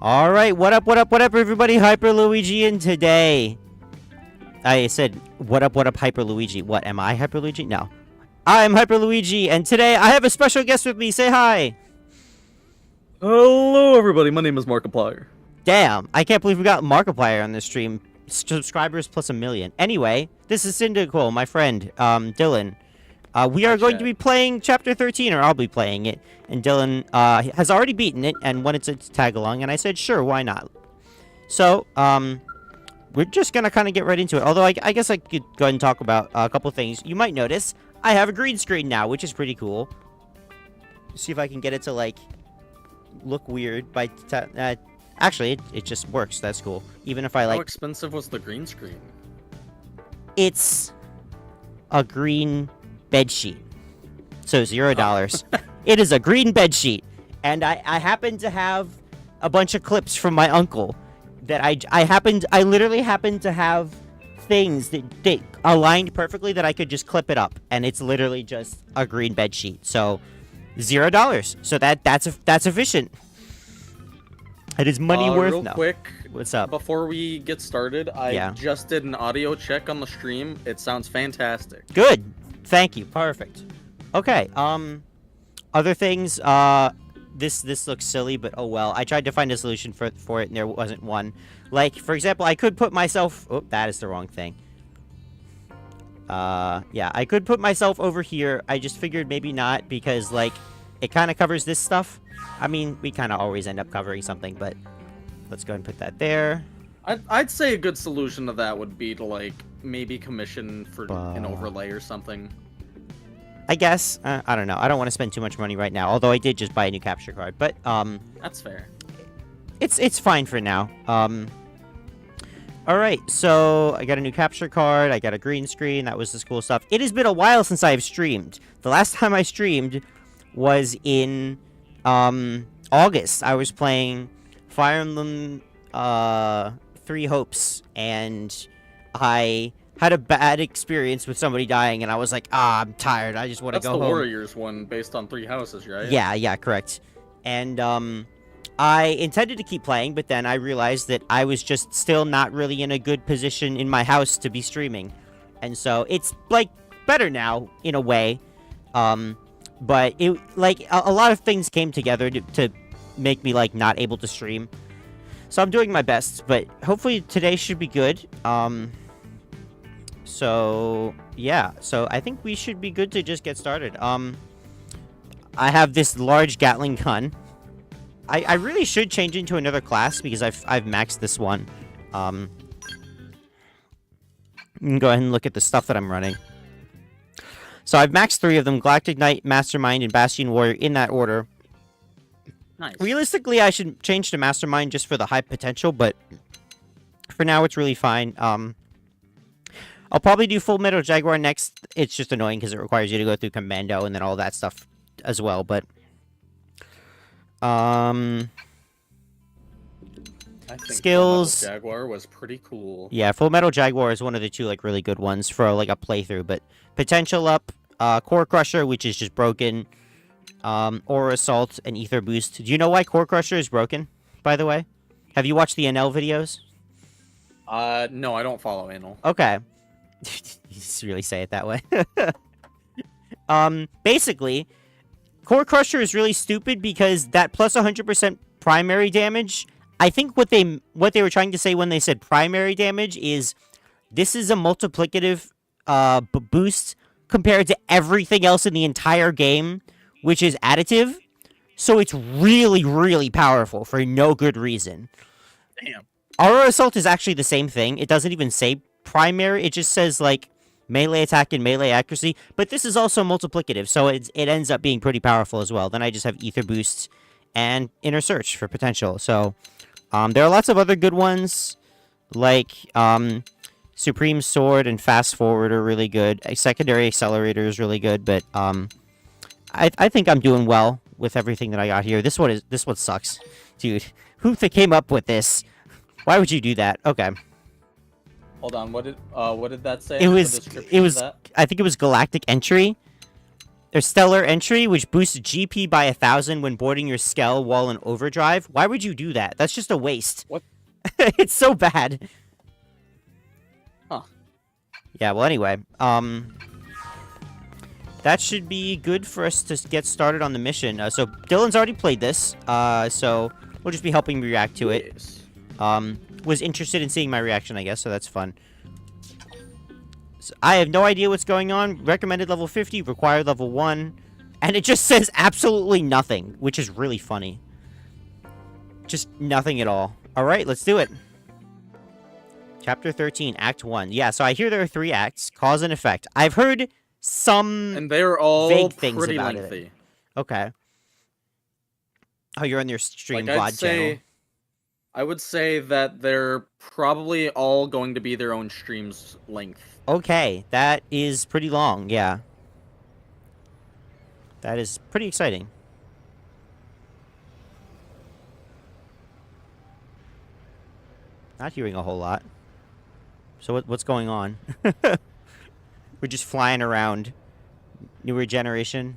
Alright, what up, everybody? Hyper Luigi, and today... I said, what up, Hyper Luigi. What, am I Hyper Luigi? No. I'm Hyper Luigi, and today I have a special guest with me. Say hi! Hello, everybody. My name is Markiplier. Damn, I can't believe we got Markiplier on this stream. Subscribers plus 1 million. Anyway, this is Cyndillquill, my friend, Dylan. We are going to be playing Chapter 13, or I'll be playing it. And Dylan has already beaten it and wanted to tag along, and I said, sure, why not? So, we're just going to kind of get right into it. Although, I guess I could go ahead and talk about a couple things. You might notice I have a green screen now, which is pretty cool. See if I can get it to, like, look weird by... actually, it just works. That's cool. Even if I, like... How expensive was the green screen? It's a green bedsheet. So, $0. It is a green bedsheet. And I happen to have a bunch of clips from my uncle that I literally happened to have things that aligned perfectly that I could just clip it up. And it's literally just a green bedsheet. So, $0. So that's efficient. It is money worth. Real quick, what's up? Before we get started, I just did an audio check on the stream. It sounds fantastic. Good. Thank you. Perfect. Okay. Other things. This looks silly, but oh well. I tried to find a solution for it, and there wasn't one. Like, for example, I could put myself... Oh, that is the wrong thing. Yeah, I could put myself over here. I just figured maybe not, because, like, it kind of covers this stuff. I mean, we kind of always end up covering something, but let's go ahead and put that there. I'd say a good solution to that would be to, like, maybe commission for an overlay or something. I guess. I don't know. I don't want to spend too much money right now, although I did just buy a new capture card, but, That's fair. It's fine for now. Alright, so I got a new capture card, I got a green screen, that was this cool stuff. It has been a while since I've streamed. The last time I streamed was in, August. I was playing Fire Emblem, 3 Hopes, and I had a bad experience with somebody dying, and I was like, I'm tired, I just want to go home. That's the Warriors one, based on 3 houses, right? Yeah, correct. And, I intended to keep playing, but then I realized that I was just still not really in a good position in my house to be streaming. And so, it's, like, better now, in a way. But, it, like, a lot of things came together to make me, like, not able to stream. So, I'm doing my best, but hopefully today should be good. So, yeah. So, I think we should be good to just get started. I have this large Gatling gun. I really should change into another class because I've maxed this one. You can go ahead and look at the stuff that I'm running. So I've maxed 3 of them: Galactic Knight, Mastermind, and Bastion Warrior, in that order. Nice. Realistically, I should change to Mastermind just for the high potential, but for now it's really fine. I'll probably do Full Metal Jaguar next. It's just annoying because it requires you to go through Commando and then all that stuff as well, but... I think skills. Full Metal Jaguar was pretty cool. Yeah, Full Metal Jaguar is one of the 2, like, really good ones for, like, a playthrough, but potential up, Core Crusher, which is just broken, Aura Assault, and Ether Boost. Do you know why Core Crusher is broken, by the way? Have you watched the NL videos? No, I don't follow Anal. Okay. You just really say it that way. Basically, Core Crusher is really stupid because that plus 100% primary damage, I think what they were trying to say when they said primary damage is this is a multiplicative boost compared to everything else in the entire game, which is additive. So it's really, really powerful for no good reason. Damn. Aura Assault is actually the same thing. It doesn't even say primary. It just says, like, melee attack and melee accuracy, but this is also multiplicative, so it ends up being pretty powerful as well. Then I just have Ether Boost and Inner Search for potential. So, there are lots of other good ones, like, Supreme Sword and Fast Forward are really good. A Secondary Accelerator is really good, but, I think I'm doing well with everything that I got here. This one sucks. Dude, who came up with this? Why would you do that? Okay. Hold on, what did that say? It was I think it was Galactic Entry. There's Stellar Entry, which boosts GP by 1,000 when boarding your Skell while in overdrive. Why would you do that? That's just a waste. What? It's so bad. Huh. Yeah, well, anyway. That should be good for us to get started on the mission. So, Dylan's already played this. So, we'll just be helping me react to it. Yes. Was interested in seeing my reaction, I guess, so that's fun. So I have no idea what's going on. Recommended level 50, required level 1. And it just says absolutely nothing, which is really funny. Just nothing at all. Alright, let's do it. Chapter 13, Act 1. Yeah, so I hear there are 3 acts, cause and effect. I've heard some And they're all vague things pretty about lengthy. it. Okay. Oh, you're on your stream Like, VOD channel. I would say that they're probably all going to be their own stream's length. Okay, that is pretty long, yeah. That is pretty exciting. Not hearing a whole lot. So what's going on? We're just flying around. Newer generation.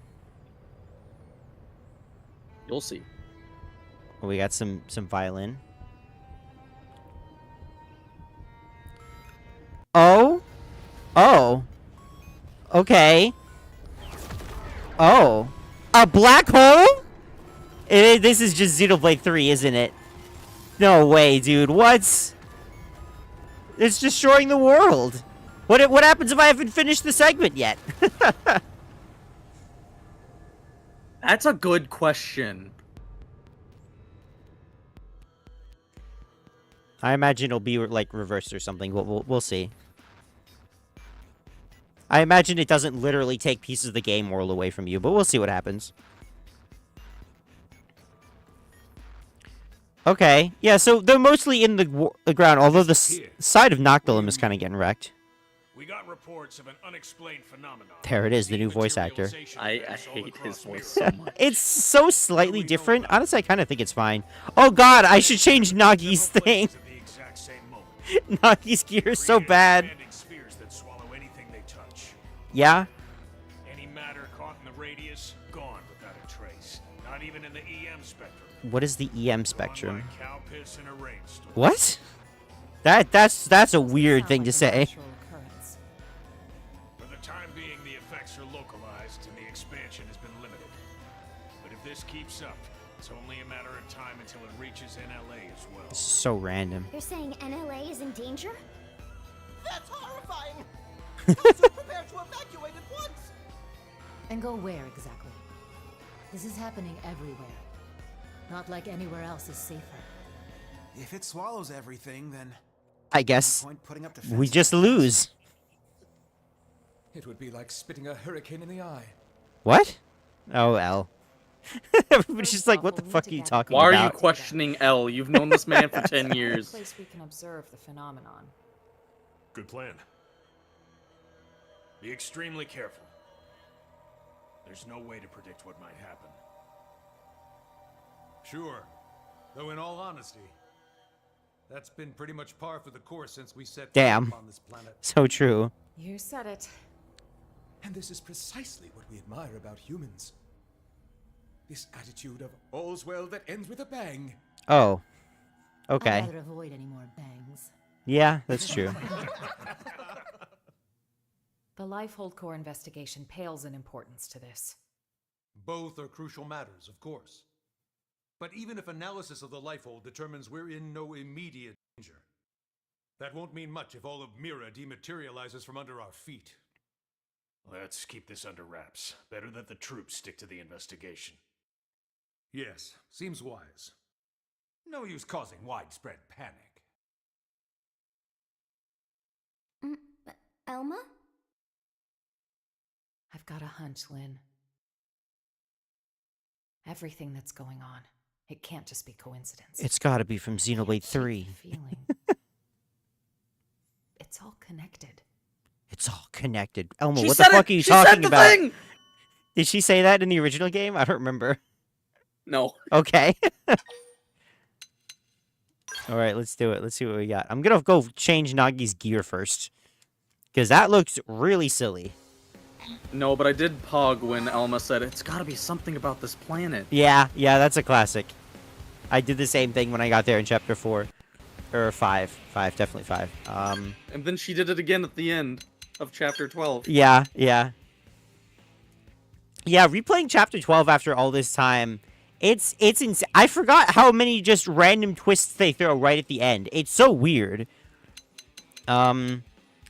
You'll see. Oh, we got some violin. Oh? Oh. Okay. Oh. A black hole? This is just Xenoblade 3, isn't it? No way, dude. What? It's destroying the world. What happens if I haven't finished the segment yet? That's a good question. I imagine it'll be like reversed or something. We'll see. I imagine it doesn't literally take pieces of the game world away from you, but we'll see what happens. Okay, yeah, so they're mostly in the ground, although the side of Noctilum is kind of getting wrecked. We got reports of an unexplained phenomenon. There it is, the new voice actor. I hate his voice so much. It's so slightly different. Honestly, I kind of think it's fine. Oh god, I should change Nagi's thing. Nagi's gear is so bad. Yeah? Any matter caught in the radius, gone without a trace. Not even in the EM spectrum. What is the EM spectrum? Like cow piss in a rainstorm. What? That's a weird thing to say. For the time being, the effects are localized and the expansion has been limited. But if this keeps up, it's only a matter of time until it reaches NLA as well. This is so random. You're saying NLA is in danger? That's horrifying! Those are prepared to evacuate at once! And go where exactly? This is happening everywhere. Not like anywhere else is safer. If it swallows everything, then I guess point putting up we just lose. It would be like spitting a hurricane in the eye. What? Oh, L. Everybody's just like, what the fuck are you talking Why about? are you questioning L? You've known this man for 10 years. Place we can observe the phenomenon. Good plan. Be extremely careful. There's no way to predict what might happen. Sure. Though in all honesty, that's been pretty much par for the course since we set Damn. foot on this planet. So true. You said it. And this is precisely what we admire about humans. This attitude of all's well that ends with a bang. Oh. I'd Okay. rather avoid any more bangs. Yeah, that's true. The Lifehold Core investigation pales in importance to this. Both are crucial matters, of course. But even if analysis of the lifehold determines we're in no immediate danger, that won't mean much if all of Mira dematerializes from under our feet. Let's keep this under wraps. Better that the troops stick to the investigation. Yes, seems wise. No use causing widespread panic. Elma? I've got a hunch, Lynn. Everything that's going on, it can't just be coincidence. It's gotta be from Xenoblade 3. Feeling. It's all connected. It's all connected. Elmo, She what the said fuck it! are you She said talking the about? thing! Did she say that in the original game? I don't remember. No. Okay. Alright, let's do it. Let's see what we got. I'm gonna go change Nagi's gear first. Because that looks really silly. No, but I did pog when Elma said it's got to be something about this planet. Yeah, that's a classic. I did the same thing when I got there in chapter 4. Or 5. 5, definitely 5. And then she did it again at the end of chapter 12. Yeah. Yeah, replaying chapter 12 after all this time, it's insane. I forgot how many just random twists they throw right at the end. It's so weird. Yeah,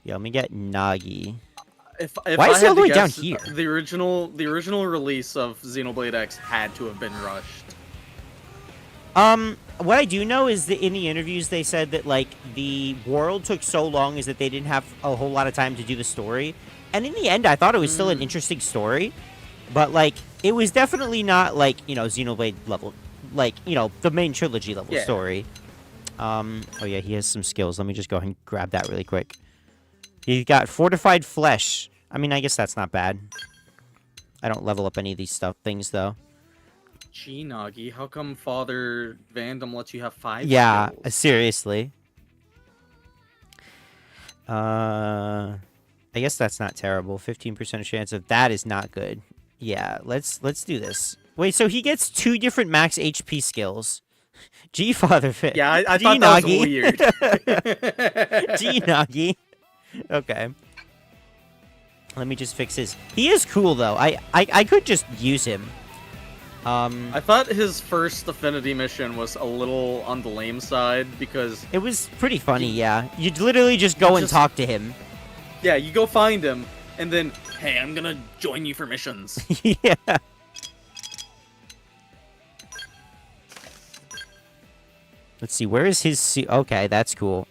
let me get Nagi. If Why I is he had all the to way down guess, here? The original release of Xenoblade X had to have been rushed. What I do know is that in the interviews they said that, like, the world took so long is that they didn't have a whole lot of time to do the story. And in the end, I thought it was still an interesting story. But, like, it was definitely not, like, you know, Xenoblade level. Like, you know, the main trilogy level story. Oh yeah, he has some skills. Let me just go ahead and grab that really quick. He got Fortified Flesh. I mean, I guess that's not bad. I don't level up any of these things, though. Gee, Nagi, how come Father Vandom lets you have 5 Yeah, skills? seriously. I guess that's not terrible. 15% chance of that is not good. Yeah, let's do this. Wait, so he gets 2 different max HP skills. Gee, Father Fit. Yeah, I Gee, thought that was Nagi. weird. Gee, Nagi. Okay. Let me just fix his... He is cool, though. I could just use him. I thought his first Affinity mission was a little on the lame side because... It was pretty funny, yeah. You'd literally just go and talk to him. Yeah, you go find him, and then, hey, I'm gonna join you for missions. Yeah. Let's see, where is his suit? Okay, that's cool.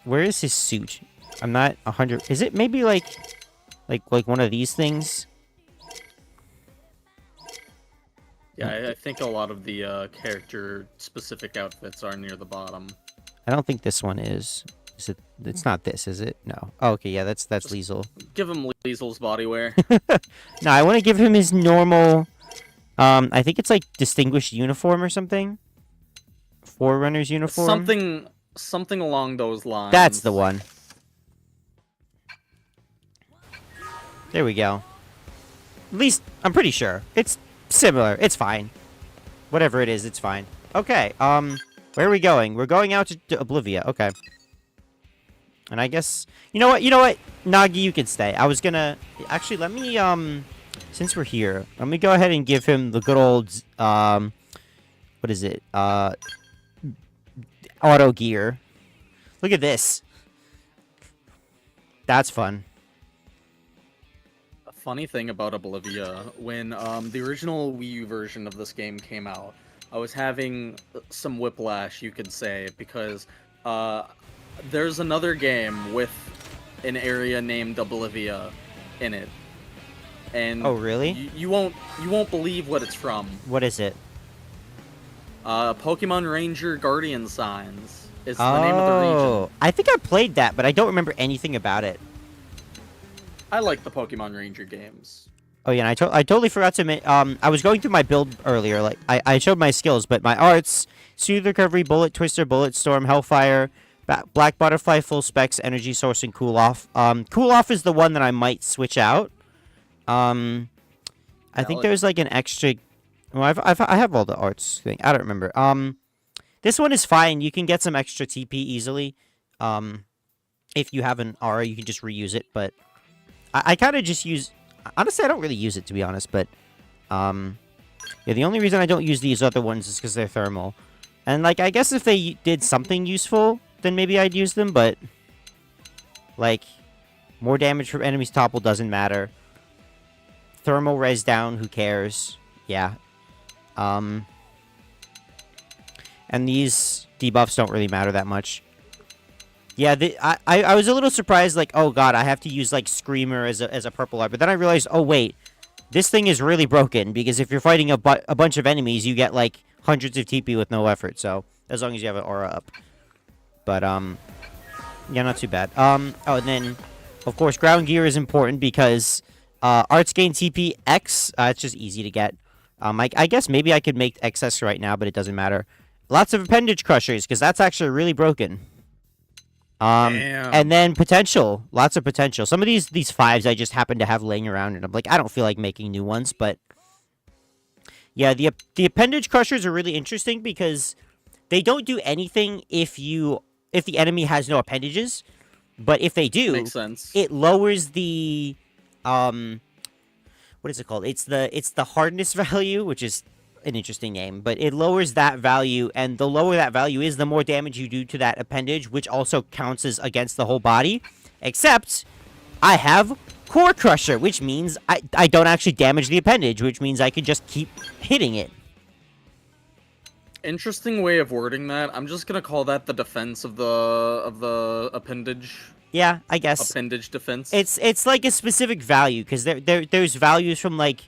Where is his suit? I'm not 100... Is it maybe like one of these things? Yeah, I think a lot of the character-specific outfits are near the bottom. I don't think this one is. Is it? It's not this, is it? No. Oh, okay, yeah, that's Liesel. Give him Liesel's body wear. No, I want to give him his normal... I think it's like distinguished uniform or something. Forerunner's uniform. Something along those lines. That's the one. There we go. At least, I'm pretty sure. It's similar. It's fine. Whatever it is, it's fine. Okay, where are we going? We're going out to Oblivia. Okay. And I guess... You know what? Nagi, you can stay. I was gonna... Actually, let me, since we're here, let me go ahead and give him the good old, what is it? Auto gear. Look at this. That's fun. A funny thing about Oblivia, when the original Wii U version of this game came out, I was having some whiplash, you could say, because there's another game with an area named Oblivia in it. And Oh, really? You won't believe what it's from. What is it? Pokemon Ranger Guardian Signs is the name of the region. I think I played that, but I don't remember anything about it. I like the Pokemon Ranger games. Oh yeah, and I totally forgot to admit, I was going through my build earlier, like, I showed my skills, but my arts, Soothe Recovery, Bullet Twister, Bullet Storm, Hellfire, Black Butterfly, Full Specs, Energy Source, and Cool Off. Cool Off is the one that I might switch out. I think there's like an extra... Well, I have all the arts thing. I don't remember. This one is fine. You can get some extra TP easily. If you have an aura, you can just reuse it, but I kind of just use... Honestly, I don't really use it, to be honest, but... Yeah, the only reason I don't use these other ones is because they're thermal. And, like, I guess if they did something useful, then maybe I'd use them, but... Like, more damage from enemies topple doesn't matter. Thermal res down, who cares? Yeah. And these debuffs don't really matter that much. Yeah, I was a little surprised, like, oh god, I have to use, like, Screamer as a purple art, but then I realized, oh wait, this thing is really broken, because if you're fighting a bunch of enemies, you get, like, hundreds of TP with no effort, so, as long as you have an aura up. But, yeah, not too bad. Oh, and then, of course, ground gear is important, because, arts gain TP X, it's just easy to get. I guess maybe I could make XS right now, but it doesn't matter. Lots of appendage crushers, because that's actually really broken. Damn. And then potential, lots of potential. Some of these 5s I just happen to have laying around, and I'm like, I don't feel like making new ones, but yeah, the appendage crushers are really interesting because they don't do anything if the enemy has no appendages, but if they do, Makes sense. it lowers the what is it called? It's the hardness value, which is an interesting name, but it lowers that value, and the lower that value is, the more damage you do to that appendage, which also counts as against the whole body. Except, I have Core Crusher, which means I don't actually damage the appendage, which means I can just keep hitting it. Interesting way of wording that. I'm just gonna call that the defense of the appendage. Yeah, I guess. Appendage defense. It's like a specific value, because there's values from like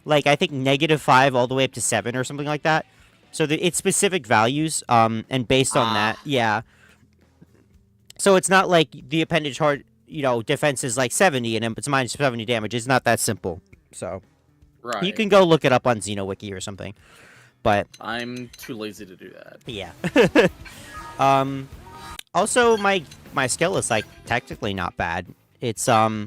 I think -5 all the way up to 7 or something like that. So it's specific values, and based on that, yeah. So it's not like the appendage defense is like 70 and it's minus 70 damage. It's not that simple. So right. You can go look it up on Xenowiki or something. But I'm too lazy to do that. yeah. Also my skill is like technically not bad. It's I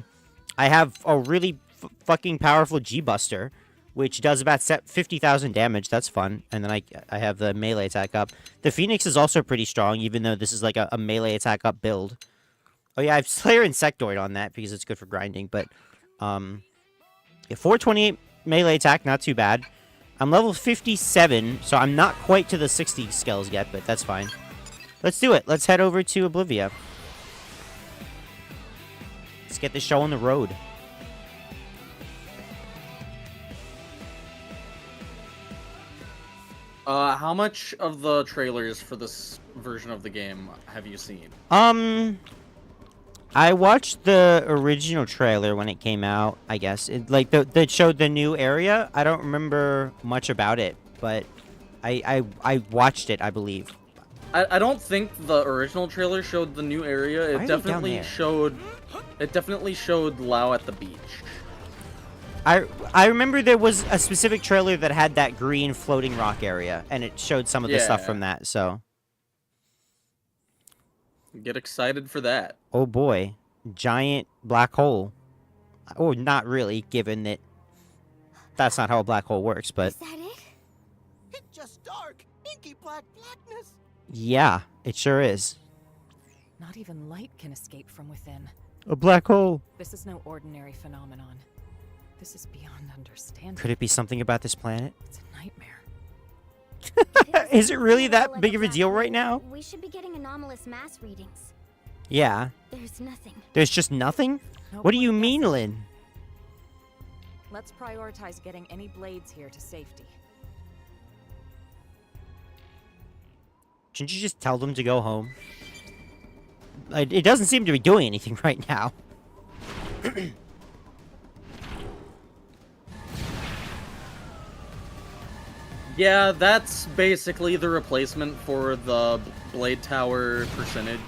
have a really fucking powerful G-Buster, which does about 50,000 damage. That's fun. And then I have the melee attack up. The Phoenix is also pretty strong, even though this is like a melee attack up build. Oh yeah, I have Slayer Insectoid on that because it's good for grinding. But yeah, 428 melee attack, not too bad. I'm level 57, so I'm not quite to the 60 skills yet, but that's fine. Let's do it. Let's head over to Oblivia. Let's get the show on the road. How much of the trailers for this version of the game have you seen? I watched the original trailer when it came out, I guess. That showed the new area. I don't remember much about it, but I watched it, I believe. I don't think the original trailer showed the new area. Why It are they down definitely there? showed Lao at the beach. I remember there was a specific trailer that had that green floating rock area, and it showed some of the stuff Yeah. from that, so. Get excited for that. Oh boy. Giant black hole. Or not really, given that that's not how a black hole works, but Is that it? It's just dark, inky blackness. yeah, it sure is. Not even light can escape from within. A black hole. This is no ordinary phenomenon. This is beyond understanding. Could it be something about this planet? It's a nightmare. Is it really that Like big of a black deal right hole. now? We should be getting anomalous mass readings. Yeah. There's nothing. There's just nothing? No What do you point mean, guessing. Lynn? Let's prioritize getting any blades here to safety. Shouldn't you just tell them to go home? It doesn't seem to be doing anything right now. Yeah, that's basically the replacement for the Blade Tower percentage.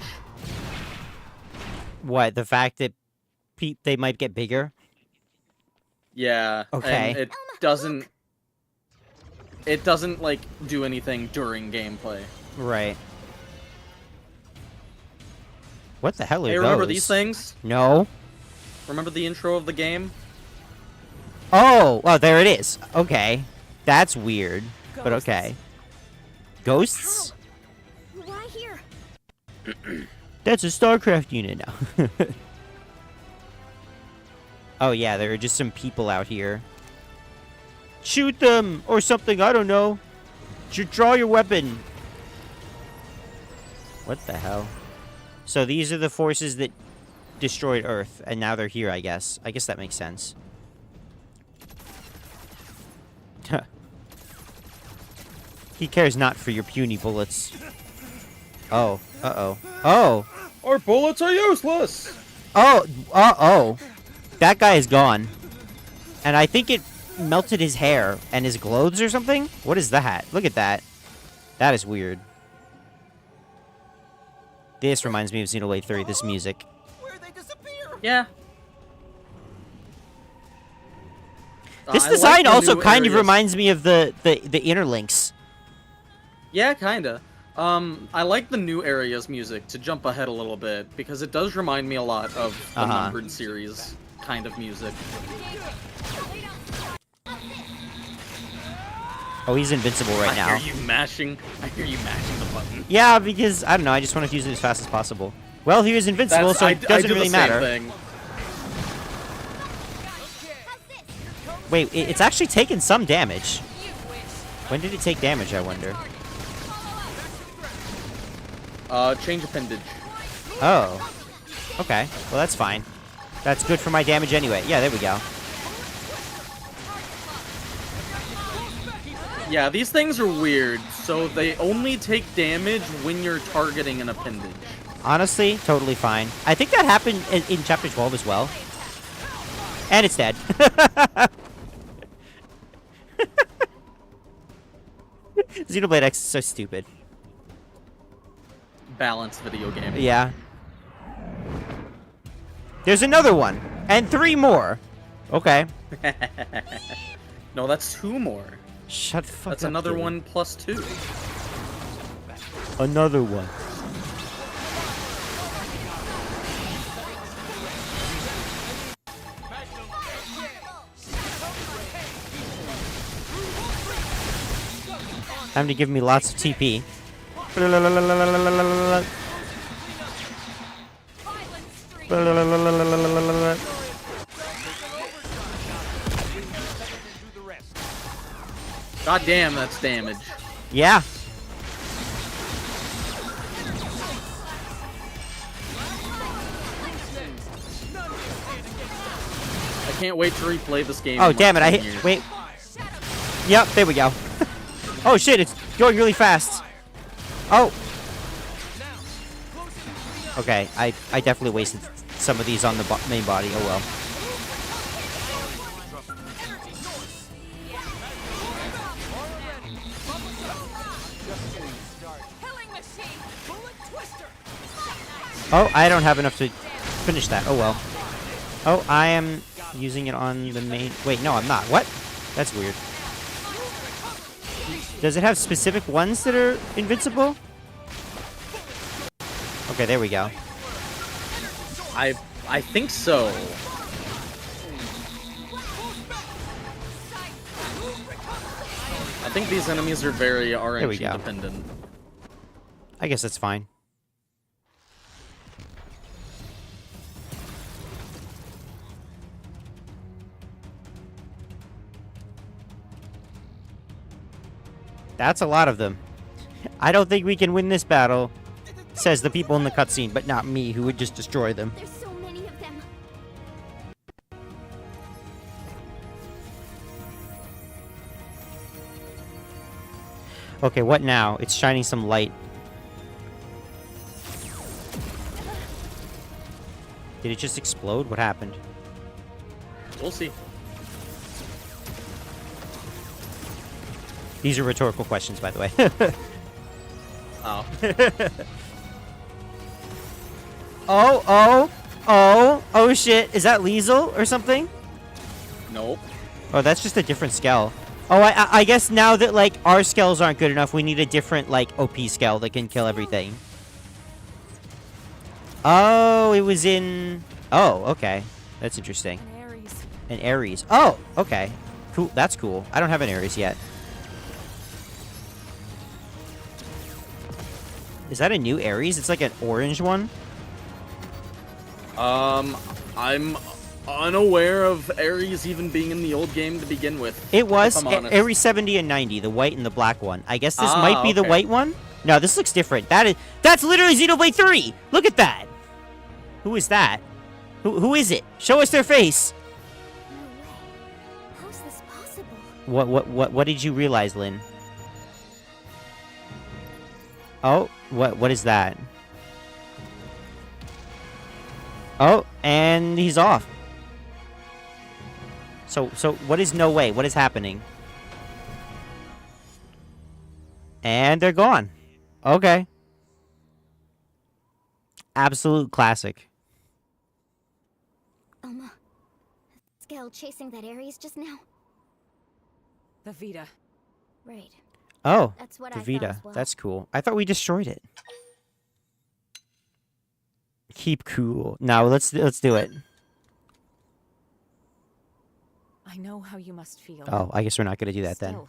What, the fact that they might get bigger? Yeah. Okay. And it doesn't like do anything during gameplay. Right. What the hell are Hey, those? remember these things? No. Remember the intro of the game? Oh, well, there it is. Okay. That's weird, but okay. Ghosts? Why here? That's a StarCraft unit now. Oh, yeah, there are just some people out here. Shoot them! Or something, I don't know. Draw your weapon. What the hell? So these are the forces that destroyed Earth, and now they're here, I guess. I guess that makes sense. He cares not for your puny bullets. Oh, uh-oh. Oh! Our bullets are useless! Oh! Uh-oh! That guy is gone. And I think it melted his hair and his clothes or something? What is that? Look at that. That is weird. This reminds me of Xenoblade 3, this music. Where'd they disappear? Yeah. This I like design the also new kind of areas. reminds me of the Inner Links. Yeah, kinda. I like the new areas music, to jump ahead a little bit, because it does remind me a lot of the numbered series kind of music. Oh, he's invincible right now. I hear you mashing the button. Yeah, because, I don't know, I just wanted to use it as fast as possible. Well, he is invincible, so it doesn't really matter. Thing. Wait, it's actually taken some damage. When did it take damage, I wonder? Change appendage. Oh. Okay, well that's fine. That's good for my damage anyway. Yeah, there we go. Yeah, these things are weird, so they only take damage when you're targeting an appendage. Honestly, totally fine. I think that happened in Chapter 12 as well. And it's dead. Xenoblade X is so stupid. Balanced video game. Yeah. There's another one. And 3 more. Okay. No, that's 2 more. Shut the fuck That's up, another dude. 1 plus 2. Another one. Time to give me lots of TP. God damn, that's damage. Yeah. I can't wait to replay this game. Oh, in damn it. like I 10 hit. years. Wait. Yep, there we go. Oh, shit. It's going really fast. Oh. Okay. I definitely wasted some of these on the main body. Oh, well. Oh, I don't have enough to finish that. Oh, well. Oh, I am using it on the main... Wait, no, I'm not. What? That's weird. Does it have specific ones that are invincible? Okay, there we go. I think so. I think these enemies are very we RNG go. dependent. I guess that's fine. That's a lot of them. I don't think we can win this battle, says the people in the cutscene, but not me, who would just destroy them. There's so many of them. Okay, what now? It's shining some light. Did it just explode? What happened? We'll see. These are rhetorical questions, by the way. Oh. Oh shit. Is that Liesel or something? Nope. Oh, that's just a different scale. Oh, I guess now that, like, our scales aren't good enough, we need a different, like, OP scale that can kill everything. Oh, it was in... Oh, okay. That's interesting. An Ares. An Ares. Oh, okay. Cool. That's cool. I don't have an Ares yet. Is that a new Ares? It's like an orange one? I'm unaware of Ares even being in the old game to begin with. It was. if I'm honest. Ares 70 and 90, the white and the black one. I guess this Ah, might be the okay. white one? No, this looks different. That's literally Xenoblade 3! Look at that! Who is that? Who is it? Show us their face! No way. How's this possible? What did you realize, Lynn? Oh, what is that? Oh, and he's off. So what is no way? What is happening? And they're gone. Okay. Absolute classic. Elma, Skell chasing that Ares just now? The Vita. Right. Oh, That's what the I thought Vita. as well. That's cool. I thought we destroyed it. Keep cool. No, let's do it. I know how you must feel. Oh, I guess we're not gonna do that then. Still,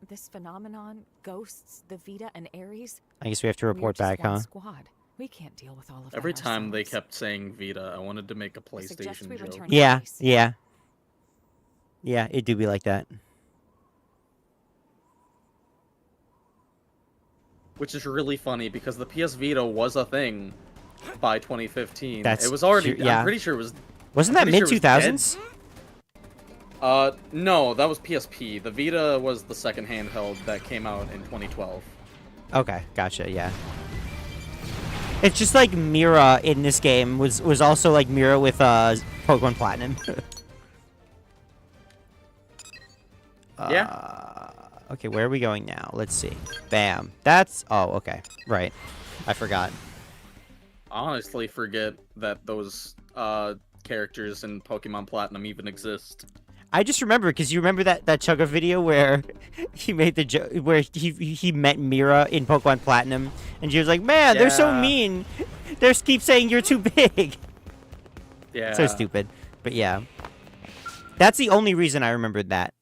this phenomenon, ghosts, the Vita, and Ares. I guess we have to We're report just back, one huh? Squad. We can't deal with all of Every that time they ourselves. kept saying Vita, I wanted to make a I suggest PlayStation we joke. return to Yeah, base. yeah. Yeah, it do be like that. Which is really funny because the PS Vita was a thing by 2015. That's it was already. true, yeah. I'm pretty sure it was. Wasn't I'm that pretty mid sure it 2000s? was dead. No, that was PSP. The Vita was the second handheld that came out in 2012. Okay, gotcha, yeah. It's just like Mira in this game was also like Mira with Pokemon Platinum. Yeah. Okay, where are we going now? Let's see. Bam. That's... Oh, okay. Right. I forgot. I honestly forget that those characters in Pokemon Platinum even exist. I just remember, because you remember that Chugga video where he made the joke, where he met Mira in Pokemon Platinum, and she was like, man, they're so Yeah. mean. They keep saying you're too big. Yeah. So stupid. But yeah. That's the only reason I remembered that.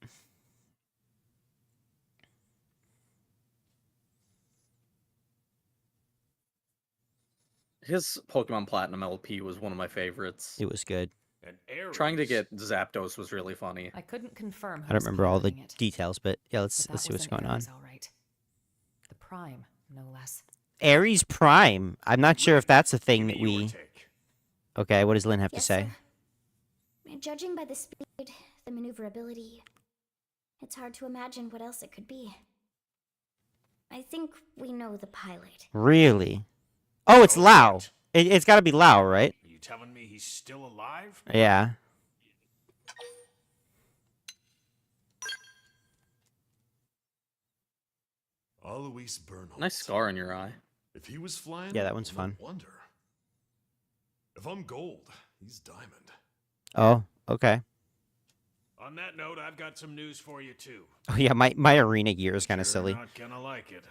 His Pokemon Platinum LP was one of my favorites. It was good. And Ares. Trying to get Zapdos was really funny. I couldn't confirm. I don't remember all the it, details, but yeah, let's but that see what's was an going on. Ares, all right. The Prime, no less. Ares Prime. I'm not sure if that's a thing that Give me your we... take. Okay, what does Lynn have to Yes, say? sir. Judging by the speed, the maneuverability, it's hard to imagine what else it could be. I think we know the pilot. Really? Oh, it's Oh, Lao. right. It's got to be Lao, right? Are you telling me he's still alive? Yeah. Alois Bernhold. Nice scar in your eye. If he was flying, Yeah, that one's no fun. wonder. If I'm gold, he's diamond. Oh, okay. On that note, I've got some news for you too. Oh yeah, my arena gear is kind of You're silly. not gonna like it.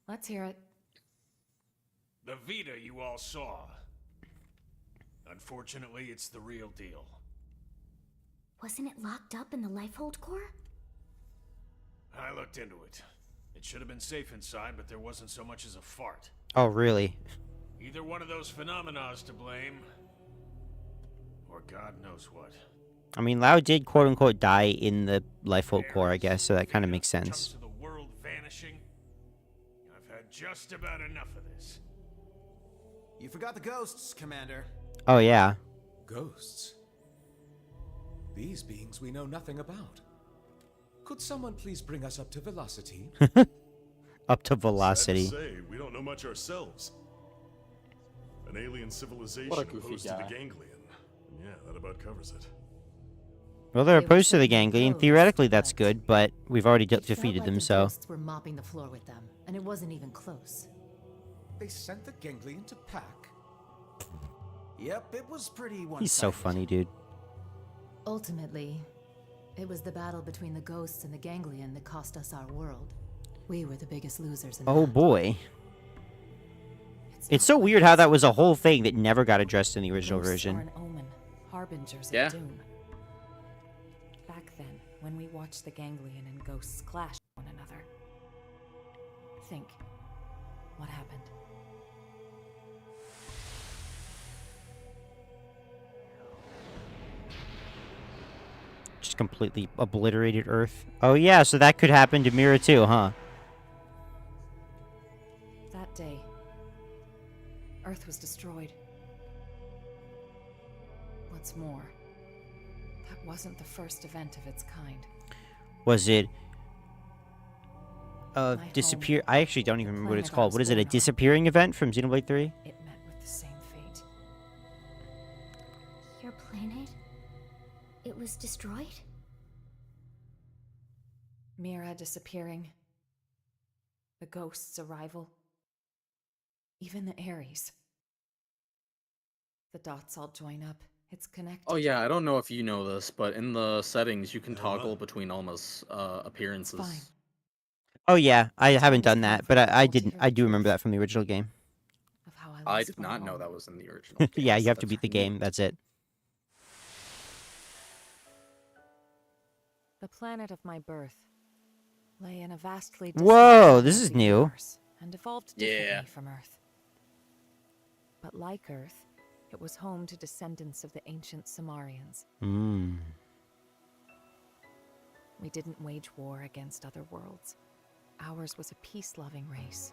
Let's hear it. The Vita you all saw. Unfortunately, it's the real deal. Wasn't it locked up in the Lifehold core? I looked into it. It should have been safe inside, but there wasn't so much as a fart. Oh, really? Either one of those phenomena's to blame, or God knows what. I mean, Lao did quote-unquote die in the Lifehold core, I guess, so that kind of Vita, makes chunks sense. of the world vanishing. I've had just about enough of this. You forgot the ghosts, Commander. Oh, yeah. Ghosts? These beings we know nothing about. Could someone please bring us up to velocity? Up to Sad to velocity. say, we don't know much ourselves. An alien civilization What a goofy opposed to the guy. Ganglion. Yeah, that about covers it. Well, they're They were opposed to the certainly Ganglion. close, Theoretically, that's but good, but we've already it felt defeated like them, the so... ghosts were mopping the floor with them, and it wasn't even close. They sent the Ganglion to pack? Yep, it was pretty one-sided. He's so funny, dude. Ultimately, it was the battle between the ghosts and the Ganglion that cost us our world. We were the biggest losers in Oh, that. boy. It's It's not so like weird it's how that was a whole thing that never got addressed in the original Ghosts are version. an omen, harbingers Yeah. of doom. Back then, when we watched the Ganglion and ghosts clash with one another. Think, what happened? Just completely obliterated Earth. Oh, yeah, so that could happen to Mira, too, huh? That day, Earth was destroyed. What's more, that wasn't the first event of its kind. Was it... My disappear... home, I actually don't even the remember what it's planet I called. was What is it, a born on. disappearing event from Xenoblade 3? It met with the same fate. Your planet? It was destroyed? Mira disappearing. The ghost's arrival. Even the Ares. The dots all join up. It's connected. Oh yeah, I don't know if you know this, but in the settings you can Yeah, toggle what? between Alma's appearances. Fine. Oh yeah, I haven't done Always that, but I comfortable to didn't. hear I the do remember truth that from the original game. of how I lost did my not know home. that was in the original. Yeah, you have games. to beat the That's game. neat. That's it. The planet of my birth lay in a vastly distant Whoa, corner this of is the new. universe and evolved Yeah. differently from Earth. But like Earth, it was home to descendants of the ancient Samarians. Mm. We didn't wage war against other worlds. Ours was a peace-loving race.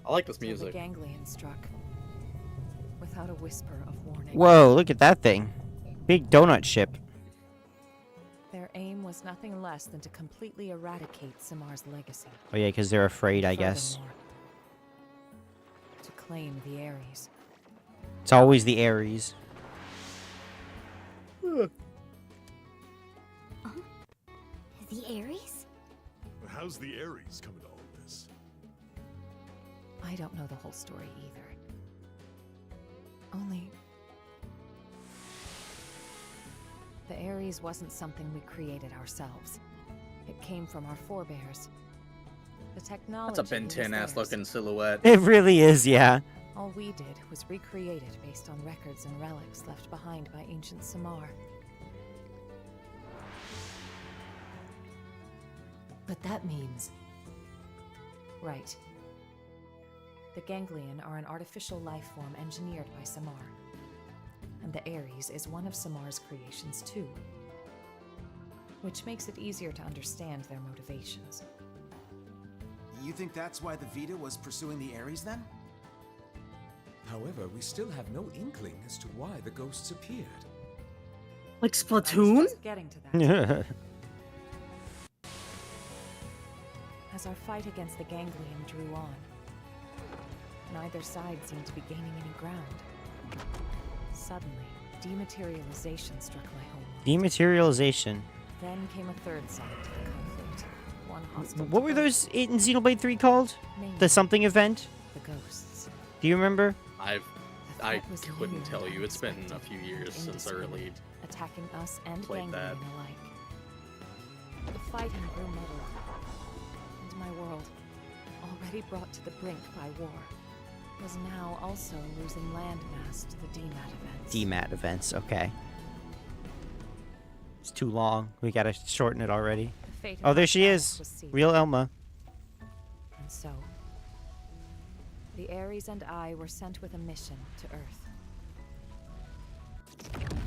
I like this Till the music. ganglion struck, without a whisper of warning. Whoa, look at that thing. Big donut ship. Their aim was nothing less than to completely eradicate Samar's legacy. Oh yeah, because they're afraid, I guess. Furthermore, to claim the Ares. It's always the Ares. The Ares? How's the Ares come into all this? I don't know the whole story either. Only... the Ares wasn't something we created ourselves. It came from our forebears. The technology That's a Ben was 10 ass theirs. looking silhouette. It really is, yeah. All we did was recreate it based on records and relics left behind by ancient Samar. But that means Right. The ganglion are an artificial life form engineered by Samar. And the Ares is one of Samar's creations too. Which makes it easier to understand their motivations. You think that's why the Vita was pursuing the Ares then? However, we still have no inkling as to why the ghosts appeared. Like I was Splatoon? just getting to that. As our fight against the ganglion drew on, neither side seemed to be gaining any ground. Suddenly, dematerialization struck my home. Dematerialization. Then came a third side to the conflict. One hostile What to were both, those in Xenoblade 3 called? namely The something event? the ghosts. Do you remember? I The threat was new couldn't tell and you. It's been a unexpected few and years since I really indiscriminate, attacking us and played ganglion that. alike. The fighting grew muddled, and my world, already brought to the brink by war, was now also losing landmass to the DMAT events. DMAT events, okay. It's too long. We gotta shorten it already. The fate of Oh, there our she planet is. was sealed. Real Elma. And so, the Ares and I were sent with a mission to Earth.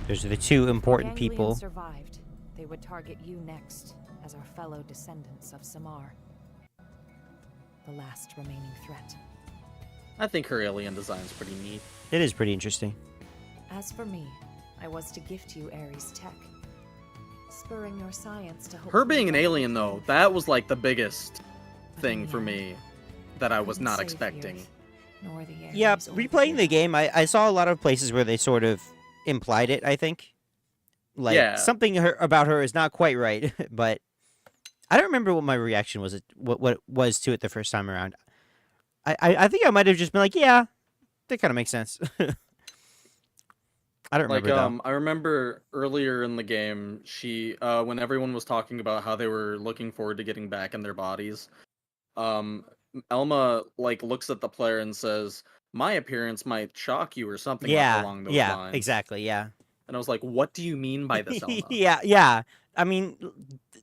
Those are the two If the important ganglion people. survived, they would target you next as our fellow descendants of Samar. The last remaining threat. I think her alien design's pretty neat. It is pretty interesting. As for me, I was to gift you Ares tech, spurring your science to Her being an hopefully alien though, Earth. that was like the biggest But in thing the for end, me that I was couldn't not save the expecting. Earth, nor the Yeah, Ares or replaying the Earth. game, I saw a lot of places where they sort of implied it, I think. Like, Yeah. something about her is not quite right, but I don't remember what my reaction was, what it was to it the first time around. I think I might have just been like, yeah, that kind of makes sense. I don't Like remember, though. I remember earlier in the game, she when everyone was talking about how they were looking forward to getting back in their bodies, Elma like looks at the player and says, "My appearance might shock you" or something along those Yeah, lines. exactly, yeah. And I was like, "What do you mean by this, Elma?" yeah. I mean,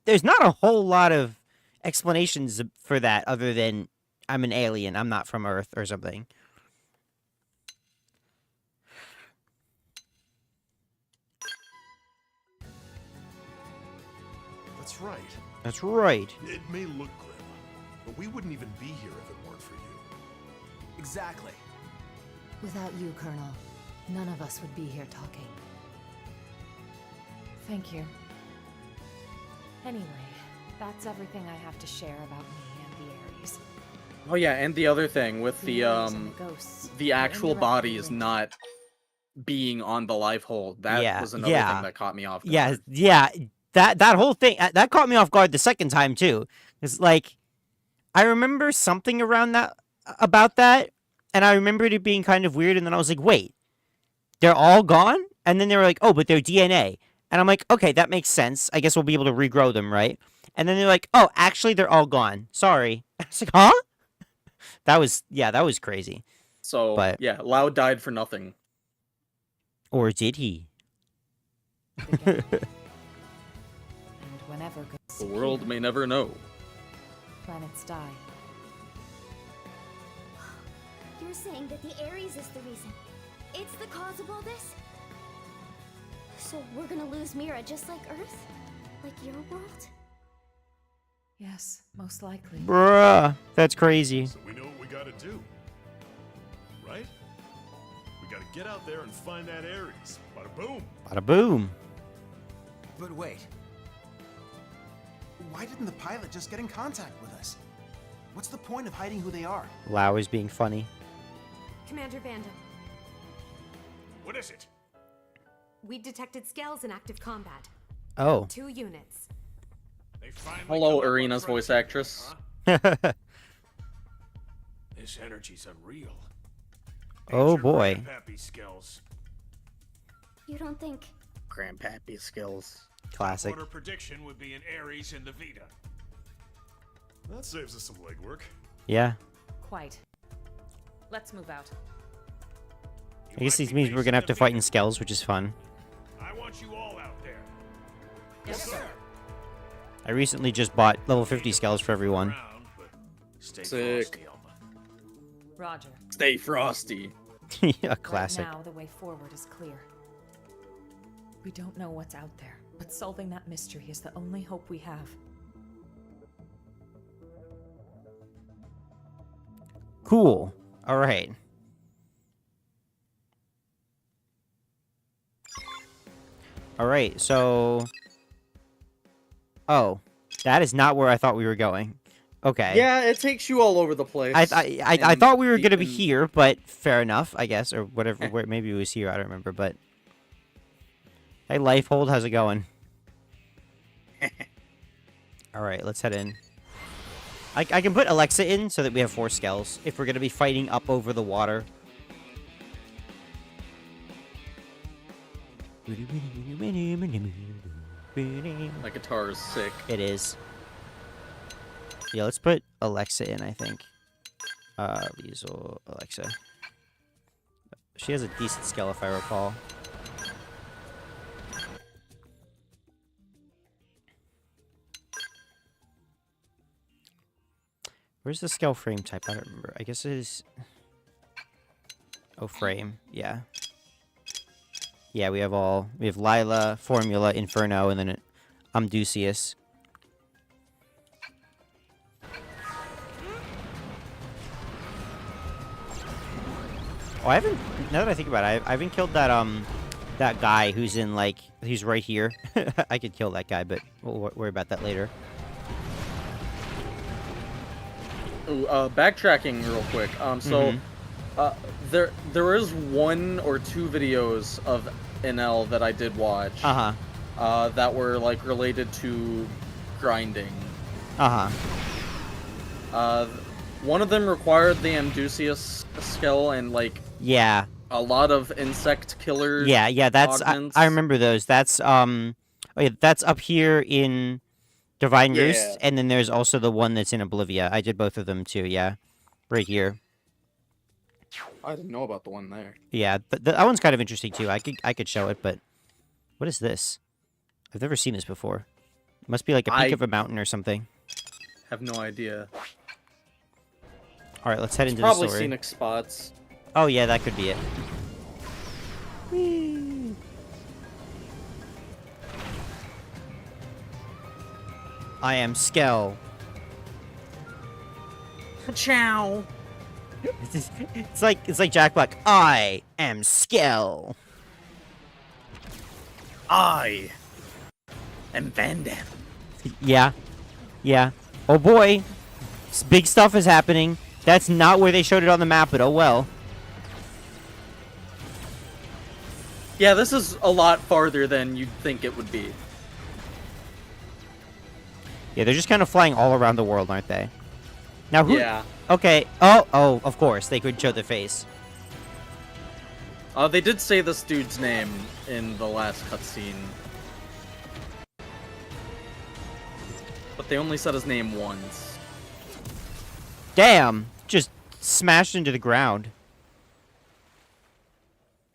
there's not a whole lot of explanations for that other than I'm an alien, I'm not from Earth or something. That's right. That's right. It may look grim, but we wouldn't even be here if it weren't for you. Exactly. without you, Colonel, none of us would be here talking. Thank you. Anyway, that's everything I have to share about me and the Ares. Oh yeah, and the other thing with the Ares and ghosts the are actual indirectly bodies linked. not being on the life hold. That Yeah, was another yeah. thing that caught me off guard. Yeah. That whole thing that caught me off guard the second time too. It's like I remember something around that about that, and I remembered it being kind of weird. And then I was like, wait, they're all gone? And then they were like, oh, but they're DNA. And I'm like, okay, that makes sense. I guess we'll be able to regrow them, right? And then they're like, oh, actually, they're all gone. Sorry. I was like, huh? That was crazy. So, But- yeah, Loud died for nothing. Or did he? And whenever ghosts The world appear, may never know. planets die. You're saying that the Ares is the reason. It's the cause of all this? So we're gonna lose Mira just like Earth? Like your world? Yes, most likely. Bruh, that's crazy. So we know what we gotta do. Right? We gotta get out there and find that Ares. Bada boom. Bada boom. But wait. Why didn't the pilot just get in contact with us? What's the point of hiding who they are? Lau is being funny. Commander Vandam, What is it? we detected scales in active combat. Oh. 2 units. They finally Hello, come up Arena's on voice Frontier, actress. huh? This energy's unreal. Oh, Ain't your boy. grandpappy skills. You don't think... Grandpappy skills. Classic. Order prediction would be an Ares in the Vita. That saves us some legwork. Yeah. Quite. Let's move out. You I guess might this be means we're facing gonna have the to fight in Vita. Skells, which is fun. I want you all out there. Yes, sir. I recently just bought level 50 Skells for everyone. Around, but stay Sick. frosty, Alma. Roger. Stay frosty. Yeah, classic. Right now, the way forward is clear. We don't know what's out there, but solving that mystery is the only hope we have. Cool. All right. All right. So. Oh, that is not where I thought we were going. Okay. Yeah, it takes you all over the place. I and thought we were gonna be even- here, but fair enough, I guess, or whatever. Where maybe it was here. I don't remember, but. Hey, Lifehold, how's it going? All right, let's head in. I can put Alexa in so that we have 4 Skells if we're gonna be fighting up over the water. My guitar is sick. It is. Yeah, let's put Alexa in, I think. Liesel, Alexa. She has a decent skill, if I recall. Where's the skill frame type? I don't remember. I guess it is... Oh, frame. Yeah. Yeah, we have all... We have Lila, Formula, Inferno, and then Amdusius. Oh, I haven't... Now that I think about it, I haven't killed that, that guy who's in, like... He's right here. I could kill that guy, but we'll worry about that later. Ooh, backtracking real quick. There is 1 or 2 videos of NL that I did watch. Uh-huh. That were like related to grinding. Uh-huh. One of them required the Amdusius skill and like Yeah. a lot of insect killer. Yeah, that's... augments. I remember those. That's, Oh, yeah, that's up here in... Divine Roost, Yeah. and then there's also the one that's in Oblivia. I did both of them too, yeah. Right here. I didn't know about the one there. Yeah, that one's kind of interesting too. I could show it, but... What is this? I've never seen this before. It must be like a peak of a mountain or something. Have no idea. Alright, let's head into the Probably story. scenic spots. Oh yeah, that could be it. I am Skell. Ciao. It's like Jack Black. I am Skell. I am Vandam. Yeah. Yeah. Oh boy. Big stuff is happening. That's not where they showed it on the map, but oh well. Yeah, this is a lot farther than you'd think it would be. Yeah, they're just kind of flying all around the world, aren't they? Now who... Yeah. Okay. Oh, of course. They could show the face. They did say this dude's name in the last cutscene. But they only said his name once. Damn! Just smashed into the ground.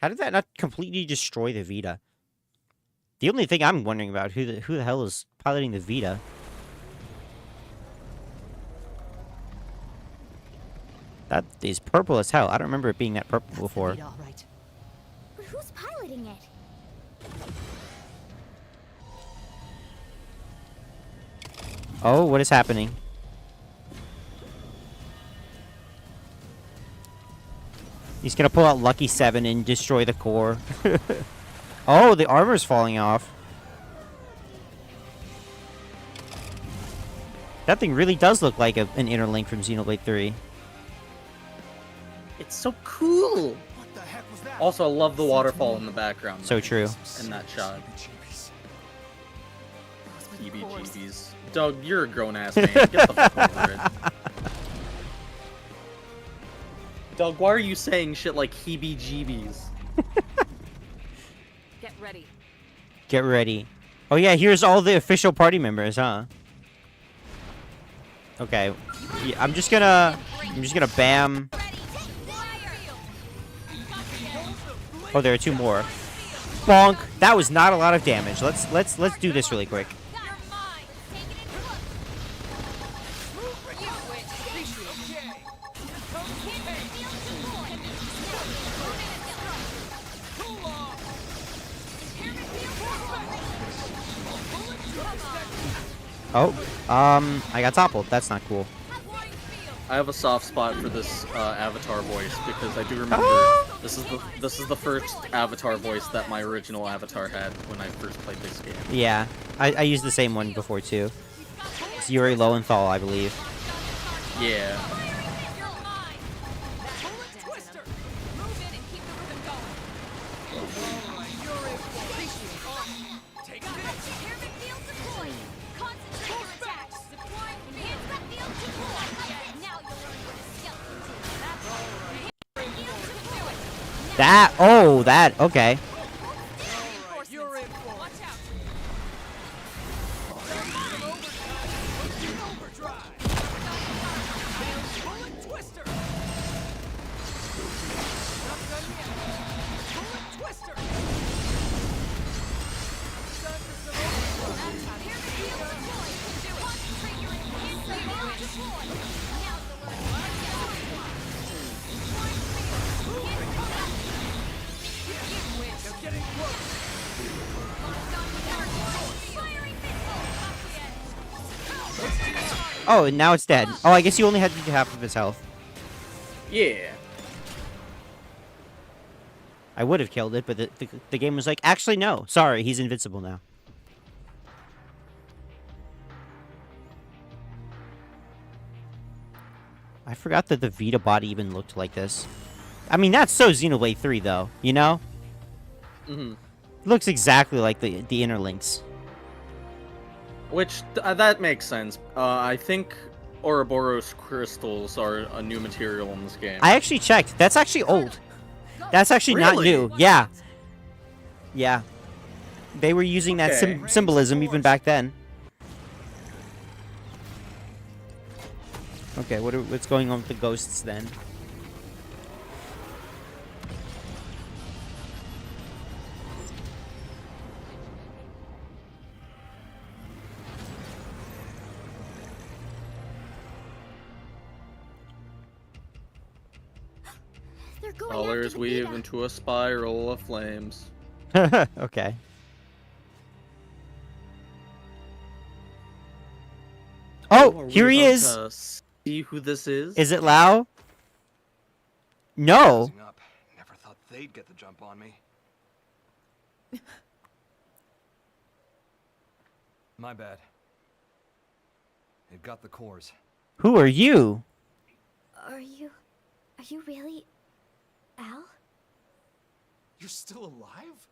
How did that not completely destroy the Vita? The only thing I'm wondering about, who the hell is piloting the Vita? That is purple as hell. I don't remember it being that purple before. All right. But who's piloting it? Oh, what is happening? He's gonna pull out Lucky 7 and destroy the core. Oh, the armor's falling off. That thing really does look like an interlink from Xenoblade 3. It's so cool. What the heck was that? Also, I love the waterfall in the background. So true. In that shot. Heebie-jeebies. Doug, you're a grown-ass man. Get the fuck over it. Doug, why are you saying shit like heebie-jeebies? Get ready. Get ready. Oh yeah, here's all the official party members, huh? Okay. Yeah, I'm just gonna bam. Oh, there are 2 more. Bonk. That was not a lot of damage. Let's do this really quick. Oh, I got toppled. That's not cool. I have a soft spot for this avatar voice because I do remember this is the first avatar voice that my original avatar had when I first played this game. Yeah, I used the same one before too. It's Yuri Lowenthal, I believe. Yeah. That, okay. Oh, and now it's dead. Oh, I guess you only had to do half of his health. Yeah. I would have killed it, but the game was like, actually, no. Sorry, he's invincible now. I forgot that the Vita body even looked like this. I mean, that's so Xenoblade 3, though, you know? Mm-hmm. Looks exactly like the interlinks. Which, that makes sense. I think Ouroboros crystals are a new material in this game. I actually checked. That's actually old. That's actually not new. Yeah. Yeah. They were using that symbolism even back then. Okay, what's going on with the ghosts then? Colors weave into a spiral of flames. Okay. Oh, here he is. See who this is? Is it Lao? No. Never thought they'd get the jump on me. My bad. It got the cores. Who are you? Are you really Al? You're still alive?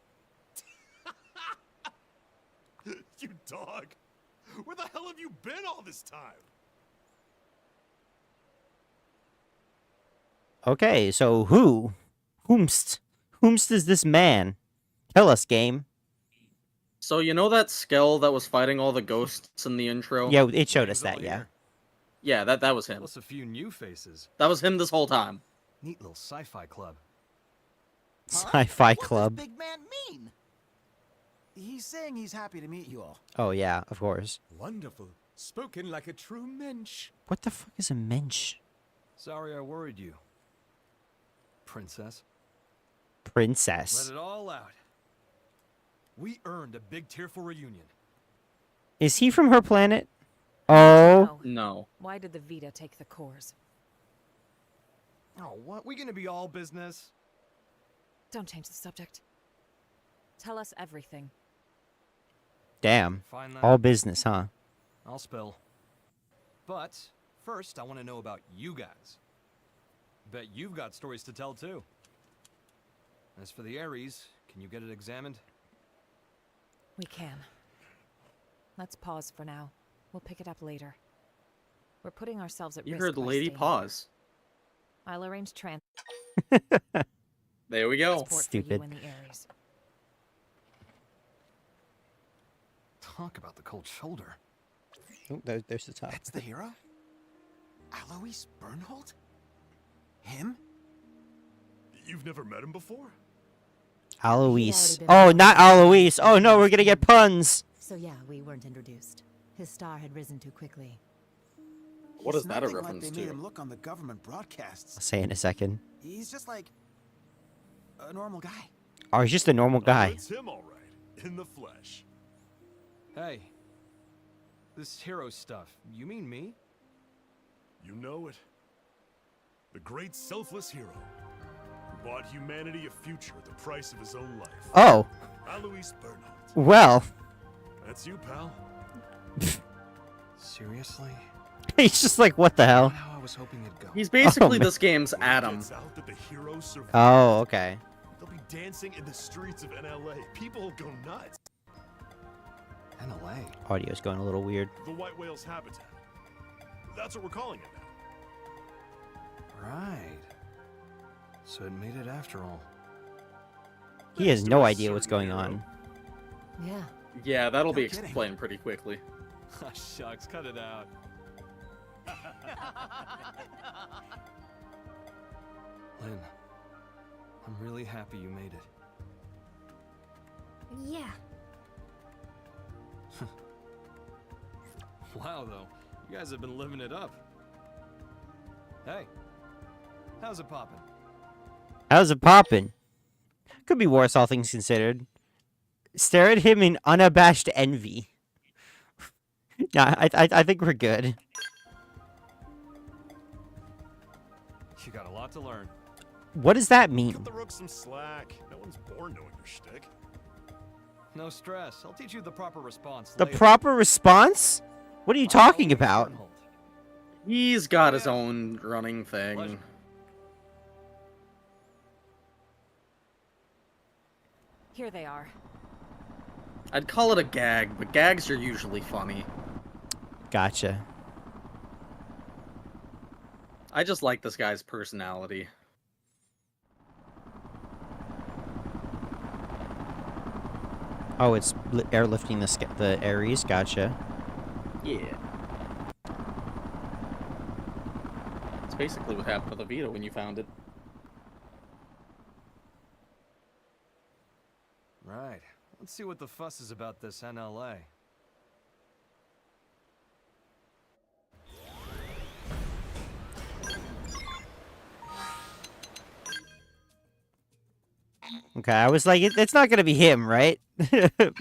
You dog! Where the hell have you been all this time? Okay, so whomst is this man? Tell us, game. So you know that Skell that was fighting all the ghosts in the intro? Yeah, it showed us that, yeah. Yeah, that was him. Plus a few new faces. That was him this whole time. Neat little sci-fi club. Sci-fi club. What does big man mean? He's saying he's happy to meet you all. Oh, yeah, of course. Wonderful. Spoken like a true mensch. What the fuck is a mensch? Sorry I worried you. Princess. Princess. Let it all out. We earned a big tearful reunion. Is he from her planet? Oh. No. Why did the Vita take the cores? Oh, what? We gonna be all business? Don't change the subject. Tell us everything. Damn. Find that. All business, huh? I'll spill. But first, I want to know about you guys. Bet you've got stories to tell too. As for the Ares, can you get it examined? We can. Let's pause for now. We'll pick it up later. We're putting ourselves at You risk. heard the by lady staying. pause. I'll arrange transport There we go. for you Stupid. and the Ares. Talk about the cold shoulder. Oh, there's the top. That's the hero? Alois Bernhold? Him? You've never met him before? Alois. He'd already Oh, been not Alois. Oh no, we're gonna get puns. So yeah, we weren't introduced. His star had risen too quickly. What He's is that a nothing reference like they made to? him look on the government broadcasts. I'll say in a second. He's just like a normal guy. Oh, he's just a normal Oh, guy. it's him, all right. In the flesh. Hey. This hero stuff, you mean me? You know it. The great selfless hero who bought humanity a future at the price of his own life. Oh. Alois Bernhold. Well. That's you, pal. Seriously? He's just like, what the hell? Not how I was hoping it'd go. He's basically man. this game's When it Adam. gets out that the hero survived, Oh, okay. they'll be dancing in the streets of NLA. People will go nuts. NLA. Audio's going a little weird. The white whale's habitat. That's what we're calling it now. Right. So it made it after all. He has Thanks to no a idea what's certain going hero. on. Yeah. Yeah, that'll No be kidding. explained pretty quickly. Shucks, cut it out. Lynn, I'm really happy you made it. Yeah. Wow, though. You guys have been living it up. Hey, how's it poppin'? How's it poppin'? Could be worse, all things considered. Stare at him in unabashed envy. Yeah, I think we're good. You got a lot to learn. What does that mean? Cut the rook some slack. No one's born knowing your shtick. No stress. I'll teach you the proper response The later. proper response? What are you talking Alois about? Bernhold. He's got his own running thing. Pleasure. Here they are. I'd call it a gag, but gags are usually funny. Gotcha. I just like this guy's personality. Oh, it's airlifting the Ares. Gotcha. Yeah. It's basically what happened to the Vita when you found it. Right. Let's see what the fuss is about this NLA. Okay, I was like, it's not gonna be him, right?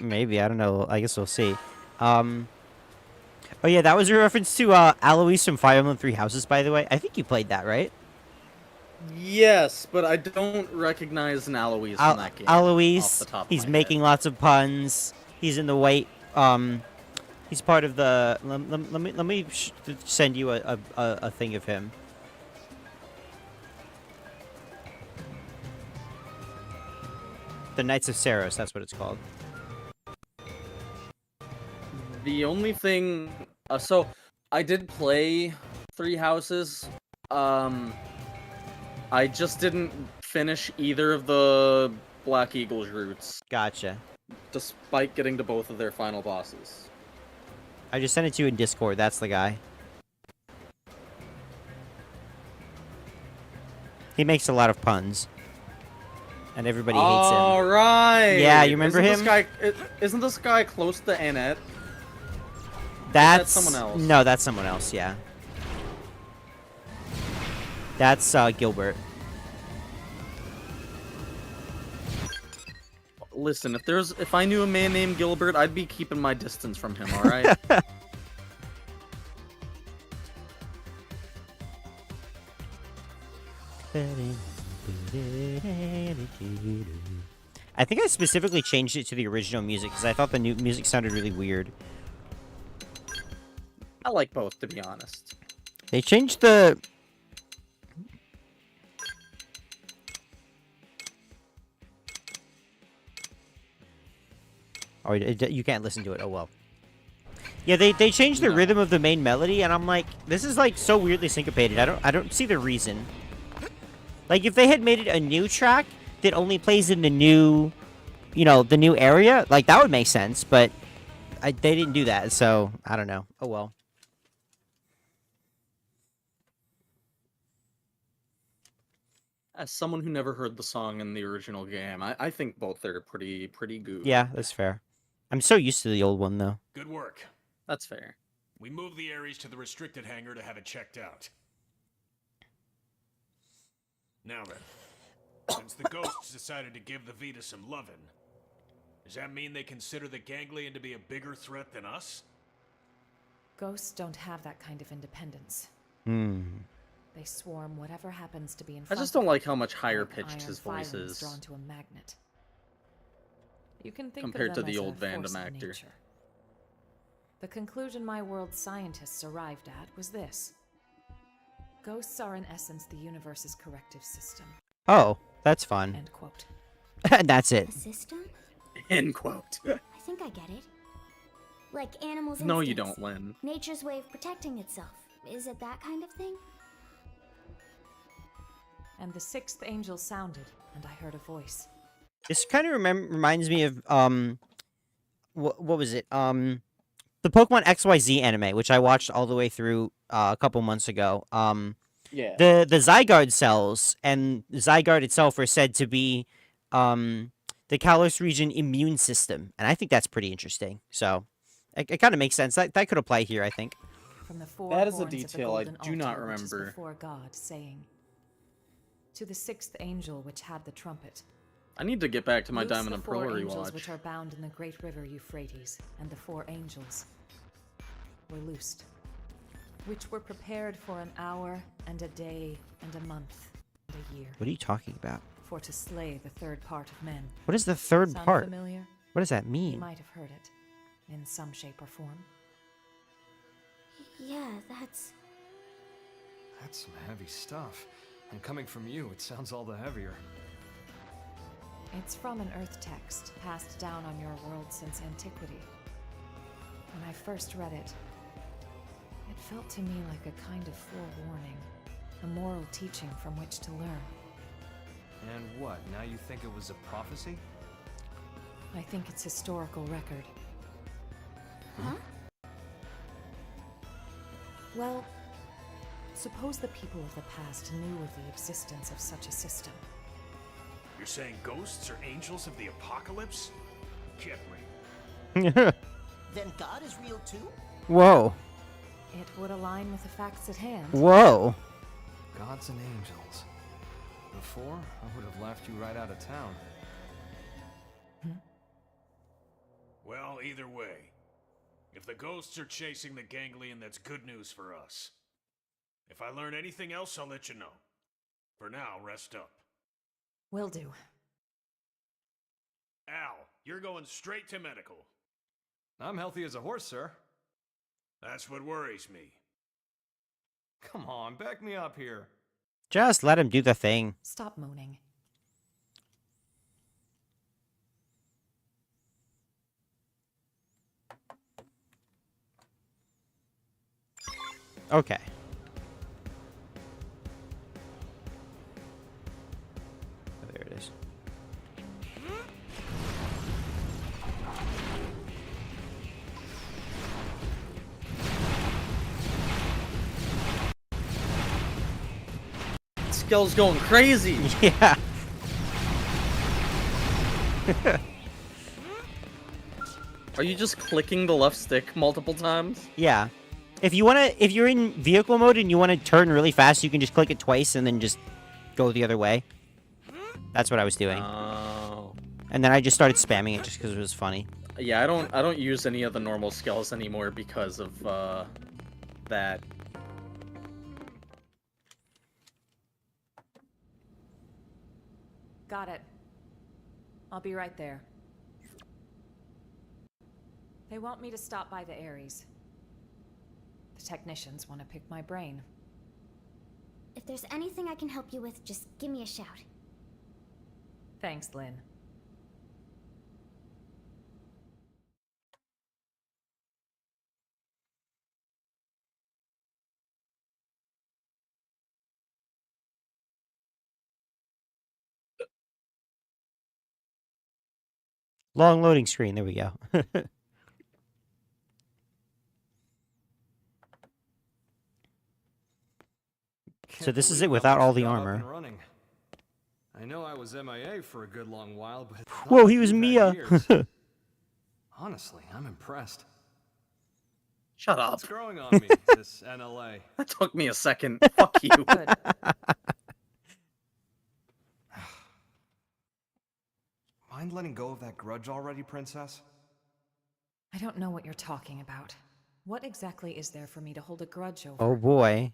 Maybe, I don't know. I guess we'll see. Oh yeah, that was a reference to Alois from Fire Emblem Three Houses, by the way. I think you played that, right? Yes, but I don't recognize an Alois from that game. Alois, off the top of he's my making head. lots of puns. He's in the white. He's part of the. Let me send you a thing of him. The Knights of Saros, that's what it's called. The only thing, so I did play Three Houses. I just didn't finish either of the Black Eagle's routes. Gotcha. despite getting to both of their final bosses. I just sent it to you in Discord. That's the guy. He makes a lot of puns. And everybody hates him. All right. Yeah, you remember him? Isn't this guy close to Annette? That's someone else. No, that's someone else, yeah. That's Gilbert. Listen, if I knew a man named Gilbert, I'd be keeping my distance from him, all right? I think I specifically changed it to the original music because I thought the new music sounded really weird. I like both, to be honest. They changed the... Oh, you can't listen to it. Oh, well. Yeah, they changed the rhythm of the main melody, and I'm like, this is, like, so weirdly syncopated. I don't see the reason. Like, if they had made it a new track that only plays in the new, you know, the new area, like, that would make sense, but they didn't do that, so I don't know. Oh, well. As someone who never heard the song in the original game, I think both are pretty good. Yeah, that's fair. I'm so used to the old one, though. Good work. That's fair. We moved the Ares to the restricted hangar to have it checked out. Now then, since the ghosts decided to give the Vita some lovin', does that mean they consider the Ganglion to be a bigger threat than us? Ghosts don't have that kind of independence. They swarm whatever happens to be in front. I just don't like how much higher pitched his voice filings is drawn to a magnet. You can think compared of to them the as old a force Vandom of actor. nature. The conclusion my world's scientists arrived at was this. Ghosts are in essence the universe's corrective system. Oh, that's fun. End quote. And that's it. A system? End quote. I think I get it. Like animals' No, you instincts. don't, Lynn. Nature's way of protecting itself. Is it that kind of thing? And the sixth angel sounded, and I heard a voice. This kind of reminds me of, what was it? The Pokemon XYZ anime, which I watched all the way through a couple months ago. Yeah. The Zygarde cells and Zygarde itself are said to be the Kalos region immune system, and I think that's pretty interesting. So it kind of makes sense. That could apply here, I think. From the four That is a horns of the detail I golden do not altar, which is remember. before God, saying, to the sixth angel which had the trumpet. I need to get back to my Loose Diamond the and Pearl four angels rewatch. which are bound in the great river Euphrates, and the four angels were loosed, which were prepared for an hour and a day and a month and a year. What are you talking about? For to slay the third part of men. What is the third Sound part? Familiar? What does that You mean? might have heard it, in some shape or form. Yeah, that's... That's some heavy stuff. And coming from you, it sounds all the heavier. It's from an Earth text passed down on your world since antiquity. When I first read it, it felt to me like a kind of forewarning, a moral teaching from which to learn. And what, now you think it was a prophecy? I think it's historical record. Huh? Well, suppose the people of the past knew of the existence of such a system. You're saying ghosts are angels of the apocalypse? Get Then God is real too? Whoa. It would align with the facts at hand. Whoa. Gods and angels. Before, I would have laughed you right out of town. Well, either way, if the ghosts are chasing the Ganglion, that's good news for us. If I learn anything else, I'll let you know. For now, rest up. Will do. Al, you're going straight to medical. I'm healthy as a horse, sir. That's what worries me. Come on, back me up here. Just let him do the thing. Stop moaning. Okay. Oh, there it is. Skell's going crazy. Yeah. Are you just clicking the left stick multiple times? Yeah. If you're in vehicle mode and you want to turn really fast, you can just click it twice and then just go the other way. That's what I was doing. Oh. And then I just started spamming it just because it was funny. Yeah, I don't use any of the normal skills anymore because of that. Got it. I'll be right there. They want me to stop by the Ares. The technicians want to pick my brain. If there's anything I can help you with, just give me a shout. Thanks, Lynn. Long loading screen. There we go. So this is it without all the armor. I know I was MIA for a good long while, but Whoa, he was Mia. Honestly, I'm impressed. Shut up. It's growing on me, this NLA. That took me a second. Fuck you. Mind letting go of that grudge already, Princess? I don't know what you're talking about. What exactly is there for me to hold a grudge over? Oh boy.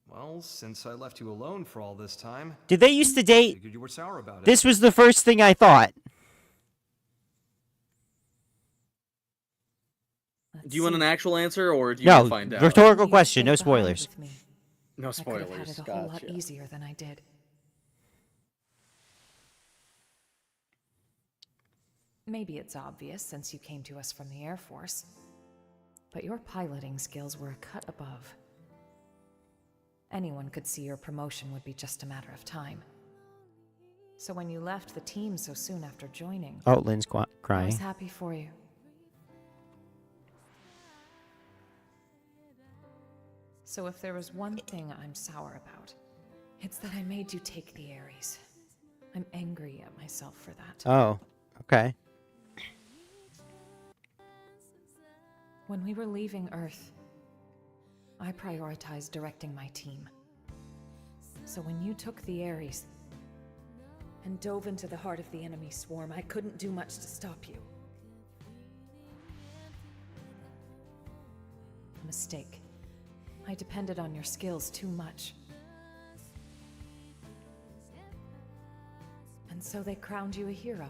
Well, since I left you alone for all this time, Did they used to date? figured you were sour about it. This was the first thing I thought. Do you want an actual answer, or do you want to find out? Rhetorical question. No spoilers. No I could have had spoilers. it a whole lot Gotcha. easier than I did. Maybe it's obvious since you came to us from the Air Force, but your piloting skills were a cut above. Anyone could see your promotion would be just a matter of time. So when you left the team so soon after joining, Oh, Lynn's I was crying. happy for you. So if there was one thing I'm sour about, it's that I made you take the Ares. I'm angry at myself for that. Oh, okay. When we were leaving Earth, I prioritized directing my team. So when you took the Ares and dove into the heart of the enemy swarm, I couldn't do much to stop you. A mistake. I depended on your skills too much. And so they crowned you a hero,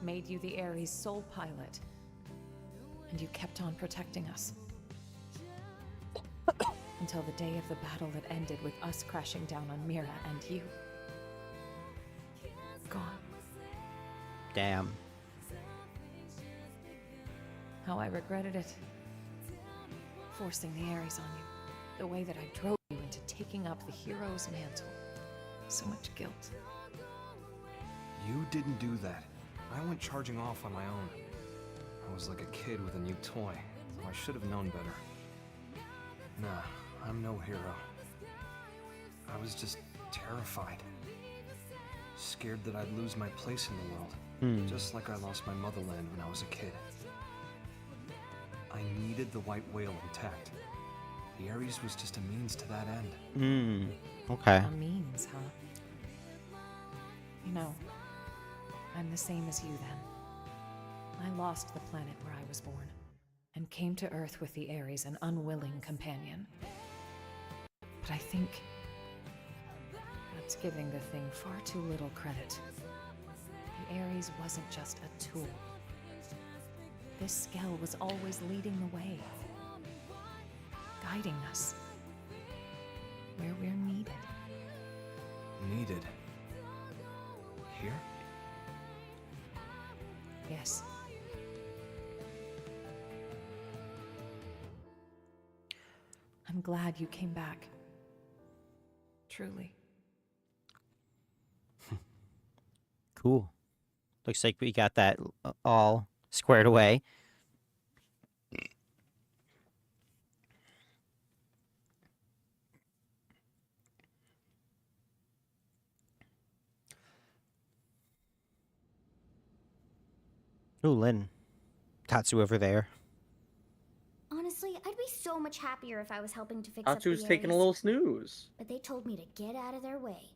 made you the Ares' sole pilot, and you kept on protecting us. Until the day of the battle that ended with us crashing down on Mira and you. Gone. Damn. How I regretted it. Forcing the Ares on you. The way that I drove you into taking up the hero's mantle. So much guilt. You didn't do that. I went charging off on my own. I was like a kid with a new toy. I should have known better. Nah, I'm no hero. I was just terrified. Scared that I'd lose my place in the world. Just like I lost my motherland when I was a kid. I needed the white whale intact. The Ares was just a means to that end. Okay. A means, huh? You know, I'm the same as you then. I lost the planet where I was born, and came to Earth with the Ares, an unwilling companion. But I think that's giving the thing far too little credit. The Ares wasn't just a tool. This Skell was always leading the way, guiding us where we're needed. Needed. Here? Yes. I'm glad you came back. Truly. Cool. Looks like we got that all squared away. Ooh, Lynn. Tatsu over there. Honestly, I'd be so much happier if I was helping to fix Tatsu's up the taking a Ares. little snooze. But they told me to get out of their way.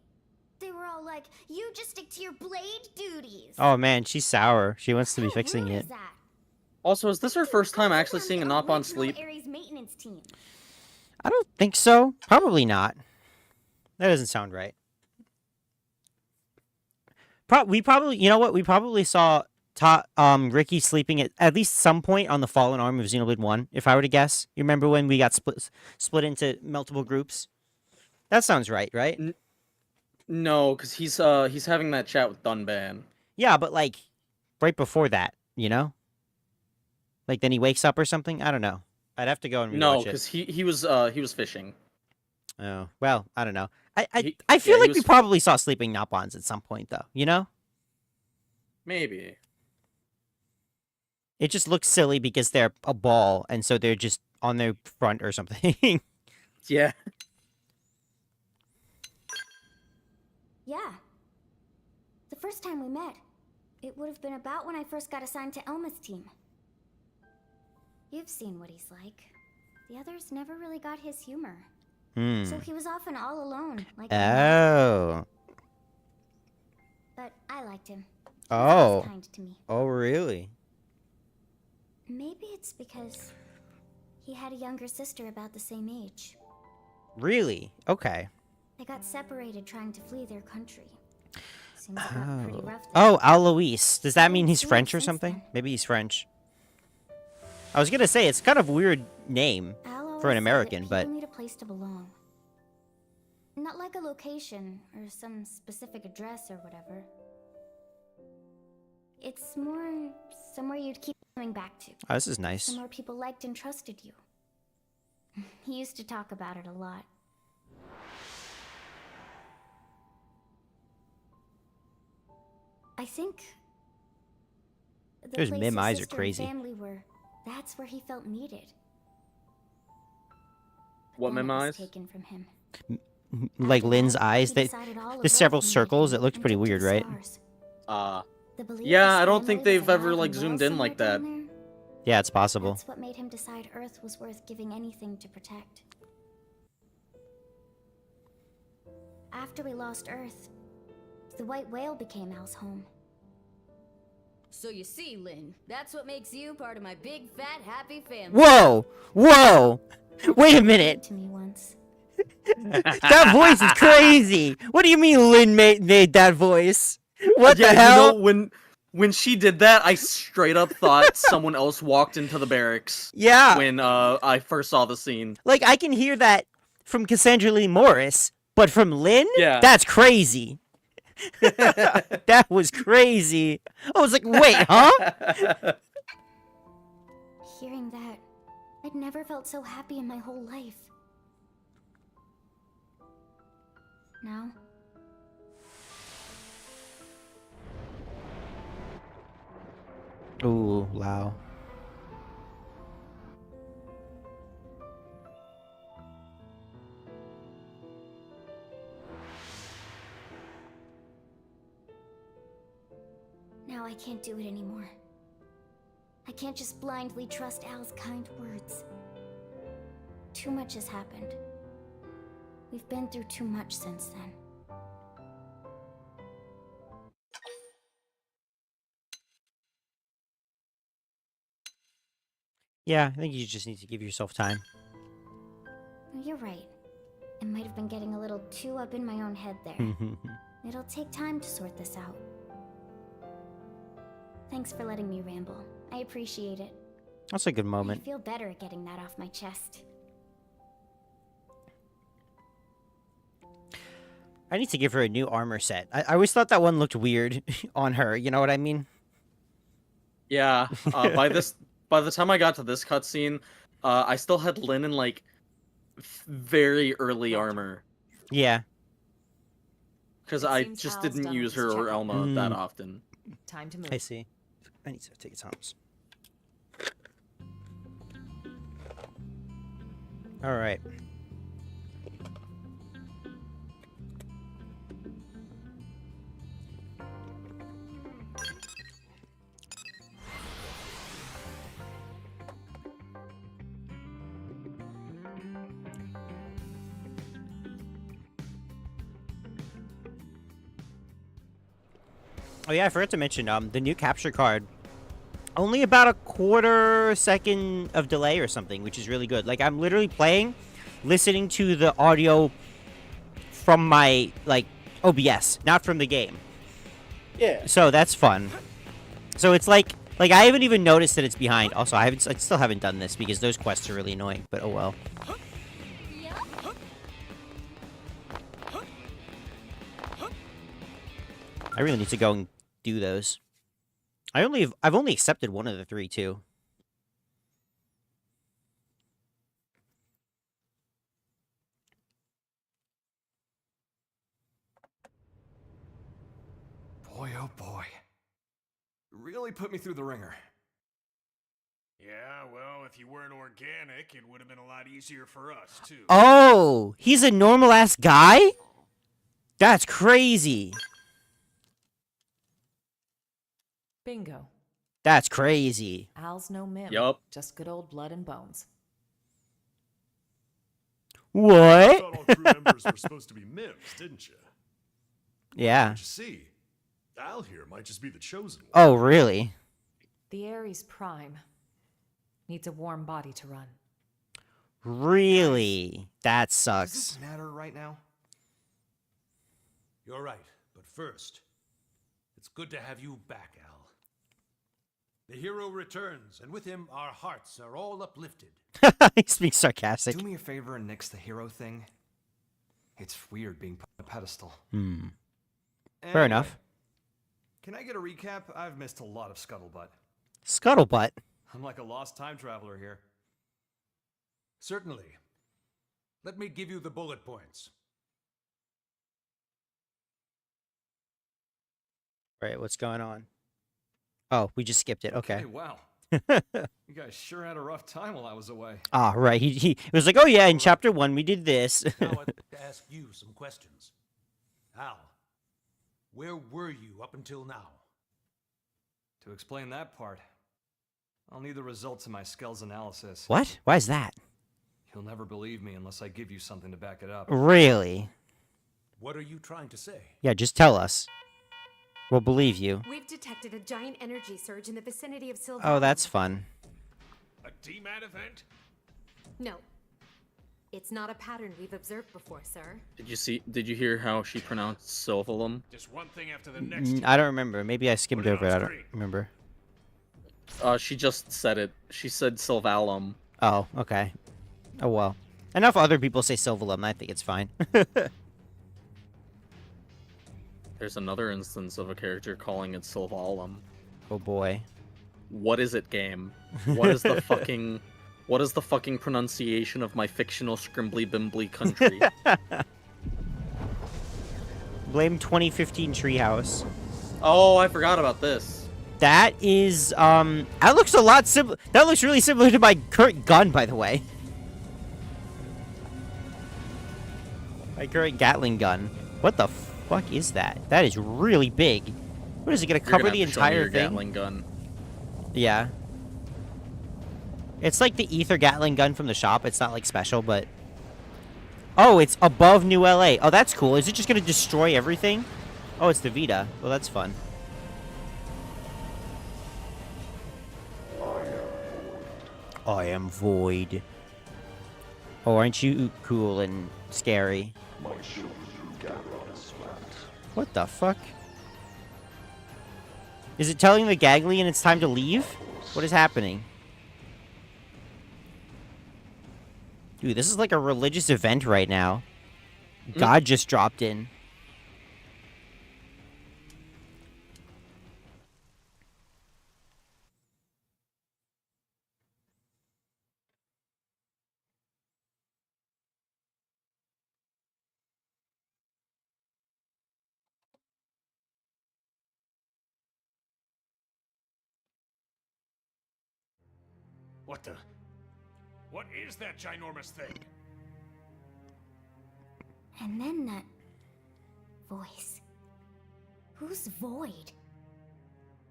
They were all like, "You just stick to your blade duties." Oh man, she's sour. She wants to be How fixing rude it. is that? Also, is this her first time actually seeing a Nop on sleep? Ares maintenance team. I don't think so. Probably not. That doesn't sound right. We probably, you know what? We probably saw Ricky sleeping at least some point on the fallen arm of Xenoblade 1, if I were to guess. You remember when we got split into multiple groups? That sounds right, right? No, because he's having that chat with Dunban. Yeah, but like right before that, you know? Like then he wakes up or something? I don't know. I'd have to go and rewatch No, it. because he was fishing. Oh, well, I don't know. I feel like we probably saw sleeping Nopons at some point, though. You know? Maybe. It just looks silly because they're a ball, and so they're just on their front or something. Yeah. Yeah. The first time we met, it would have been about when I first got assigned to Elma's team. You've seen what he's like. The others never really got his humor. So he was often all alone, like Oh. But I liked him. He was Oh. always kind to me. Oh, really? Maybe it's because he had a younger sister about the same age. Really? Okay. They got separated trying to flee their country. Seems it got pretty rough there. Oh, Alois. Does that mean he's seen him French or since something? then. Maybe he's French. I was gonna say, it's kind of a weird name Al always for an said that American, but... people need a place to belong. Not like a location or some specific address or whatever. It's more somewhere you'd keep coming back to. Oh, this is nice. Somewhere people liked and trusted you. He used to talk about it a lot. I think the Those place Mim his eyes are sister and crazy. family were, that's where he felt needed. What Then it was memoize? taken from him. Like After Lynn's that, eyes, he they... decided all of There's several Earth needed circles. him It looked and pretty took to weird, the right? stars. The belief Yeah, his I don't think family was they've ever alive like and zoomed well in like somewhere that. down there. Yeah, it's possible. That's what made him decide Earth was worth giving anything to protect. After we lost Earth, the white whale became Al's home. So you see, Lynn, that's what makes you part of my big, fat, happy family. Whoa! Whoa! Wait a minute! To me once. That voice is crazy! What do you mean Lynn made that voice? What Yeah, the hell? You know, when she did that, I straight up thought someone else walked into the barracks. Yeah. When I first saw the scene. Like, I can hear that from Cassandra Lee Morris, but from Lynn? Yeah. That's crazy. That was crazy. I was like, wait, huh? Hearing that, I'd never felt so happy in my whole life. Now, Ooh, wow. now I can't do it anymore. I can't just blindly trust Al's kind words. Too much has happened. We've been through too much since then. Yeah, I think you just need to give yourself time. You're right. I might have been getting a little too up in my own head there. It'll take time to sort this out. Thanks for letting me ramble. I appreciate it. That's a good I moment. feel better at getting that off my chest. I need to give her a new armor set. I always thought that one looked weird on her, you know what I mean? Yeah, by the time I got to this cutscene, I still had Lynn in like very early armor. Yeah. Because It I seems just Al's didn't done use with her his or checkup. Elma that often. Time to move. I see. I need to take it Thomas. Alright. Oh yeah, I forgot to mention the new capture card. Only about a quarter second of delay or something, which is really good. Like I'm literally playing, listening to the audio from my like OBS, not from the game. Yeah. So that's fun. So it's like I haven't even noticed that it's behind. Also, I still haven't done this because those quests are really annoying. But oh well. I really need to go and do those. I've only accepted one of the 3 too. Boy, oh boy. Really put me through the ringer. Yeah, well, if you weren't organic, it would have been a lot easier for us, too. Oh, he's a normal ass guy? That's crazy. Bingo. That's crazy. Al's no mim. Yup. Just good old blood and bones. What? You thought all crew members were supposed to be mims, didn't you? Yeah. But you see, Al here might just be the chosen one. Oh, really? The Ares Prime needs a warm body to run. Really? That Does sucks. this matter right now? You're right, but first, it's good to have you back, Al. The hero returns, and with him, our hearts are all uplifted. He's being sarcastic. Do me a favor and nix the hero thing. It's weird being put on a pedestal. Hmm. Anyway, Fair enough. Can I get a recap? I've missed a lot of scuttlebutt. Scuttlebutt. I'm like a lost time traveler here. Certainly. Let me give you the bullet points. Right, what's going on? Oh, we just skipped it. Okay. Wow. You guys sure had a rough time while I was away. Ah, right. He was like, oh yeah, in chapter 1 we did this. Now I'd like to ask you some questions. Al, where were you up until now? To explain that part, I'll need the results of my Skell's analysis. What? Why is that? You'll never believe me unless I give you something to back it up. Really? What are you trying to say? Yeah, just tell us. We'll believe you. We've detected a giant energy surge in the vicinity of Silver. Oh, that's fun. A DMAT event? No. It's not a pattern we've observed before, sir. Did you hear how she pronounced Sylvalum? Just one thing after the next. I don't remember. Maybe I skimmed over it. I don't remember. She just said it. She said Sylvalum. Oh, okay. Oh well. Enough other people say Sylvalum. I think it's fine. There's another instance of a character calling it Sylvalum. Oh boy. What is it, game? What is the fucking... What is the fucking pronunciation of my fictional scrimbly bimbly country? Blame 2015 Treehouse. Oh, I forgot about this. That is, that looks a lot similar. That looks really similar to my current gun, by the way. My current Gatling gun. What the fuck is that? That is really big. What is it gonna cover the entire thing? Gatling gun. Yeah. It's like the Ether Gatling gun from the shop. It's not like special, but... Oh, it's above New LA. Oh, that's cool. Is it just gonna destroy everything? Oh, it's the Vita. Well, that's fun. I am Void. Oh, aren't you cool and scary? What the fuck? Is it telling the Gaglian it's time to leave? What is happening? Dude, this is like a religious event right now. God just dropped in. What the? What is that ginormous thing? And then that voice. Who's Void?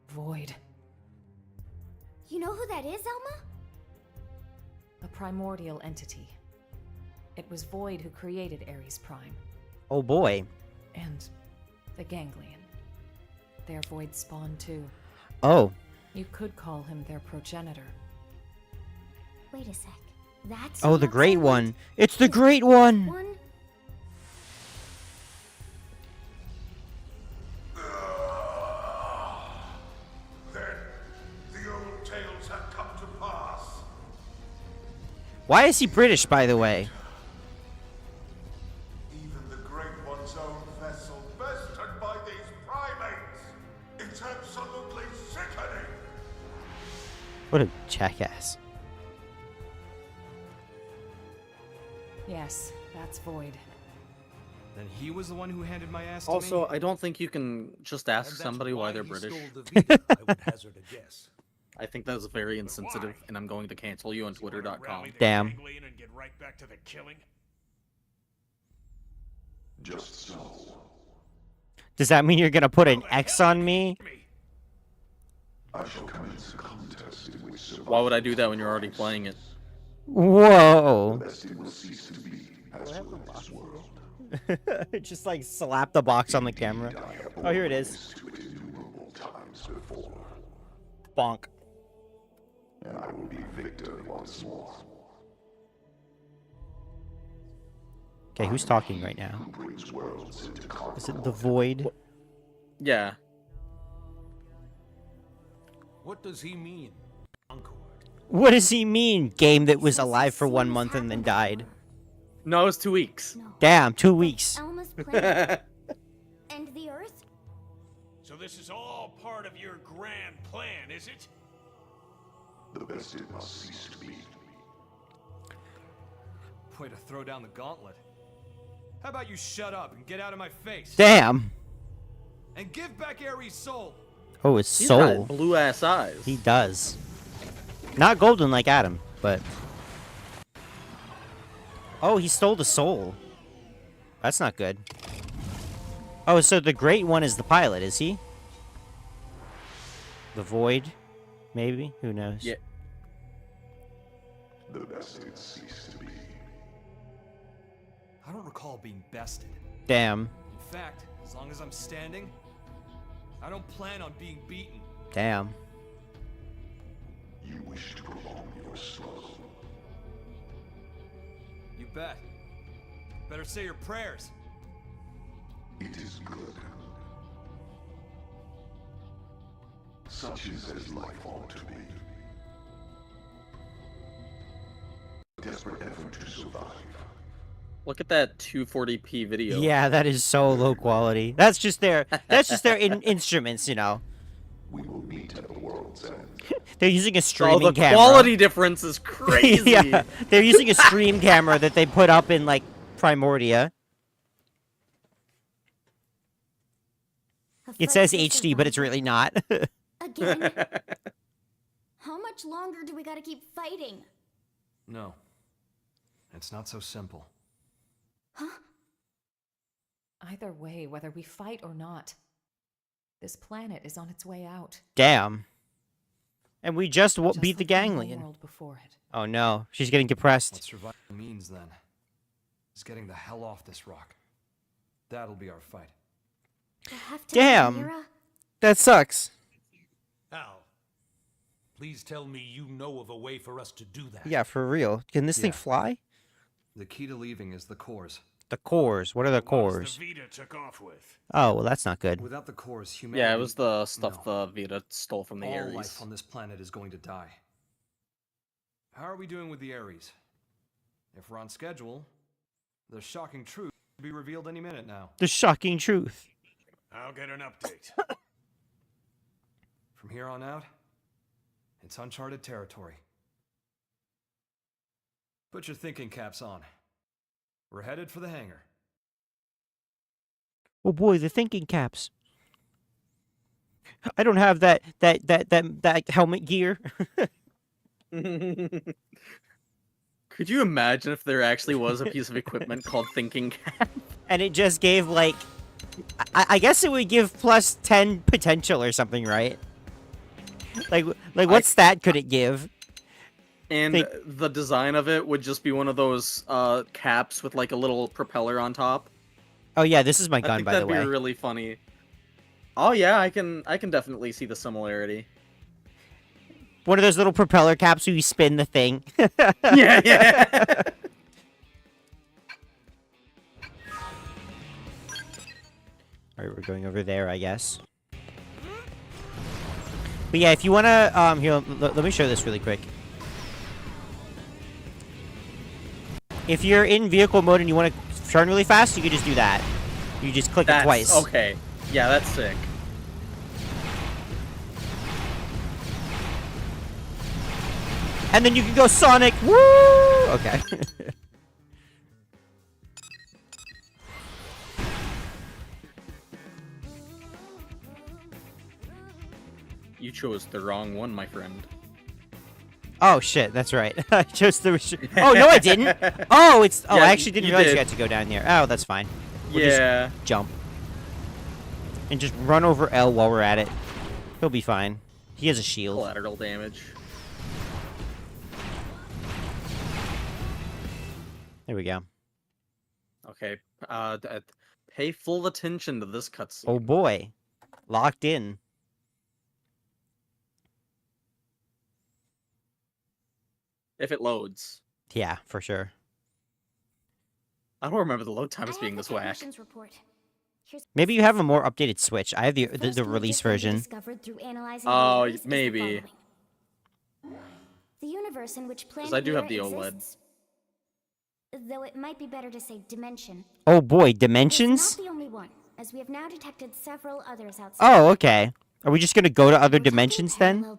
Void. You know who that is, Elma? A primordial entity. It was Void who created Ares Prime. Oh boy. And the Ganglion. They're void spawn too. Oh. You could call him their progenitor. Wait a sec. That's Oh, the not Great so One. late. It's the Is Great that One. Then the old tales have come to pass. Why is he British, by the way? Even the Great One's own vessel bested by these primates. It's absolutely sickening. What a jackass. Yes, that's Void. Then he was the one who handed my ass to me? Also, I don't think you can just ask And that's somebody why they're he British. stole the Vita, I would hazard a guess. I think that's very insensitive, and I'm going to cancel you on Twitter.com. Rally the Damn. Ganglion and get right back to the killing? Just so. Does that mean you're gonna put an X on me? I shall commence a contest in which Why would I do that when you're already playing it? Whoa. best it will cease to be, as will this world. Just like slap the box on the camera. Oh, here it is. To it innumerable times before, Bonk. and I will be victor once more. Okay, who's talking right now? Who brings worlds into Is it the Void? Yeah. What does he mean? Concord. What does he mean? Game that was alive for 1 month and then died. No, it was 2 weeks. Damn, 2 weeks. Elma's planet and the Earth? So this is all part of your grand plan, is it? The best it must cease to be. Way to throw down the gauntlet. How about you shut up and get out of my face? Damn. And give back Ares' soul. Oh, his He's soul. got blue ass eyes. He does. Not golden like Adam, but... Oh, he stole the soul. That's not good. Oh, so the Great One is the pilot, is he? The Void? Maybe? Who knows? Yeah. The best it cease to be. I don't recall being bested. Damn. In fact, as long as I'm standing, I don't plan on being beaten. Damn. You wish to prolong your struggle. You bet. Better say your prayers. It is good. Such is as life ought to be. Desperate effort to survive. Look at that 240p video. Yeah, that is so low quality. That's just their instruments, you know. We will meet at the world's end. They're using a Oh, streaming the camera. quality difference is crazy. Yeah, they're using a stream camera that they put up in like Primordia. It says HD, but it's really not. Again? How much longer do we gotta keep fighting? No. It's not so simple. Huh? Either way, whether we fight or not, this planet is on its way out. Damn. And we just beat the like the whole ganglion. world before it. Oh no, she's getting depressed. What survival means then is getting the hell off this rock. That'll be our fight. We'll have to Damn. Mira? That sucks. Al, please tell me you know of a way for us to do that. Yeah, for real. Can this thing Yeah. fly? The key to leaving is the cores. The cores. What are the What was cores? the Vita took off with? Oh, well, that's not good. Without the cores, humanity... Yeah, it was the stuff No. the Vita stole from the All Ares. life on this planet is going to die. How are we doing with the Ares? If we're on schedule, the shocking truth will be revealed any minute now. The shocking truth. I'll get an update. From here on out, it's uncharted territory. Put your thinking caps on. We're headed for the hangar. Oh boy, the thinking caps. I don't have that helmet gear. Could you imagine if there actually was a piece of equipment called Thinking Cap? And it just gave like I guess it would give plus 10 potential or something, right? Like what stat could it give? And the design of it would just be one of those caps with like a little propeller on top. Oh yeah, this is my I gun, think by the that'd way. be really funny. Oh yeah, I can definitely see the similarity. One of those little propeller caps where you spin the thing. Yeah, yeah. Alright, we're going over there, I guess. But yeah, if you wanna, here, let me show this really quick. If you're in vehicle mode and you wanna turn really fast, you can just do that. You just click it twice. Okay. Yeah, that's sick. And then you can go Sonic. Woo! Okay. You chose the wrong one, my friend. Oh shit, that's right. I chose the Oh no, I didn't. Oh, it's I actually didn't realize you had to go down here. Oh, that's fine. We'll yeah. Just jump. And just run over L while we're at it. He'll be fine. He has a shield. Collateral damage. There we go. Okay. Pay full attention to this cutscene. Oh boy. Locked in. If it loads. Yeah, for sure. I don't remember the load times being this whack. Maybe you have a more updated Switch. I have the release version. Oh, maybe. The universe in which planet I do have the Mira OLED. exists, though it might be better to say dimension. Oh boy, dimensions? It's not the only one, as we have now detected several others outside. Oh, okay. Are we just gonna go to other dimensions then?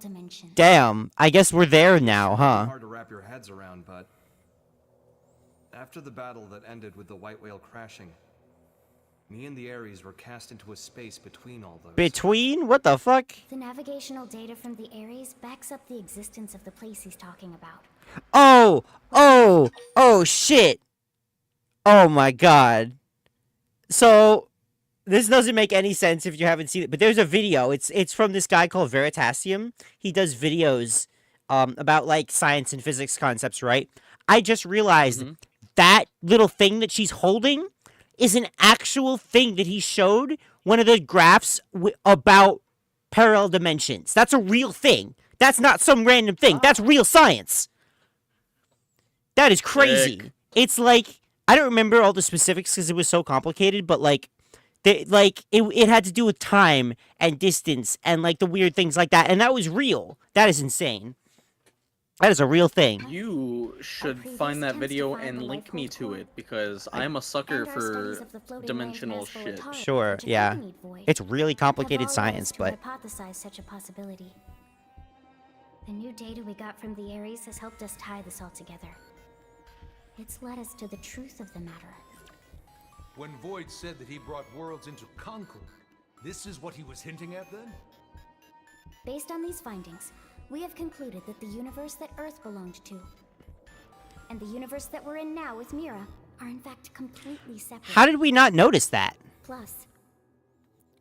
Damn, I guess we're there now, huh? Hard to wrap your heads around, but after the battle that ended with the White Whale crashing, me and the Ares were cast into a space between all those. Between? What the fuck? The navigational data from the Ares backs up the existence of the place he's talking about. Oh shit. Oh my god. So this doesn't make any sense if you haven't seen it, but there's a video. It's from this guy called Veritasium. He does videos about like science and physics concepts, right? I just realized that little thing that she's holding is an actual thing that he showed one of the graphs about parallel dimensions. That's a real thing. That's not some random thing. That's real science. That is crazy. Sick. It's like, I don't remember all the specifics because it was so complicated, but like, it had to do with time and distance and like the weird things like that, and that was real. That is insane. That is a real thing. You should find that video and link me to it, because I'm a sucker for dimensional shit. Sure, yeah. It's really complicated science, but Hypothesize such a possibility. The new data we got from the Ares has helped us tie this all together. It's led us to the truth of the matter. When Void said that he brought worlds into concord, this is what he was hinting at then? Based on these findings, we have concluded that the universe that Earth belonged to, and the universe that we're in now with Mira, are in fact completely separate. how did we not notice that? Plus,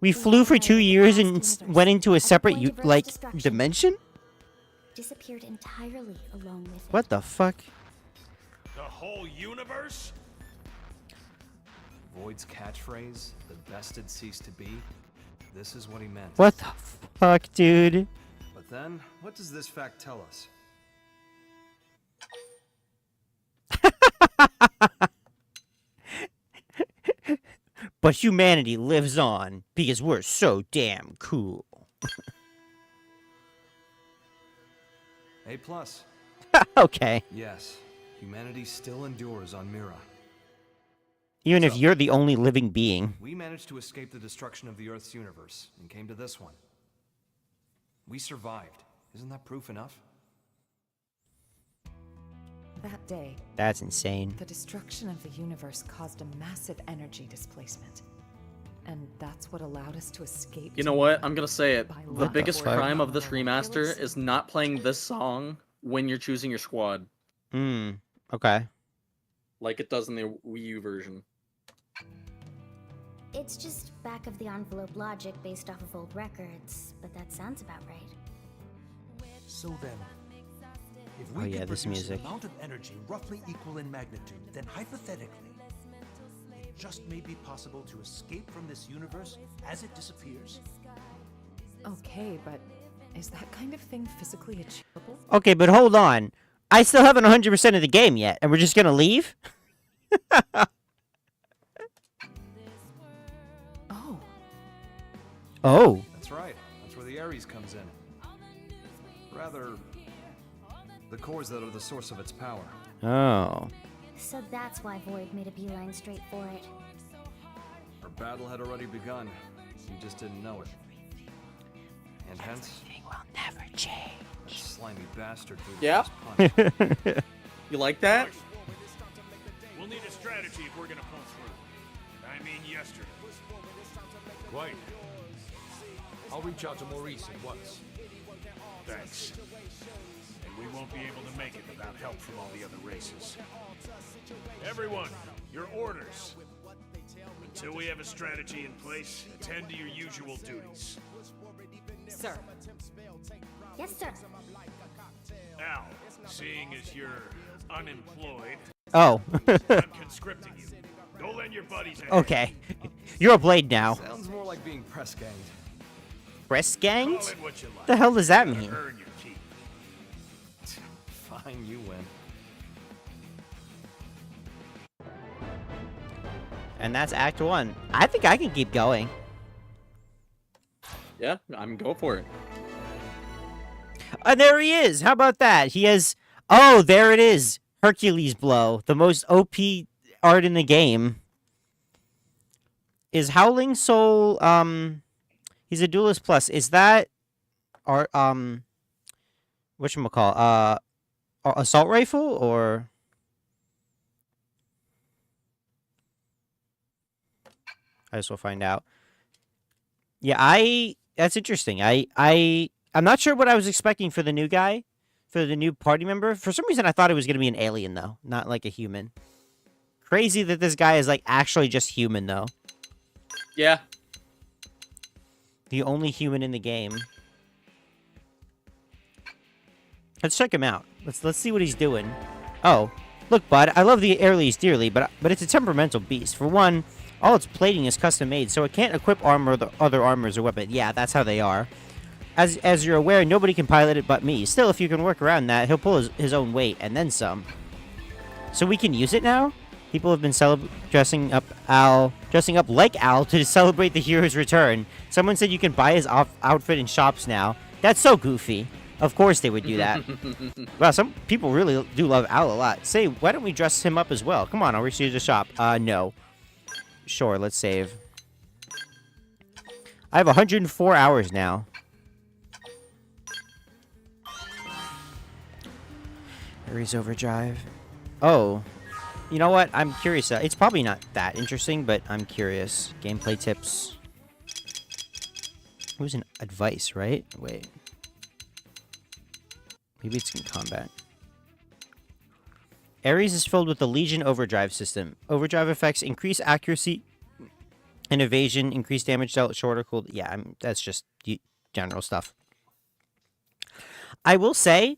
We flew for 2 years and went into a separate, dimension? disappeared entirely along with it. What the fuck? The whole universe? Void's catchphrase, the best had ceased to be, this is what he meant. What the fuck, dude? But then, what does this fact tell us? But humanity lives on because we're so damn cool. A plus. Okay. Yes, humanity still endures on Mira. Even if you're the only living being. We managed to escape the destruction of the Earth's universe and came to this one. We survived. Isn't that proof enough? That day, That's insane. the destruction of the universe caused a massive energy displacement. And that's what allowed us to escape. You know what? I'm gonna say it. The What the biggest fuck? crime of this remaster is not playing this song when you're choosing your squad, Okay. like it does in the Wii U version. It's just back of the envelope logic based off of old records, but that sounds about right. So then, if Oh we yeah, could this produce music. an amount of energy roughly equal in magnitude, then hypothetically, it just may be possible to escape from this universe as it disappears Okay, but is that kind of thing physically achievable? Okay, but hold on. I still haven't 100% of the game yet, and we're just gonna leave? Oh. Oh. That's right. That's where the Ares comes in. Rather, the cores that are the source of its power. Oh. So that's why Void made a beeline straight for it. Our battle had already begun. You just didn't know it. And hence, will never change. That slimy bastard threw Yeah? the first punch. You like that? We'll need a strategy if we're gonna pull through. I mean, yesterday. Quite. I'll reach out to Maurice at once. Thanks. And we won't be able to make it without help from all the other races. Everyone, your orders. Until we have a strategy in place, attend to your usual duties. Sir. Yes, sir. Al, seeing as you're unemployed, Oh. I'm conscripting you. Go lend your buddies a hand. Okay. You're a blade now. Sounds more like being press ganged. Press ganged? Call it what you like. The hell does that You gotta mean? earn your keep. Fine, you win. And that's Act 1. I think I can keep going. Yeah, I'm go for it. And there he is. How about that? He has... Oh, there it is. Hercules Blow. The most OP art in the game. Is Howling Soul... He's a Duelist Plus. Is that... Art... Whatchamacall? Assault Rifle? Or... I guess we'll find out. Yeah, that's interesting. I'm not sure what I was expecting for the new guy, for the new party member. For some reason, I thought it was going to be an alien, though, not like a human. Crazy that this guy is, like, actually just human, though. Yeah. The only human in the game. Let's check him out. Let's see what he's doing. Oh, look, bud, I love the Airleys dearly, but it's a temperamental beast. For one, all its plating is custom made, so it can't equip armor or other armors or weapons. Yeah, that's how they are. As you're aware, nobody can pilot it but me. Still, if you can work around that, he'll pull his own weight, and then some. So we can use it now? People have been dressing up like Al to celebrate the hero's return. Someone said you can buy his outfit in shops now. That's so goofy. Of course they would do that. Wow, some people really do love Al a lot. Say, why don't we dress him up as well? Come on, I'll receive the shop. No. Sure, let's save. I have 104 hours now. Ares Overdrive. Oh. You know what? I'm curious. It's probably not that interesting, but I'm curious. Gameplay tips. It was an advice, right? Wait. Maybe it's in combat. Ares is filled with the Legion Overdrive system. Overdrive effects increase accuracy and evasion, increase damage dealt, shorter cooldown. Yeah, that's just general stuff. I will say,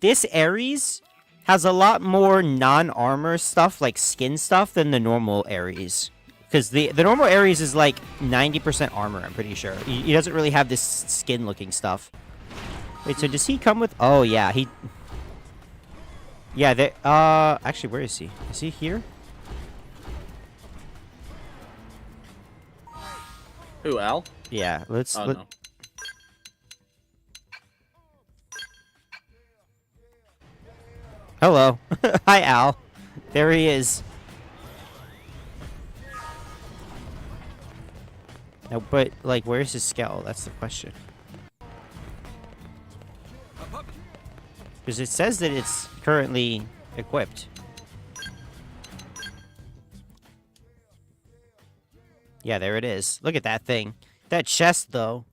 this Ares has a lot more non-armor stuff, like skin stuff, than the normal Ares. Because the normal Ares is like 90% armor, I'm pretty sure. He doesn't really have this skin-looking stuff. Wait, so does he come with... Oh, yeah, he... Yeah, actually, where is he? Is he here? Who, Al? Yeah, let's... Oh, no. Hello. Hi, Al. There he is. No, but, like, where's his skull? That's the question. Because it says that it's currently equipped. Yeah, there it is. Look at that thing. That chest, though.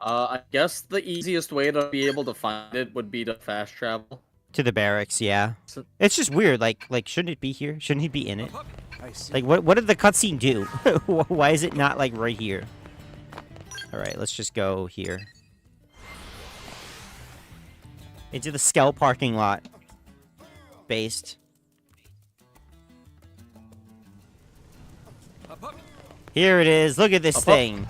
I guess the easiest way to be able to find it would be to fast travel. To the barracks, yeah. It's just weird. Like, shouldn't it be here? Shouldn't he be in it? Like, what did the cutscene do? Why is it not, like, right here? Alright, let's just go here. Into the Skell parking lot. Based. Here it is. Look at this thing.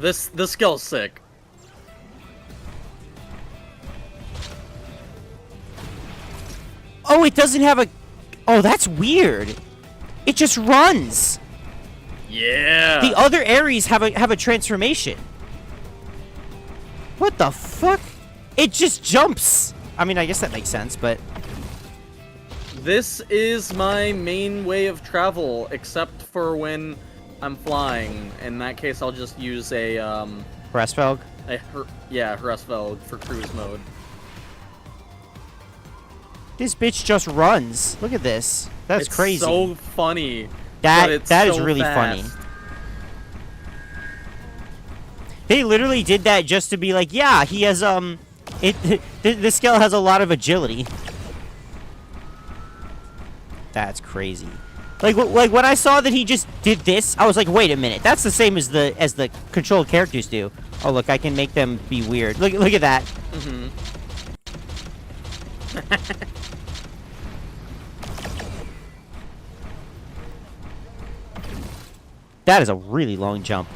This skill's sick. Oh, it doesn't have a... Oh, that's weird. It just runs. Yeah. The other Ares have a transformation. What the fuck? It just jumps. I mean, I guess that makes sense, but... This is my main way of travel, except for when I'm flying. In that case, I'll just use a, Hrassvelg? Yeah, Hrassvelg for cruise mode. This bitch just runs. Look at this. That's It's crazy. so funny. That it's is so really fast. funny. They literally did that just to be like, yeah, he has this skill has a lot of agility. That's crazy. Like when I saw that he just did this, I was like, wait a minute, that's the same as the controlled characters do. Oh look, I can make them be weird. Look at that. Mm-hmm. That is a really long jump.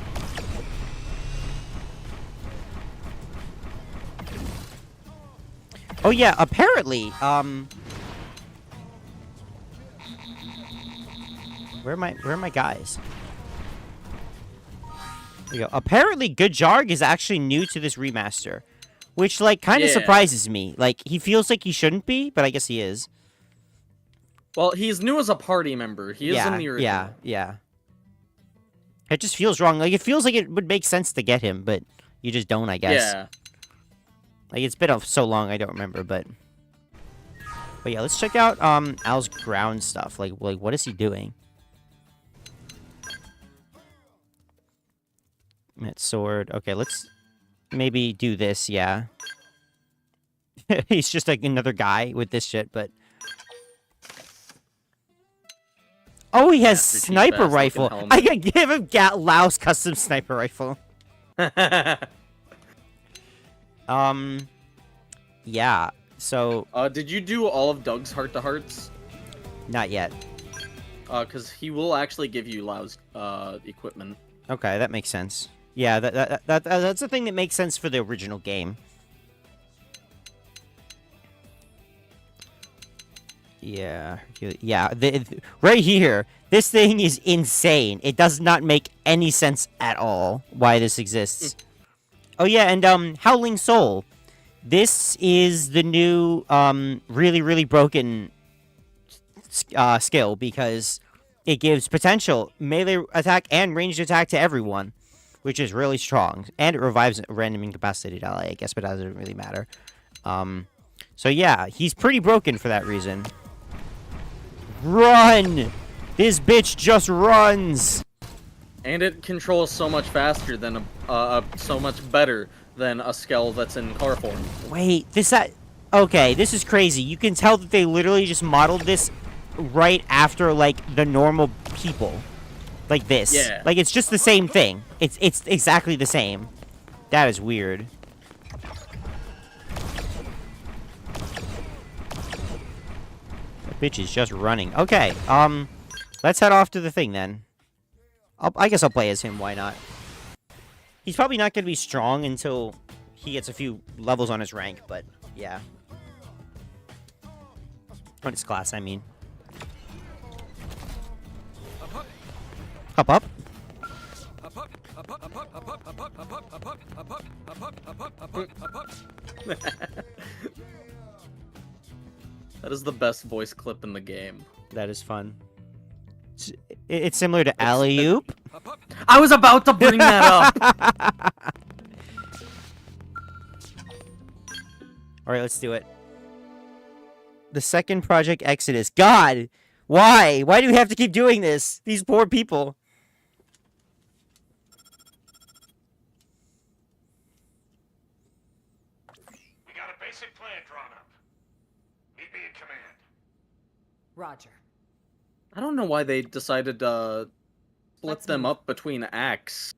Oh yeah, apparently, where are my guys? There you go. Apparently, Gujarg is actually new to this remaster, which like kind of surprises me. Like he feels like he shouldn't be, but I guess he is. Well, he's new as a party member. He is in the original. Yeah. It just feels wrong. Like it feels like it would make sense to get him, but you just don't, I guess. Yeah. Like it's been so long, I don't remember, but yeah, let's check out Al's ground stuff. Like what is he doing? Met sword. Okay, let's maybe do this. Yeah. He's just like another guy with this shit, but oh, he has sniper rifle. I can give him Laos custom sniper rifle. Yeah. So. Did you do all of Doug's heart-to-hearts? Not yet. Because he will actually give you Lao's equipment. Okay, that makes sense. Yeah, that's the thing that makes sense for the original game. Yeah, right here, this thing is insane. It does not make any sense at all why this exists. Oh yeah, and Howling Soul. This is the new really, really broken skill because it gives potential melee attack and ranged attack to everyone, which is really strong. And it revives a random incapacitated ally, I guess, but that doesn't really matter. So yeah, he's pretty broken for that reason. Run! This bitch just runs! And it controls so much faster than so much better than a Skell that's in car form. Wait, okay, this is crazy. You can tell that they literally just modeled this right after, like, the normal people. Like this. Yeah. Like, it's just the same thing. It's exactly the same. That is weird. That bitch is just running. Okay, let's head off to the thing, then. I guess I'll play as him, why not? He's probably not going to be strong until he gets a few levels on his rank, but yeah. On his class, I mean. Hop up. That is the best voice clip in the game. That is fun. It's similar to Alley-oop. I was about to bring that up! Alright, let's do it. The second Project Exodus. God! Why? Why do we have to keep doing this? These poor people. We got a basic plan drawn up. Meet me in command. Roger. I don't know why they decided to split them up between acts.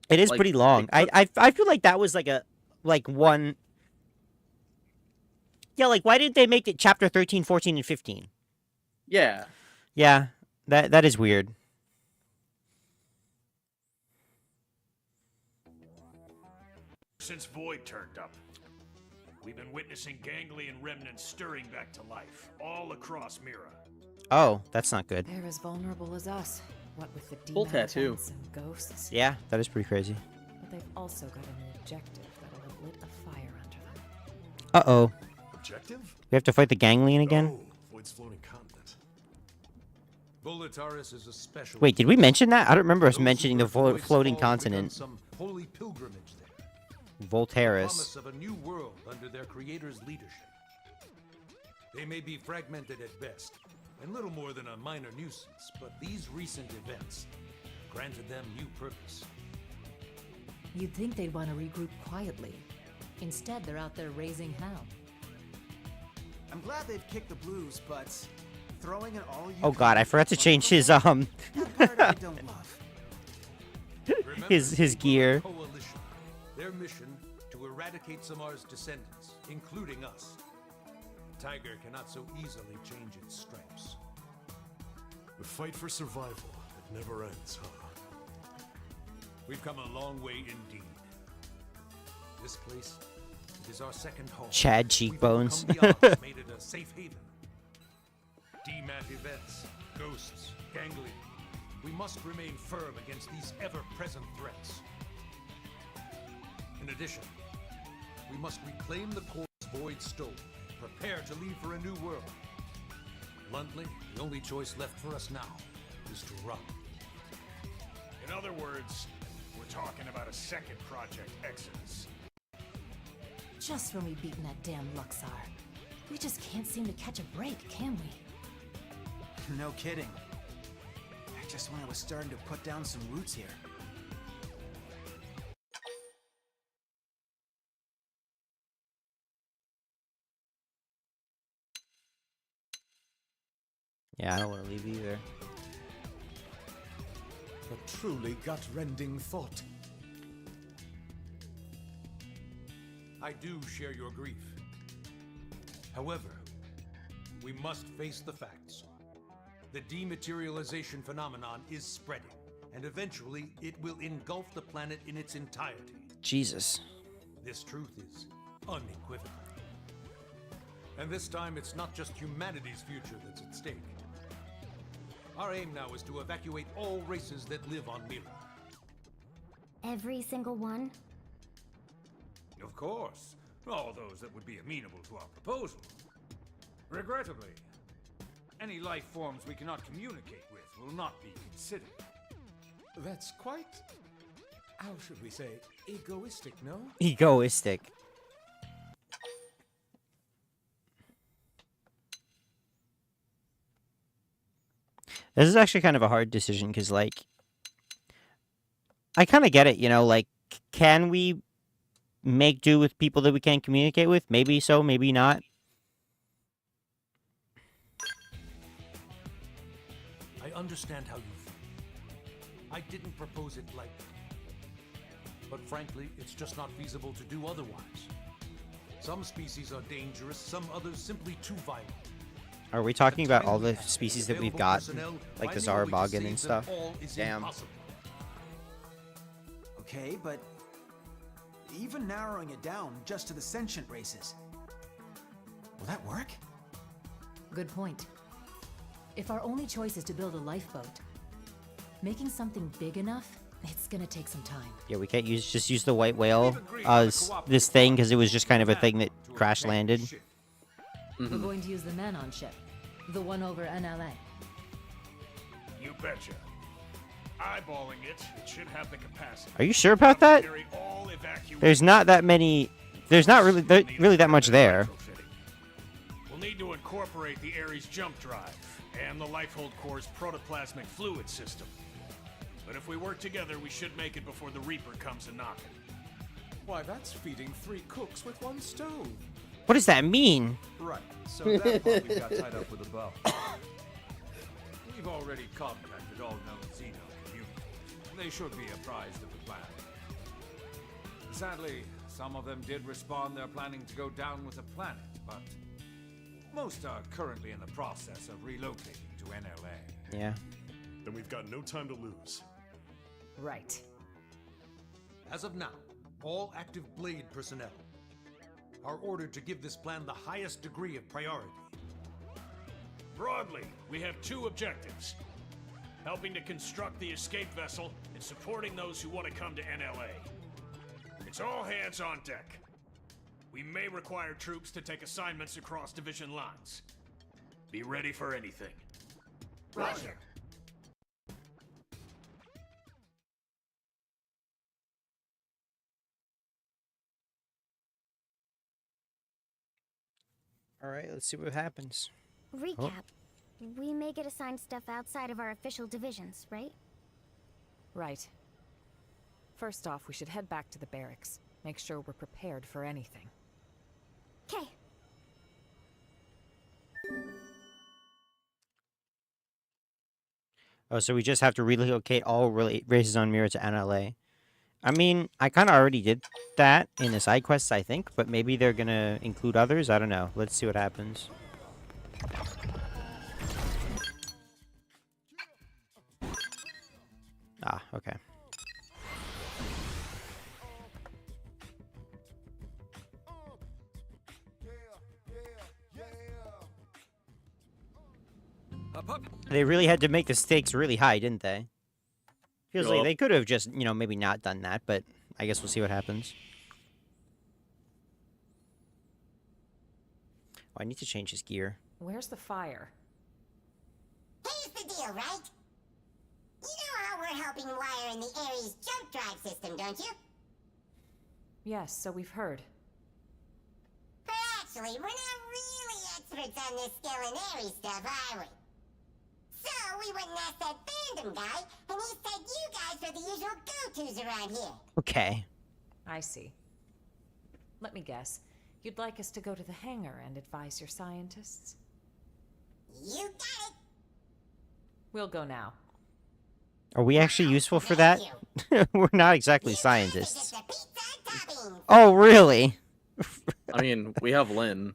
It is pretty long. I feel like that was like one. Yeah, like why did they make it chapter 13, 14, and 15? Yeah. Yeah, that is weird. since Void turned up. We've been witnessing ganglion remnants stirring back to life, all across Mira. Oh, that's not good. They're as vulnerable as us. What with the Full demon tattoo. events and ghosts. Yeah, that is pretty crazy. But they've also got a new objective that'll have lit a fire under them. Uh-oh. Objective? We have to fight the ganglion again? Oh, Void's floating continent. Volataris is a special. Wait, did we mention that? I don't remember us Those who mentioning the were Void's floating fall begun continent. Some holy pilgrimage there. Voltaris. Promise of a new world under their creator's leadership. They may be fragmented at best, and little more than a minor nuisance, but these recent events granted them new purpose. You'd think they'd want to regroup quietly. Instead, they're out there raising hell. I'm glad they've kicked the blues, but throwing an all you Oh god, I forgot to change his that part I don't love. his gear. Coalition. Their mission to eradicate Samar's descendants, including us. The tiger cannot so easily change its stripes. The fight for survival, it never ends, huh? We've come a long way indeed. This place, it is our second home. Chad cheekbones. We've overcome the odds, made it a safe haven. DMAT events, ghosts, ganglion. We must remain firm against these ever-present threats. In addition, we must reclaim the cores Void stole, prepare to leave for a new world. Bluntly, the only choice left for us now is to run. In other words, we're talking about a second Project Exodus. Just when we've beaten that damn Luxar. We just can't seem to catch a break, can we? No kidding. Just when I was starting to put down some roots here. Yeah, I don't want to leave either. A truly gut-rending thought. I do share your grief. However, we must face the facts. The dematerialization phenomenon is spreading, and eventually it will engulf the planet in its entirety. Jesus. This truth is unequivocal. And this time, it's not just humanity's future that's at stake. Our aim now is to evacuate all races that live on Mira. Every single one? Of course. All those that would be amenable to our proposal. Regrettably, any life forms we cannot communicate with will not be considered. That's quite, how should we say, egoistic, no? Egoistic. This is actually kind of a hard decision because, like, I kind of get it, you know, like, can we make do with people that we can't communicate with? Maybe so, maybe not. I understand how you feel. I didn't propose it lightly. But frankly, it's just not feasible to do otherwise. Some species are dangerous, some others simply too violent. Are we talking about all the species that we've got? Like the Zarabogan and stuff? Damn. Okay, but even narrowing it down just to the sentient races, will that work? Good point. If our only choice is to build a lifeboat, making something big enough, it's gonna take some time. Yeah, we can't just use the white whale as this thing because it was just kind of a thing that crash landed. We're going to use the Manon ship, the one over NLA. You betcha. Eyeballing it, it should have the capacity. Are you sure about that? Carry all evacuees. There's not that many. There's not really that much there. We'll need to incorporate the Ares jump drive and the Lifehold Core's protoplasmic fluid system. But if we work together, we should make it before the Reaper comes a knocking. Why, that's feeding 3 cooks with 1 stove. What does that mean? Right, so that part we've got tied up with a bow. We've already contacted all known Xeno communities. They should be apprised of the plan. Sadly, some of them did respond they're planning to go down with the planet, but most are currently in the process of relocating to NLA. Yeah. Then we've got no time to lose. Right. As of now, all active Blade personnel are ordered to give this plan the highest degree of priority. Broadly, we have two objectives. Helping to construct the escape vessel and supporting those who want to come to NLA. It's all hands on deck. We may require troops to take assignments across division lines. Be ready for anything. Roger. All right, let's see what happens. Recap. We may get assigned stuff outside of our official divisions, right? Right. First off, we should head back to the barracks. Make sure we're prepared for anything. Okay. Oh, so we just have to relocate all races on Mira to NLA. I mean, I kind of already did that in the side quests, I think, but maybe they're gonna include others. I don't know. Let's see what happens. Ah, okay. They really had to make the stakes really high, didn't they? Feels like they could have just, you know, maybe not done that, but I guess we'll see what happens. Oh, I need to change his gear. Where's the fire? Here's the deal, right? You know how we're helping wire in the Ares jump drive system, don't you? Yes, so we've heard. But actually, we're not really experts on this skill and Ares stuff, are we? So we went and asked that fandom guy, and he said you guys are the usual go-tos around here. Okay. I see. Let me guess. You'd like us to go to the hangar and advise your scientists? You got it. We'll go now. Are we actually useful for that? We're not exactly scientists. Oh, really? I mean, we have Lynn.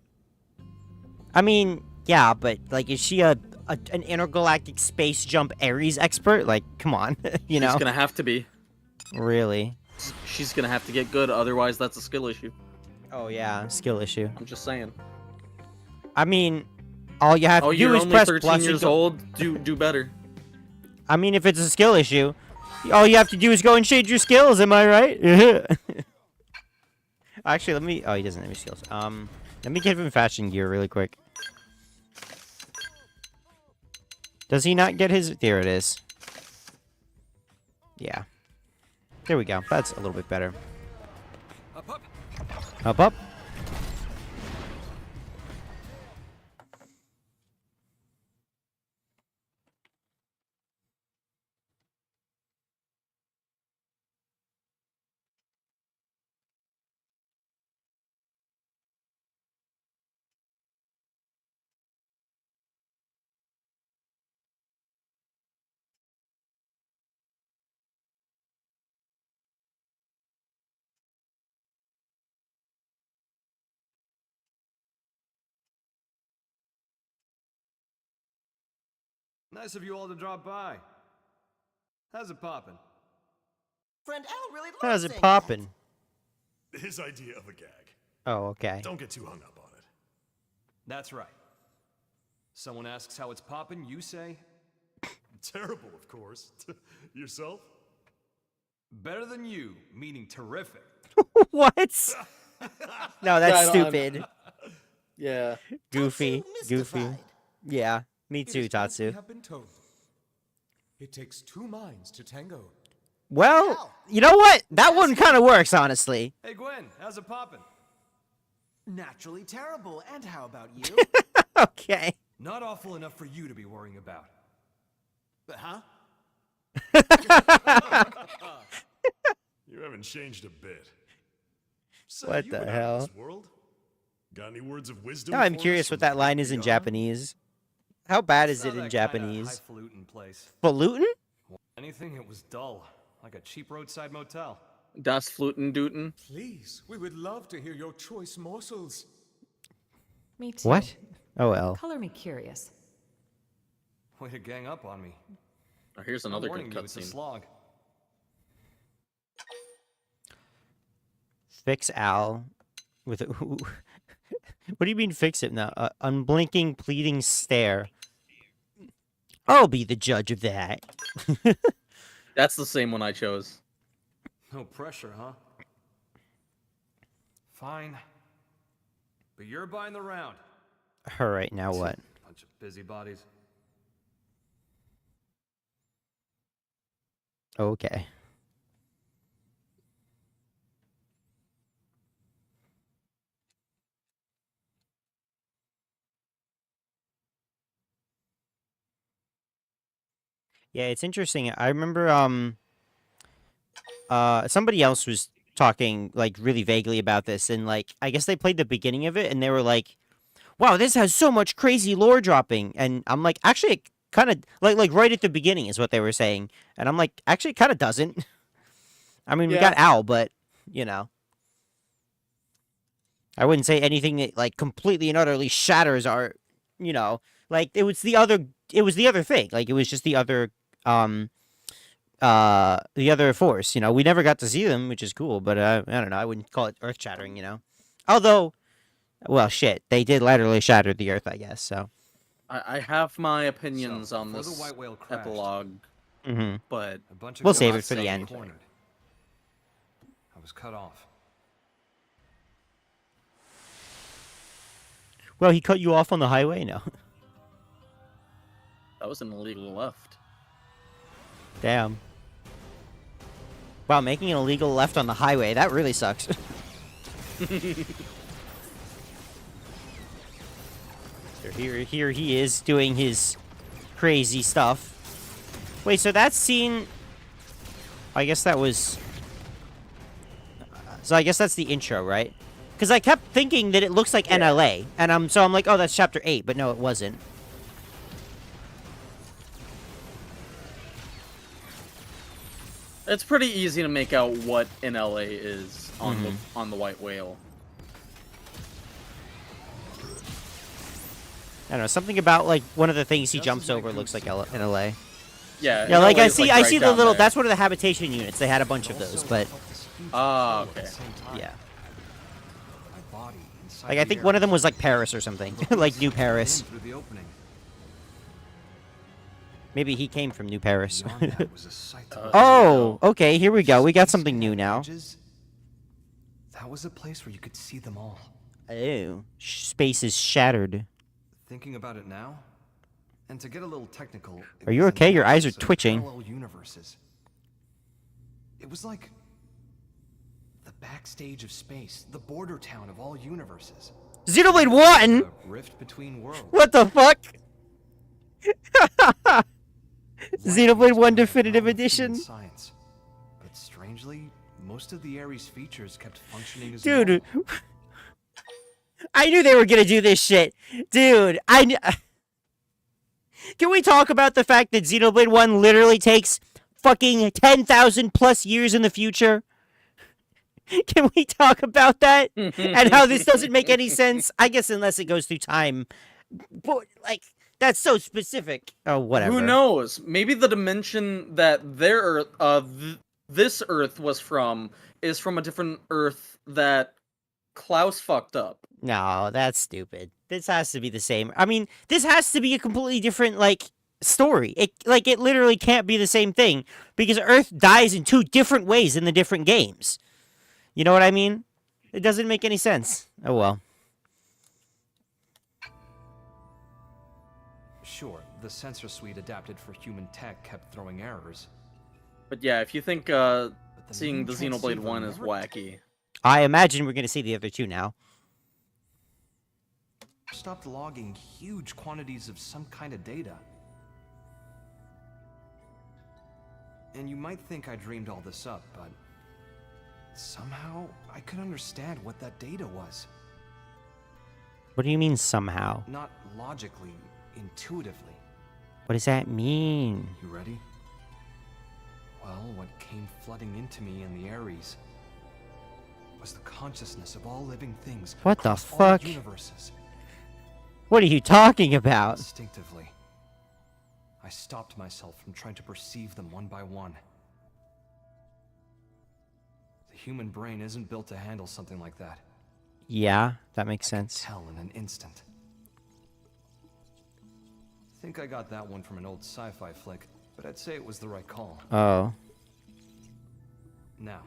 I mean, yeah, but, like, is she an intergalactic space jump Ares expert? Like, come on, you know? She's gonna have to be. Really? She's gonna have to get good, otherwise that's a skill issue. Oh, yeah, skill issue. I'm just saying. I mean, all you have to do you're is only press 13 plus years old. Do better. I mean, if it's a skill issue, all you have to do is go and change your skills, am I right? Actually, let me... Oh, he doesn't have any skills. Let me give him fashion gear really quick. Does he not get his... There it is. Yeah. There we go. That's a little bit better. Up, up. Up, up. Nice of you all to drop by. How's it poppin'? Friend Al really loves How's it saying poppin'? His idea of a gag. Oh, okay. Don't get too hung up on it. That's right. Someone asks how it's poppin', you say? Terrible, of course. Yourself? Better than you, meaning terrific. What? No, that's stupid. Yeah. Goofy. Goofy. mystified. Yeah, me It too, is as we Tatsu. have been told. It takes two minds to tango. Well, you know what? That one kind of works, honestly. Hey Gwen, how's it poppin'? Naturally terrible. And how about you? Okay. Not awful enough for you to be worrying about. But huh? You haven't changed a bit. Say, What you've the been out in hell? this world? Got any words of wisdom? Now I'm for curious us what from that line is in beyond? Japanese. How bad is Not it in that Japanese? kinda highfalutin place. Falutin? Anything, it was dull. Like a cheap roadside motel. Das Fluten Duten. Please, we would love to hear your choice morsels. Me too. What? Oh, well. Color me curious. Way to gang up on me. Oh, here's I'm another warning good you, it's a cutscene. slog. Fix Al with a... What do you mean fix it now? Unblinking, pleading stare. I'll be the judge of that. That's the same one I chose. No pressure, huh? Fine. But you're buying the round. Alright, now what? Bunch of busybodies. Okay. Yeah, it's interesting. I remember somebody else was talking like really vaguely about this, and like I guess they played the beginning of it and they were like, wow, this has so much crazy lore dropping. And I'm like, actually it kind of like right at the beginning is what they were saying. And I'm like, actually it kind of doesn't. I mean, we got Al, but you know, I wouldn't say anything that like completely and utterly shatters our, you know, like it was the other thing. Like it was just the other force, you know. We never got to see them, which is cool, but I don't know, I wouldn't call it earth shattering, you know. Although, well, shit, they did literally shatter the earth, I guess. So I have my opinions on before this the white whale crashed, epilogue, but a bunch of we'll guys save it for the got end. cornered. I was cut off. Well, he cut you off on the highway? No. That was an illegal left. Damn. Wow, making an illegal left on the highway, that really sucks. Here he is doing his crazy stuff. Wait, so that scene... I guess that was... So I guess that's the intro, right? Because I kept thinking that it looks like NLA, and I'm like, oh, that's chapter 8, but no, it wasn't. It's pretty easy to make out what NLA is on the white whale. I don't know, something about like one of the things he jumps over looks like NLA. Yeah. Yeah, like NLA I is, see right the down little. there. That's one of the habitation units. They had a bunch of those, but Ah, okay. yeah. Like I think one of them was like Paris or something, like New Paris. Through the opening. Maybe he came from New Paris. Beyond that was a sight to Oh, okay, here we go. We got something new now. That was a place where you could see them all. Oh, space is shattered. Thinking about it now, and to get a little technical, Are you okay? Your eyes are twitching. Parallel universes. It was like the backstage of space, the border town of all universes. Xenoblade 1? A rift between worlds. What the fuck? Xenoblade 1 Definitive Edition. Science. But strangely, most of the Ares features kept functioning as Dude, normal. I knew they were gonna do this shit. Dude, Can we talk about the fact that Xenoblade 1 literally takes fucking 10,000 plus years in the future? Can we talk about that? And how this doesn't make any sense? I guess unless it goes through time. But, like, that's so specific. Oh, whatever. Who knows? Maybe the dimension that their Earth, this Earth was from, is from a different Earth that Klaus fucked up. No, that's stupid. This has to be the same. I mean, this has to be a completely different, like, story. It literally can't be the same thing. Because Earth dies in 2 different ways in the different games. You know what I mean? It doesn't make any sense. Oh, well. Sure, the sensor suite adapted for human tech kept throwing errors. But yeah, if you think seeing the Xenoblade 1 is wacky. I imagine we're going to see the other 2 now. Stopped logging huge quantities of some kind of data. And you might think I dreamed all this up, but somehow I could understand what that data was. What do you mean, somehow? Not logically, intuitively. What does that mean? You ready? Well, what came flooding into me in the Ares was the consciousness of all living things. What the across all fuck? universes. What are you talking about? Instinctively, I stopped myself from trying to perceive them one by one. The human brain isn't built to handle something like that. Yeah, that makes sense. Tell in an instant. Think I got that one from an old sci-fi flick, but I'd say it was the right call. Oh. Now,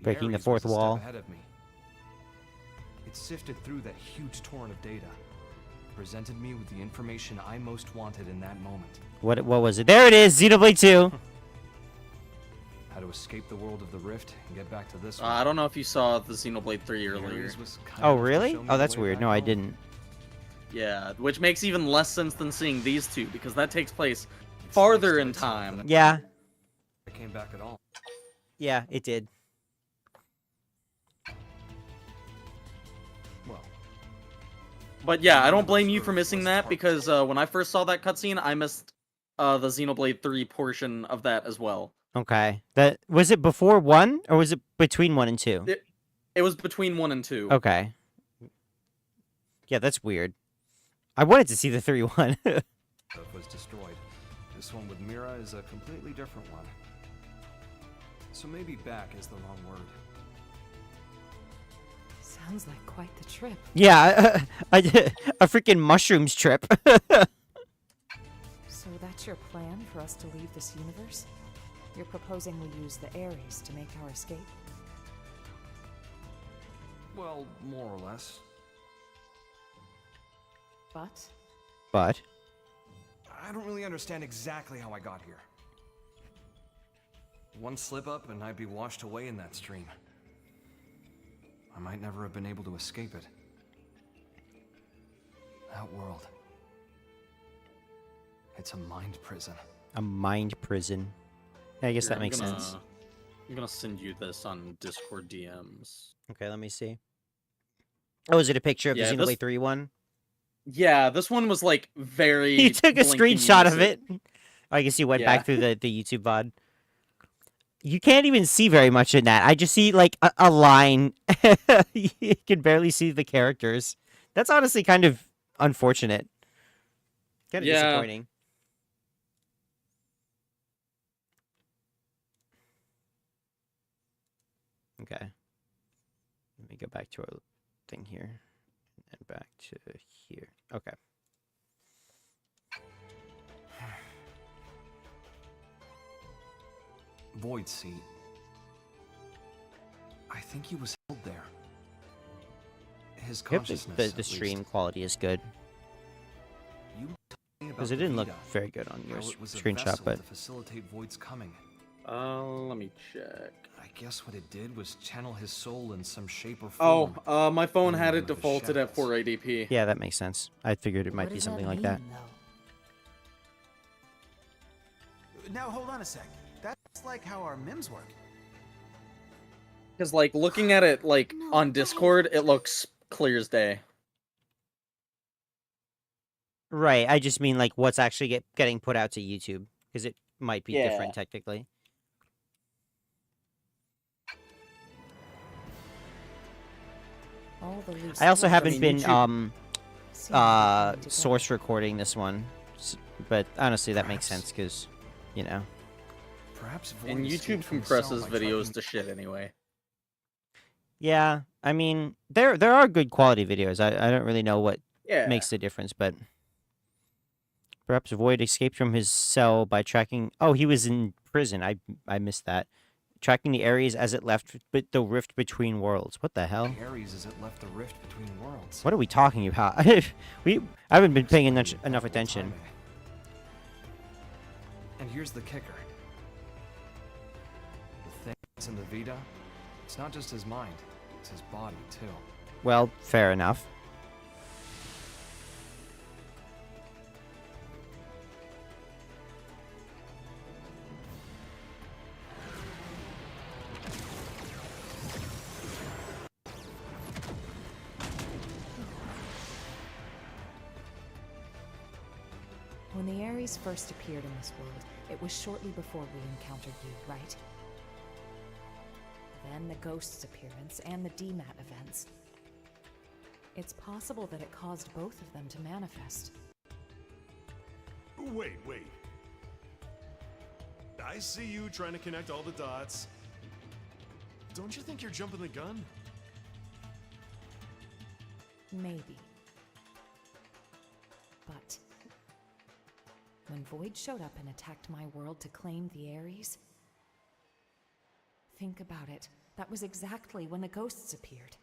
Breaking the Ares fourth was a step wall. ahead of me. It sifted through that huge torrent of data, presented me with the information I most wanted in that moment. What was it? There it is, Xenoblade 2. How to escape the world of the Rift and get back to this one. I don't know if you saw the Xenoblade 3 earlier. Ares was kind Oh, enough to really? show me Oh, the that's way weird. back No, I home. didn't. Yeah, which makes even less sense than seeing these two, because that takes place farther in time. Yeah. I came back at all. Yeah, it did. Well. But yeah, I don't blame you for missing that, because when I first saw that cutscene, I missed the Xenoblade 3 portion of that as well. Okay. That was it before 1 or was it between 1 and 2? It was between 1 and 2. Okay. Yeah, that's weird. I wanted to see the 3 one. Was destroyed. This one with Mira is a completely different one. So maybe back is the wrong word. Sounds like quite the trip. Yeah, a freaking mushrooms trip. So that's your plan for us to leave this universe? You're proposing we use the Ares to make our escape? Well, more or less. But? I don't really understand exactly how I got here. One slip up and I'd be washed away in that stream. I might never have been able to escape it. That world. It's a mind prison. A mind prison. I guess Here, that makes sense. I'm gonna send you this on Discord DMs. Okay, let me see. Oh, is it a picture of Yeah, the this- Xenoblade 3 one? Yeah, this one was like very. He took a blink and screenshot miss of it. I guess he went Yeah. back through the YouTube VOD. You can't even see very much in that. I just see like a line. You can barely see the characters. That's honestly kind of unfortunate. Kind of Yeah. disappointing. Okay. Let me go back to our thing here. And back to here. Okay. Void Seat. I think he was held there. His Yep, consciousness. the at least. stream quality is good. You told me about Because it the didn't look Vita, very good on your how it was a screenshot, vessel but to facilitate Void's coming. Let me check. I guess what it did was channel his soul in some shape or Oh, form. my phone had One it of his defaulted at shadows. 480p. yeah, that makes sense. I figured it might What be does something that like that. mean, though? Now hold on a sec. That's like how our MIMs work. Because like looking at it like on Discord, it looks clear as day. Right, I just mean like what's actually getting put out to YouTube. Because it might be Yeah. different technically. All the loose I also threads haven't in been YouTube seem to be coming together. source recording this one. But honestly that makes sense because, you know. Perhaps Void And escaped YouTube from cell compresses by videos tracking- to shit anyway. Yeah, I mean, there are good quality videos. I don't really know what Yeah. makes the difference, but perhaps Void escaped from his cell by tracking. Oh, he was in prison. I missed that. Tracking the Ares as it left the rift between worlds. What the hell? Ares as it left the rift between worlds. What are we talking about? I haven't been paying enough attention. And here's the kicker. The thing that's in the Vita, it's not just his mind, it's his body too. Well, fair enough. When the Ares first appeared in this world, it was shortly before we encountered you, right? Then the Ghost's appearance and the DMAT events. It's possible that it caused both of them to manifest. Wait. I see you trying to connect all the dots. Don't you think you're jumping the gun? Maybe. But when Void showed up and attacked my world to claim the Ares, think about it. That was exactly when the ghosts appeared.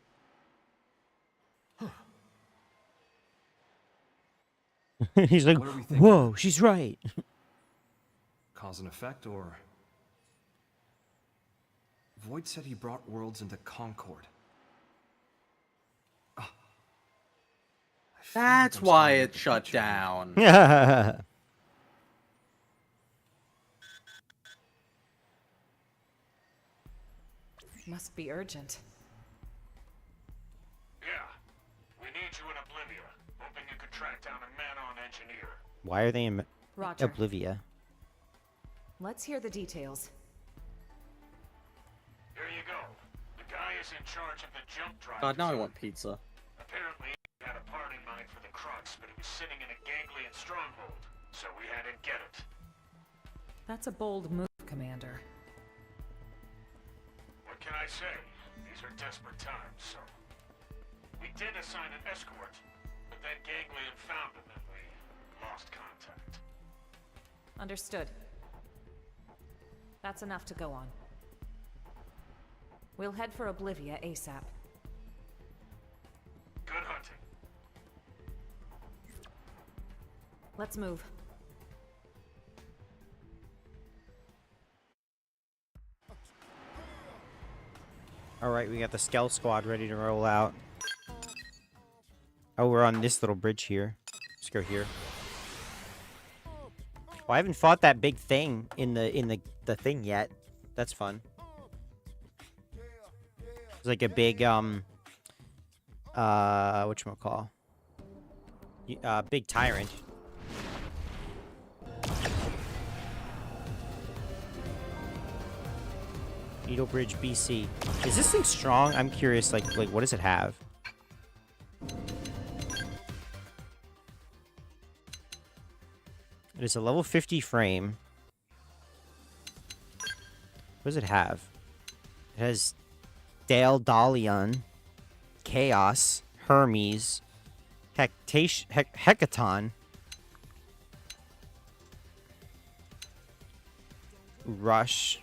He's like, What are we thinking? whoa, she's right. Cause and effect, or... Void said he brought worlds into Concord. Ah. I feel like That's I'm why starting it to shut picture it. down. Must be urgent. Yeah. We need you in Oblivia. Hoping you could track down a man-on engineer. Why are they in Roger. Oblivia? Let's hear the details. Here you go. The guy is in charge of the jump drive. God, now I want pizza. Apparently, he had a part in mind for the crux, but it was sitting in a ganglion stronghold, so we had him get it. That's a bold move, Commander. What can I say? These are desperate times, so... We did assign an escort, but then Ganglion found him and we lost contact. Understood. That's enough to go on. We'll head for Oblivia ASAP. Good hunting. Let's move. Alright, we got the Skell Squad ready to roll out. Oh, we're on this little bridge here. Let's go here. Oh, I haven't fought that big thing in the thing yet. That's fun. It's like a big whatchamacall? Big tyrant. Needle Bridge BC. Is this thing strong? I'm curious, like what does it have? It is a level 50 frame. What does it have? It has Dale Dalion, Chaos, Hermes, Hecaton, Rush,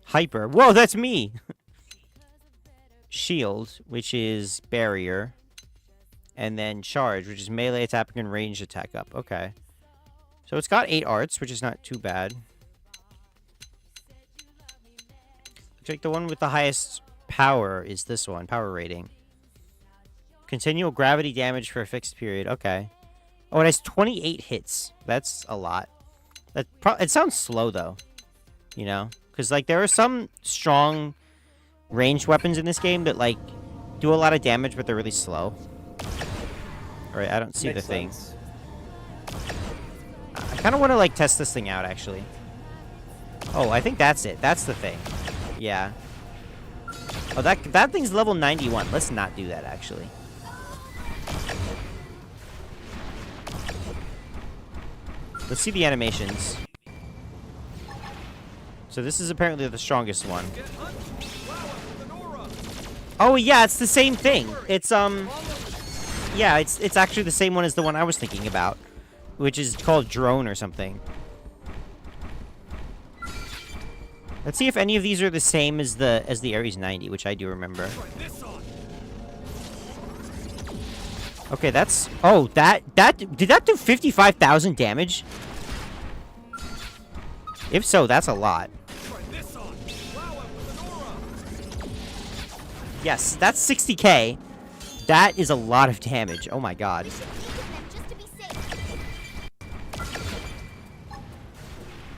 Hyper. Whoa, that's me! Shield, which is Barrier. And then Charge, which is melee attack and range attack up. Okay. So it's got 8 arts, which is not too bad. Looks like the one with the highest power is this one. Power rating. Continual gravity damage for a fixed period. Okay. Oh, it has 28 hits. That's a lot. It sounds slow, though. You know? Because, like, there are some strong ranged weapons in this game that, like, do a lot of damage, but they're really slow. Alright, I don't see the thing. I kind of want to, like, test this thing out, actually. Oh, I think that's it. That's the thing. Yeah. Oh, that thing's level 91. Let's not do that, actually. Let's see the animations. So this is apparently the strongest one. Oh, yeah, it's the same thing. It's, yeah, it's actually the same one as the one I was thinking about, which is called Drone or something. Let's see if any of these are the same as the Ares 90, which I do remember. Okay, that's... Oh, did that do 55,000 damage? If so, that's a lot. Yes, that's 60k. That is a lot of damage. Oh my god.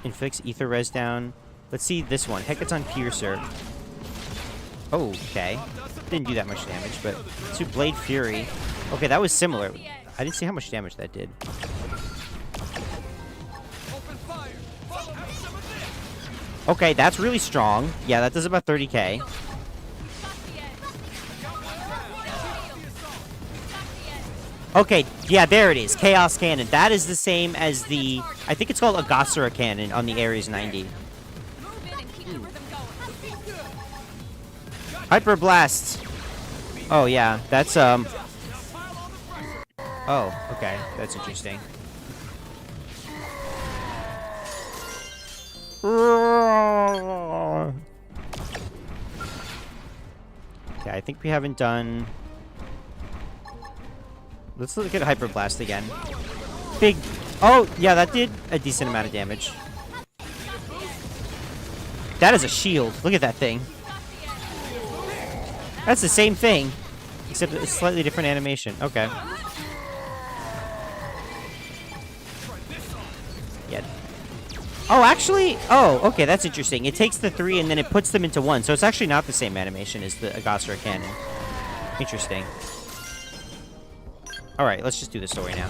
Inflicts ether res down. Let's see this one. Hecaton Piercer. Oh, okay. Didn't do that much damage, but... To Blade Fury. Okay, that was similar. I didn't see how much damage that did. Okay, that's really strong. Yeah, that does about 30k. Okay, yeah, there it is. Chaos Cannon. That is the same as the... I think it's called Agosera Cannon on the Ares 90. Hyper Blast. Oh yeah, that's Oh, okay, that's interesting. Okay, I think we haven't done. Let's look at Hyper Blast again. Big. Oh yeah, that did a decent amount of damage. That is a shield. Look at that thing. That's the same thing, except a slightly different animation. Okay. Yeah. Oh, actually, oh, okay, that's interesting. It takes the 3 and then it puts them into 1, so it's actually not the same animation as the Agostra cannon. Interesting. All right, let's just do the story now.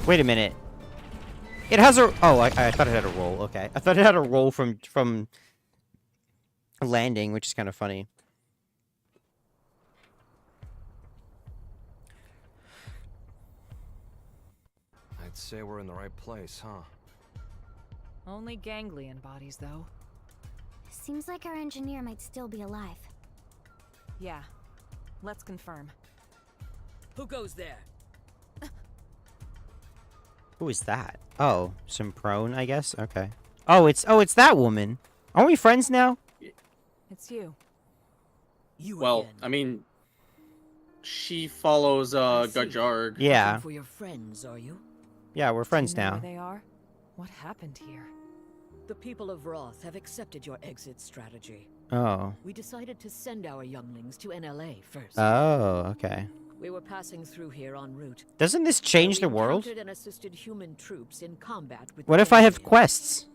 Wait a minute. It has a... Oh, I thought it had a roll. Okay. I thought it had a roll from landing, which is kind of funny. I'd say we're in the right place, huh? Only ganglion bodies, though. Seems like our engineer might still be alive. Yeah. Let's confirm. Who goes there? Who is that? Oh, some prone, I guess? Okay. Oh, it's that woman. Aren't we friends now? It's you. Well, I mean, she follows Gajarg. Yeah. For your friends, are you? Yeah, we're friends Do you know now. where they are? What happened here? The people of Roth have accepted your exit strategy. Oh. We decided to send our younglings to NLA first. Oh, okay. We were passing through here en route. Doesn't this change the We world? encountered and assisted human troops in combat with What the if I have Ganglion. quests?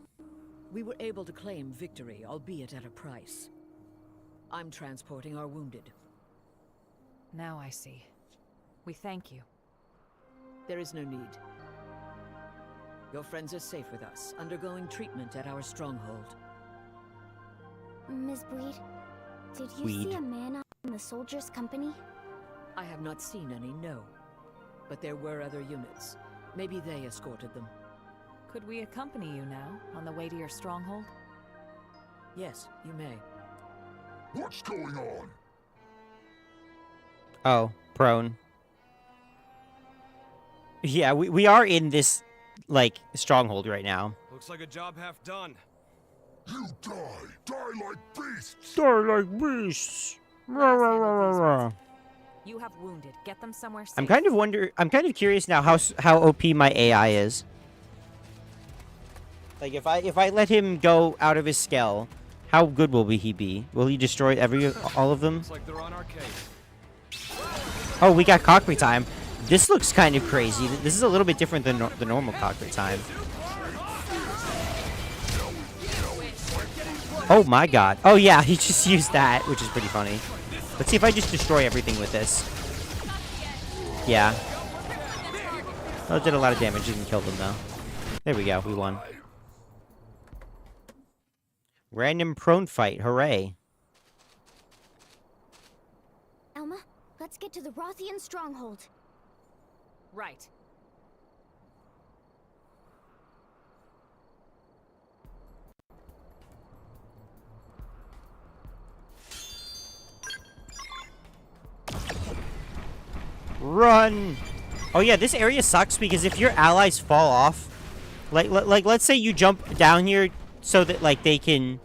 We were able to claim victory, albeit at a price. I'm transporting our wounded. Now I see. We thank you. There is no need. Your friends are safe with us, undergoing treatment at our stronghold. Ms. Breed, did you Weed. see a man on the soldiers' company? I have not seen any, no. But there were other units. Maybe they escorted them. Could we accompany you now, on the way to your stronghold? Yes, you may. What's going on? Oh, prone. Yeah, we are in this, like, stronghold right now. Looks like a job half done. You die! Die like beasts! Die like beasts! Rah, rah, rah, rah, rah. You have wounded. Get them somewhere safe. I'm kind of curious now how OP my AI is. Like if I let him go out of his skull, how good will he be? Will he destroy all of them? Looks like they're on our case. Oh, we got cockpit time. This looks kind of crazy. This is a little bit different than the normal cockpit time. Oh my god. Oh yeah, he just used that, which is pretty funny. Let's see if I just destroy everything with this. Yeah. That did a lot of damage. Didn't kill them though. There we go. We won. Random prone fight. Hooray. Elma, let's get to the Rothian stronghold. Right. Run! Oh yeah, this area sucks because if your allies fall off, like let's say you jump down here so that like they can,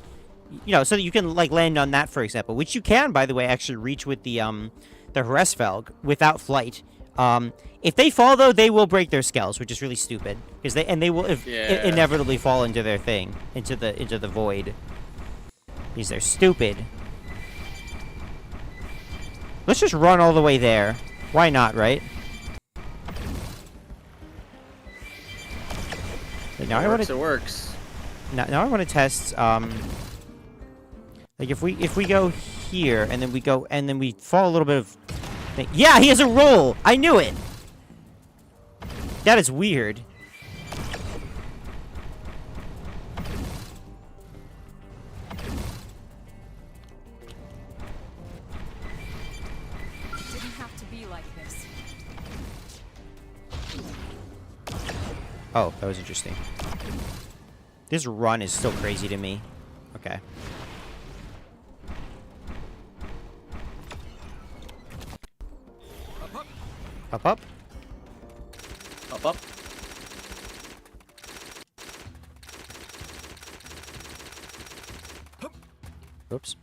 you know, so that you can like land on that, for example, which you can, by the way, actually reach with the Hresfelg without flight. If they fall though, they will break their skulls, which is really stupid because they will inevitably fall into their thing, into the void. Because they're stupid. Let's just run all the way there. Why not, right? Okay, now It works. Now I want to test. Like if we go here and then we fall a little bit of. Yeah, he has a roll. I knew it. That is weird. Oh, that was interesting. This run is still crazy to me. Okay. Up, up. Up, up. Oops.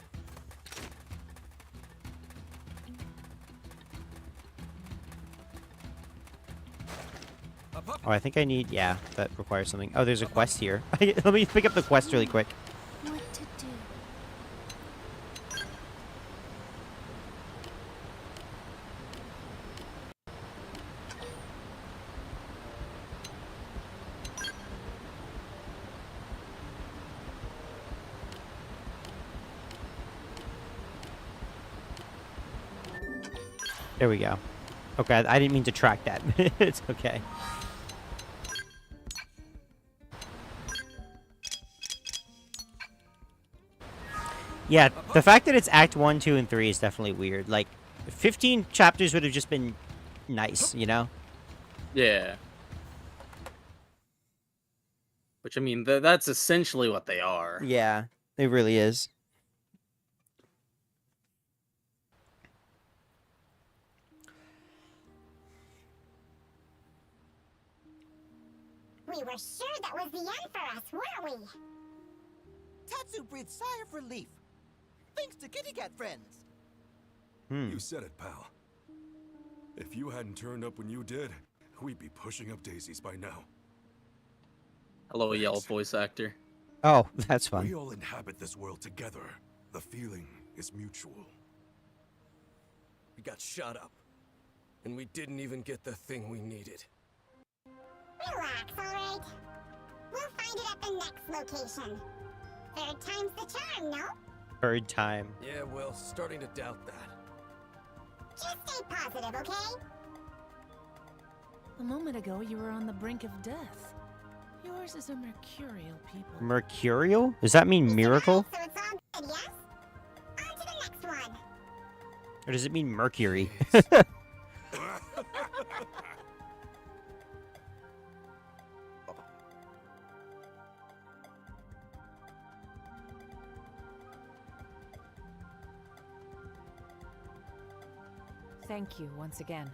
Oh, I think I need... Yeah, that requires something. Oh, there's a quest here. Let me pick up the quest really quick. What to do? There we go. Okay, I didn't mean to track that. It's okay. Yeah, the fact that it's Act 1, 2, and 3 is definitely weird. Like, 15 chapters would have just been nice, you know? Yeah. Which, I mean, that's essentially what they are. Yeah, it really is. We were sure that was the end for us, weren't we? Tatsu breathed sigh of relief. Thanks to Kitty Cat friends. You said it, pal. If you hadn't turned up when you did, we'd be pushing up daisies by now. Hello, yellow voice actor. Oh, that's fun. We all inhabit this world together. The feeling is mutual. We got shot up, and we didn't even get the thing we needed. Relax, alright? We'll find it at the next location. Third time's the charm, no? Third time. Yeah, well, starting to doubt that. Just stay positive, okay? A moment ago, you were on the brink of death. Yours is a mercurial people. Mercurial? Does that mean miracle? So it's all good, yes? On to the next one. Or does it mean Mercury? Thank you once again.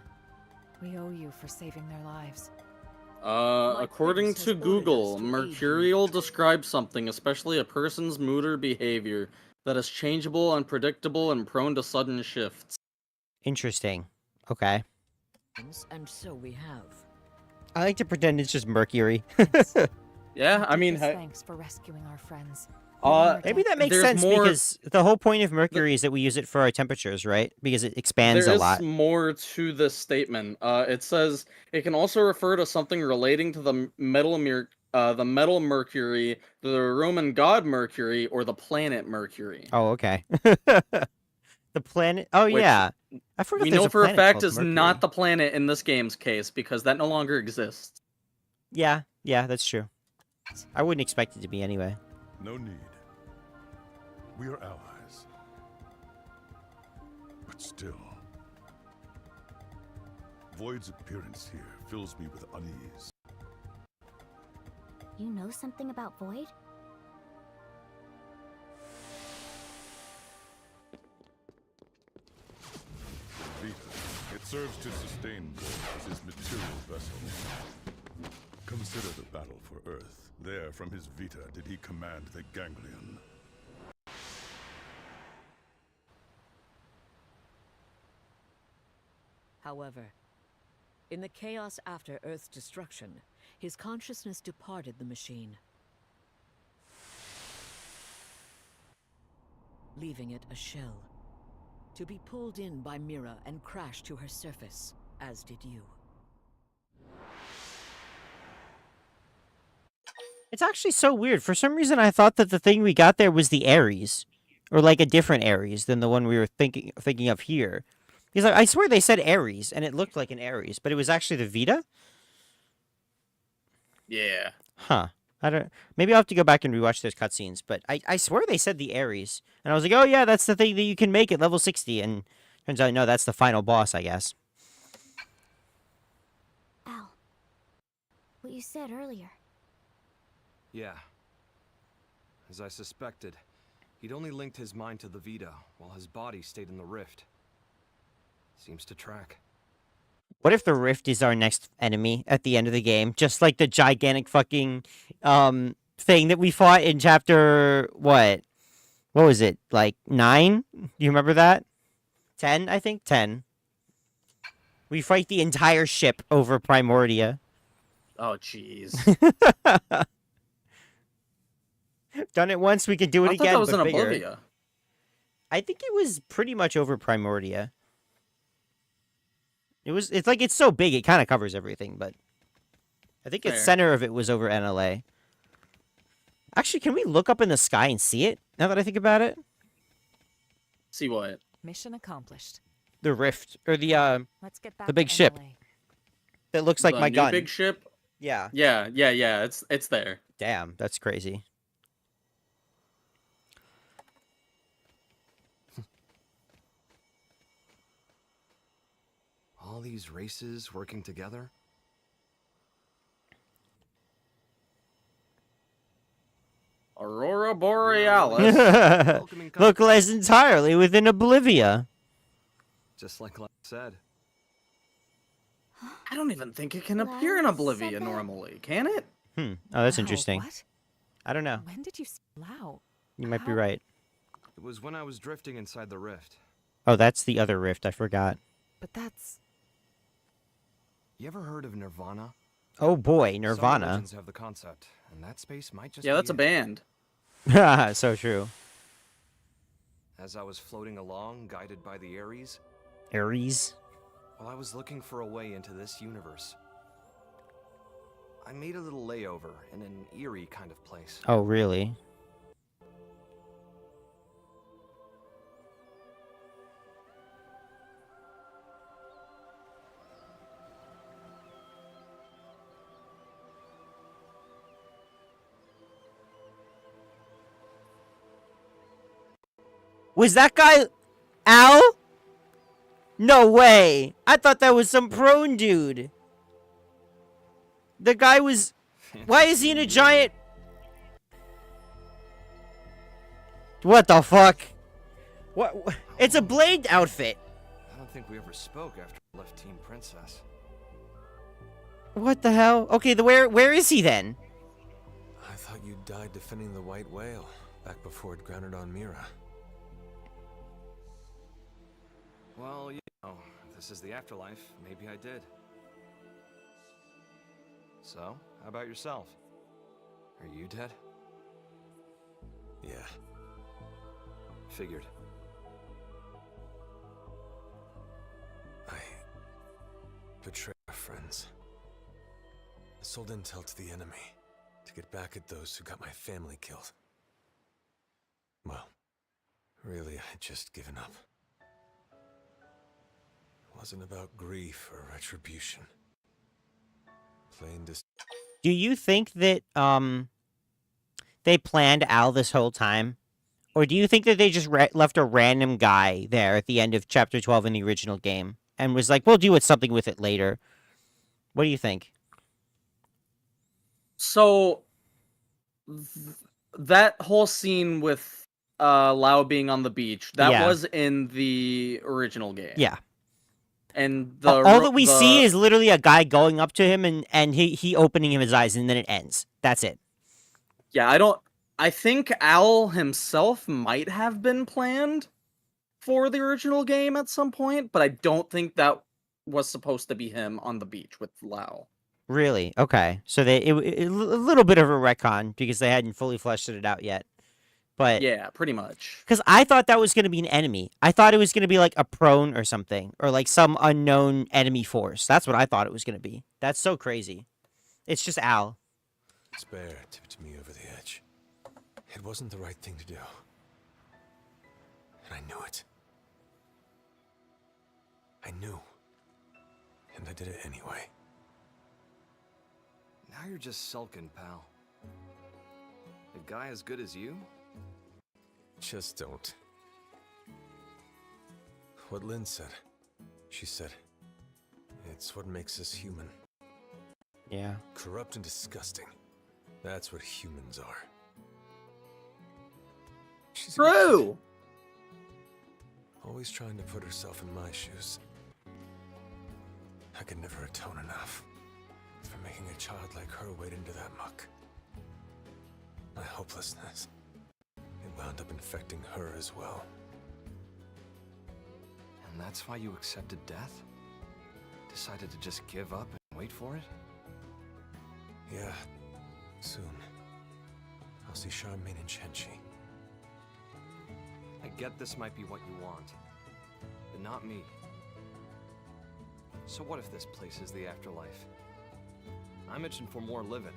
We owe you for saving their lives. According to Google, mercurial describes something, especially a person's mood or behavior, that is changeable, unpredictable, and prone to sudden shifts. Interesting. Okay. And so we have. I like to pretend it's just Mercury. Yeah, I mean... Thanks for rescuing our friends. Maybe that makes sense because the whole point of Mercury is that we use it for our temperatures, right? Because it expands a lot. There is more to this statement. It says it can also refer to something relating to the metal Mercury, the Roman god Mercury, or the planet Mercury. Oh, okay. The planet. Oh, Which yeah. I forgot. We there's know a for a planet fact called it's Mercury. not the planet in this game's case because that no longer exists. Yeah, that's true. I wouldn't expect it to be anyway. No need. We are allies. But still, Void's appearance here fills me with unease. You know something about Void? Vita. It serves to sustain Void as his material vessel. Consider the battle for Earth. There, from his Vita, did he command the Ganglion. However, in the chaos after Earth's destruction, his consciousness departed the machine, leaving it a shell, to be pulled in by Mira and crash to her surface, as did you. It's actually so weird. For some reason, I thought that the thing we got there was the Ares, or like a different Ares than the one we were thinking of here. Because I swear they said Ares, and it looked like an Ares, but it was actually the Vita? Yeah. Huh. I don't... Maybe I'll have to go back and rewatch those cutscenes, but I swear they said the Ares. And I was like, oh yeah, that's the thing that you can make at level 60, and turns out, no, that's the final boss, I guess. Al, what you said earlier. Yeah. As I suspected, he'd only linked his mind to the Vita, while his body stayed in the Rift. Seems to track. What if the Rift is our next enemy at the end of the game? Just like the gigantic fucking thing that we fought in chapter what? What was it? Like 9? Do you remember that? 10, I think? 10. We fight the entire ship over Primordia. Oh, jeez. Done it once, we can do it I again, thought that was but in bigger. Oblivia. I think it was pretty much over Primordia. It's like it's so big it kind of covers everything, but I think the Fair. center of it was over NLA. Actually, can we look up in the sky and see it? Now that I think about it, See what? Mission accomplished. the rift or the Let's get back the big to ship NLA. that looks like The my new gun. big ship. Yeah. Yeah. It's there. Damn, that's crazy. All these races working together? Aurora Borealis. Look less entirely within Oblivia. Just like I said. I don't even think it can appear in Oblivia normally, can it? Oh, that's Wow, interesting. what? I don't know. When did you out? You might be How- right. It was when I was drifting inside the rift. Oh, that's the other rift. I forgot. But that's... You ever heard of Nirvana? Oh boy, Some Nirvana. religions have the concept, and that space might just Yeah, be that's a it. band. So true. As I was floating along, guided by the Ares, Ares. while I was looking for a way into this universe, I made a little layover in an eerie kind of place. Oh, really? Was that guy Al? No way. I thought that was some prone dude. The guy was... Why is he in a giant... What the fuck? What? It's a Blade outfit. I don't think we ever spoke after I left Team Princess. What the hell? Okay, where is he then? I thought you died defending the White Whale back before it grounded on Mira. Well, you know, if this is the afterlife, maybe I did. So, how about yourself? Are you dead? Yeah. Figured. I betrayed our friends. I sold intel to the enemy to get back at those who got my family killed. Well, really, I had just given up. It wasn't about grief or retribution. Plain Do you think that they planned Al this whole time? Or do you think that they just left a random guy there at the end of Chapter 12 in the original game and was like, we'll do something with it later? What do you think? So that whole scene with Lau being on the beach, that Yeah. was in the original game. Yeah. And All that we see is literally a guy going up to him and he opening his eyes and then it ends. That's it. Yeah, I think Al himself might have been planned for the original game at some point, but I don't think that was supposed to be him on the beach with Lau. Really? Okay. So a little bit of a retcon because they hadn't fully fleshed it out yet. But Yeah, pretty much. because I thought that was going to be an enemy. I thought it was going to be like a prone or something, or like some unknown enemy force. That's what I thought it was going to be. That's so crazy. It's just Al. despair tipped me over the edge. It wasn't the right thing to do. And I knew it. I knew. And I did it anyway. Now you're just sulking, pal. A guy as good as you? Just don't. What Lynn said. She said, it's what makes us human. Yeah. Corrupt and disgusting. That's what humans are. She's a good True! kid. Always trying to put herself in my shoes. I could never atone enough for making a child like her wade into that muck. My hopelessness, it wound up infecting her as well. And that's why you accepted death? Decided to just give up and wait for it? Yeah, soon. I'll see Charmaine and Chenchi. I get this might be what you want, but not me. So what if this place is the afterlife? I'm itching for more living.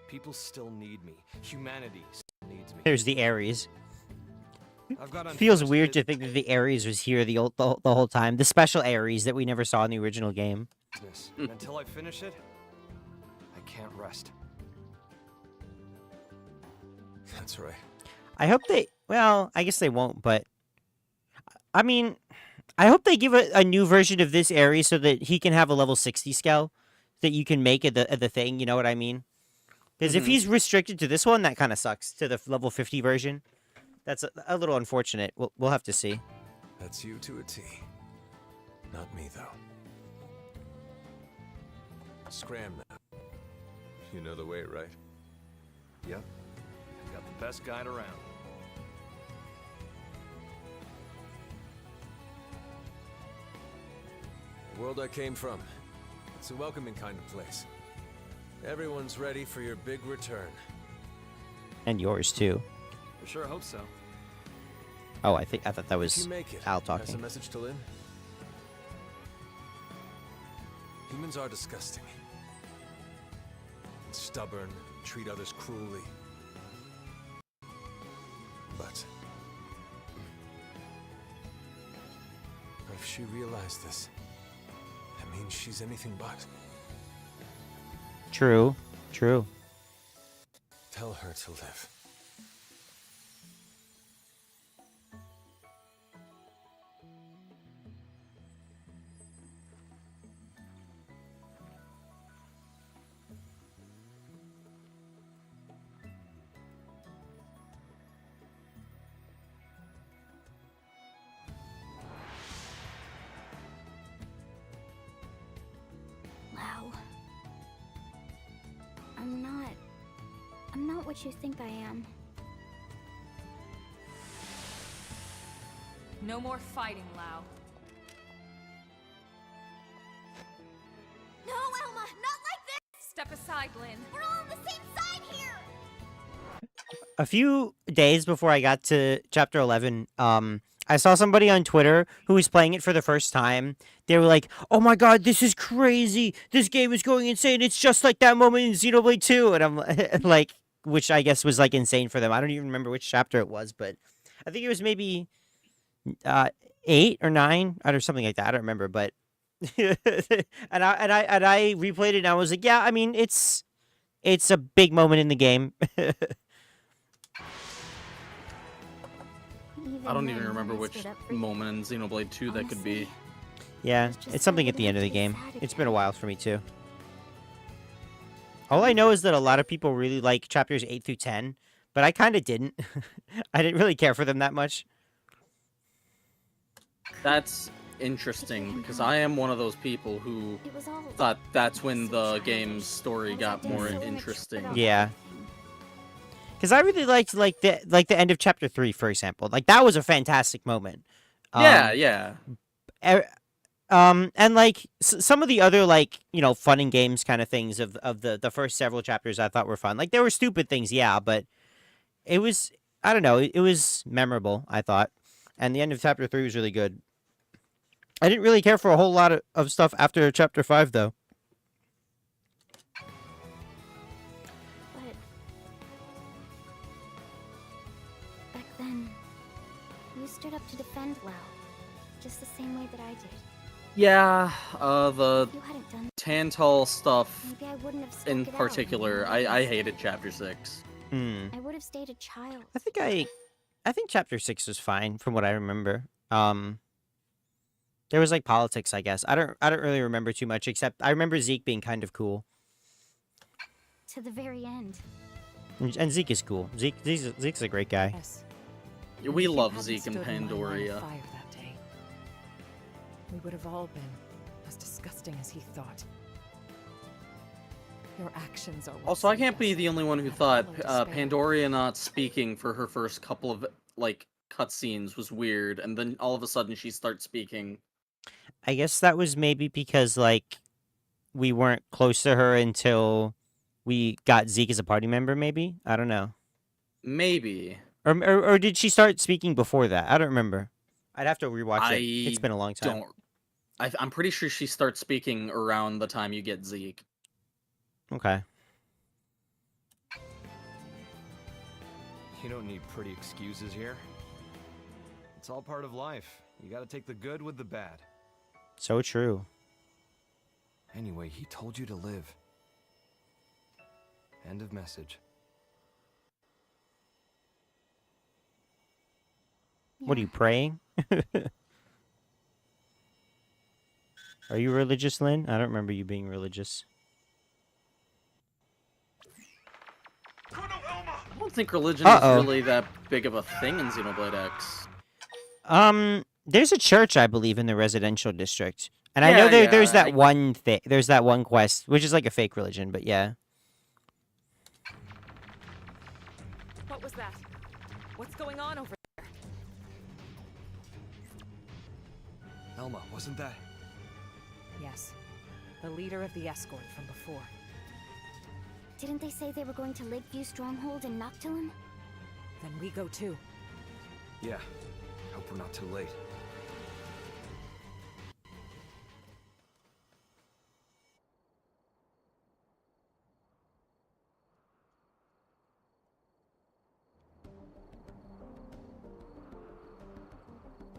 People still need me. Humanity still needs me. There's the Ares. I've got Feels weird to think that the Ares was here the whole time. The special Ares that we never saw in the original game. And until I finish it, I can't rest. That's right. I hope they... Well, I guess they won't, but... I mean, I hope they give a new version of this Ares so that he can have a level 60 scale that you can make at the thing, you know what I mean? Because if he's restricted to this one, that kind of sucks, to the level 50 version. That's a little unfortunate. We'll have to see. That's you to a T. Not me, though. Scram now. You know the way, right? Yep. Got the best guide around. The world I came from. It's a welcoming kind of place. Everyone's ready for your big return. And yours, too. I sure hope so. Oh, I thought that If was you make it, Al pass talking. a message to Lynn. Humans are disgusting. And stubborn, treat others cruelly. But if she realized this, that means she's anything but. True. True. Tell her to live. Wow. I'm not what you think I am. No more fighting, Lau. No, Elma, not like this! Step aside, Lynn. We're all on the same side here! A few days before I got to Chapter 11, I saw somebody on Twitter who was playing it for the first time. They were like, oh my god, this is crazy! This game is going insane! It's just like that moment in Xenoblade 2! And I'm like, which I guess was like insane for them. I don't even remember which chapter it was, but I think it was maybe 8 or 9 or something like that. I don't remember, but and I replayed it and I was like, yeah, I mean, it's a big moment in the game. I don't even remember which moment in Xenoblade 2 that could be. Yeah, it's something at the end of the game. It's been a while for me, too. All I know is that a lot of people really like chapters 8 through 10, but I kind of didn't. I didn't really care for them that much. That's interesting, because I am one of those people who thought that's when the game's story got more interesting. Yeah. Because I really liked the end of chapter 3, for example. Like, that was a fantastic moment. Yeah. And like some of the other, like, you know, fun and games kind of things of the first several chapters I thought were fun. Like, there were stupid things, yeah, but it was, I don't know, it was memorable, I thought. And the end of chapter 3 was really good. I didn't really care for a whole lot of stuff after chapter 5, though. But back then, you stood up to defend Lau, just the same way that I did. Yeah, the If you hadn't done Tantal stuff maybe I wouldn't have stuck in it out. particular, I hated chapter 6. I would have stayed a child. I think chapter 6 was fine from what I remember. There was like politics, I guess. I don't really remember too much, except I remember Zeke being kind of cool. To the very end. And Zeke is cool. Zeke's a great guy. Yes. We If you love hadn't Zeke and stood in my line of Pandoria. fire that day, we would have all been as disgusting as he thought. Your actions are what Also, I saved can't be us. the only one who thought Despair. Pandoria not speaking for her first couple of like cutscenes was weird, and then all of a sudden she starts speaking. I guess that was maybe because like we weren't close to her until we got Zeke as a party member. Maybe I don't know. Maybe. Or did she start speaking before that? I don't remember. I'd have to rewatch it. It's been a long time. I'm pretty sure she starts speaking around the time you get Zeke. Okay. You don't need pretty excuses here. It's all part of life. You gotta take the good with the bad. So true. Anyway, he told you to live. End of message. What are you praying? Are you religious, Lynn? I don't remember you being religious. I don't think religion is really that big of a thing in Xenoblade X. There's a church, I believe, in the residential district. And I know there's that one thing, there's that one quest, which is like a fake religion, but yeah. What was that? What's going on over there? Elma, wasn't that? Yes. The leader of the escort from before. Didn't they say they were going to Lakeview Stronghold in Noctilum? Then we go too. Yeah. Hope we're not too late.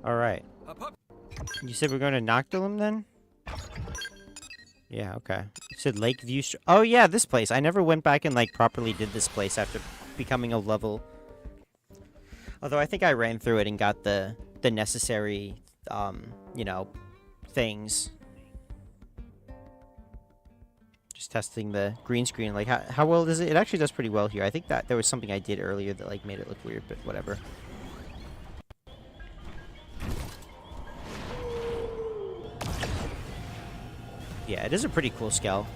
All right. You said we're going to Noctilum then? Yeah, okay. You said Lakeview. Oh yeah, this place. I never went back and like properly did this place after becoming a level. Although I think I ran through it and got the necessary, you know, things. Just testing the green screen. Like how well does it? It actually does pretty well here. I think that there was something I did earlier that like made it look weird, but whatever. Yeah, it is a pretty cool scale.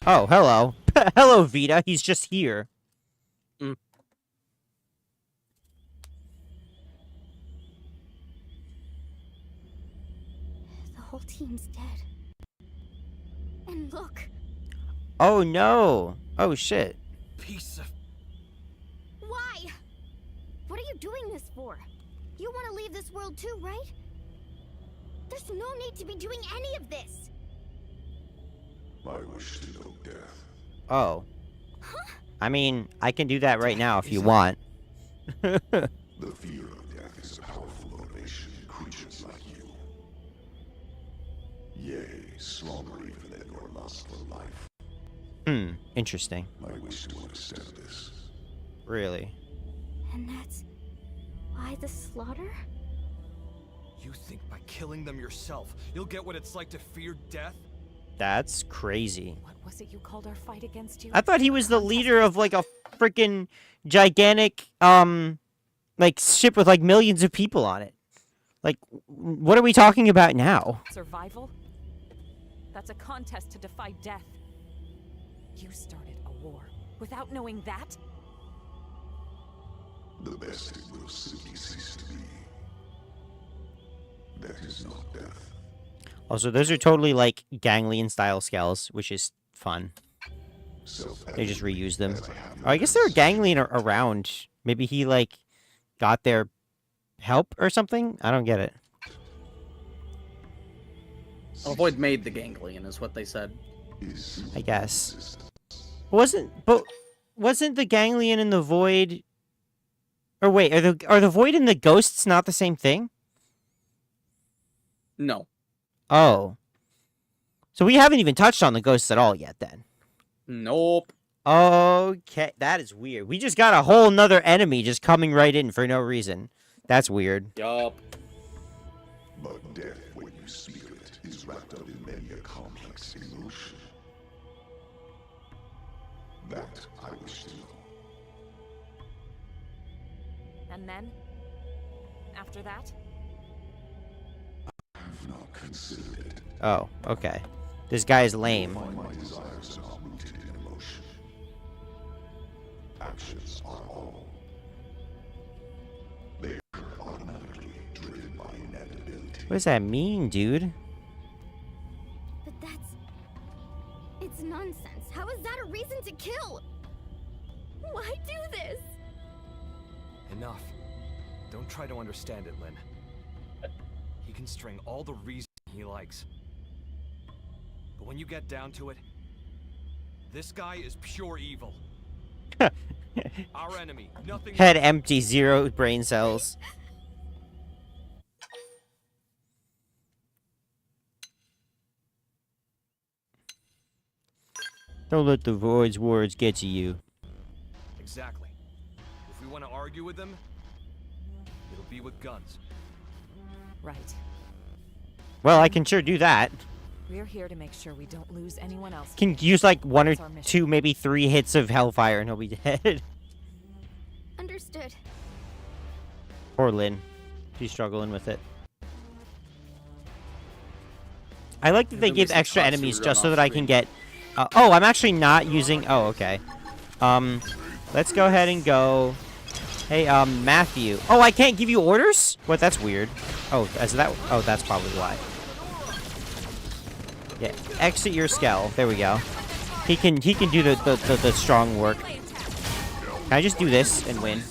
Oh, hello. Hello, Vita. He's just here. The whole team's dead. And look. Oh, no. Oh, shit. Piece of... Why? What are you doing this for? You want to leave this world too, right? There's no need to be doing any of this. I wish to know death. Oh. I mean, I can do that right now if you want. The fear of death is a powerful motivation in creatures like you. Yea, stronger even than your lust for life. Interesting. I wish to understand this. Really? And that's why the slaughter? You think by killing them yourself, you'll get what it's like to fear death? That's crazy. What was it you called our fight against you? I thought he was the leader of like a freaking gigantic like ship with like millions of people on it. Like what are we talking about now? Survival? That's a contest to defy death. You started a war without knowing that? The best it will simply cease to be. That is not death. Also, those are totally like ganglion style scales, which is fun. They just reuse them. Oh, I guess there are ganglion around. Maybe he like got their help or something? I don't get it. Void made the ganglion, is what they said. I guess. Wasn't the ganglion and the void? Or wait, are the void and the ghosts not the same thing? No. Oh. So we haven't even touched on the ghosts at all yet then. Nope. Okay, that is weird. We just got a whole nother enemy just coming right in for no reason. That's weird. Yup. But death, when you speak of it, is wrapped up in many a complex emotion. That I wish to know. And then? After that? I've not considered it. Oh, okay. This guy is lame. My desires are not rooted in emotion. Actions are all. They are automatically driven by inevitability. What does that mean, dude? But it's nonsense. How is that a reason to kill? Why do this? Enough. Don't try to understand it, Lynn. He can string all the reasons he likes. But when you get down to it, this guy is pure evil. Our enemy, nothing. Head empty, 0 brain cells. Don't let the Void's words get to you. Exactly. If we want to argue with them, it'll be with guns. Right. Well, I can sure do that. We're here to make sure we don't lose anyone else. Can use like 1 or That's our mission. 2, maybe 3 hits of Hellfire and he'll be dead. Understood. Poor Lynn. She's struggling with it. I like that they give extra enemies just so that I can get... oh, I'm actually not using... Oh, okay. Let's go ahead and go... Hey, Matthew. Oh, I can't give you orders? What? That's weird. Oh, is that... Oh, that's probably why. Yeah, exit your Skell. There we go. He can do the strong work. Can I just do this and win?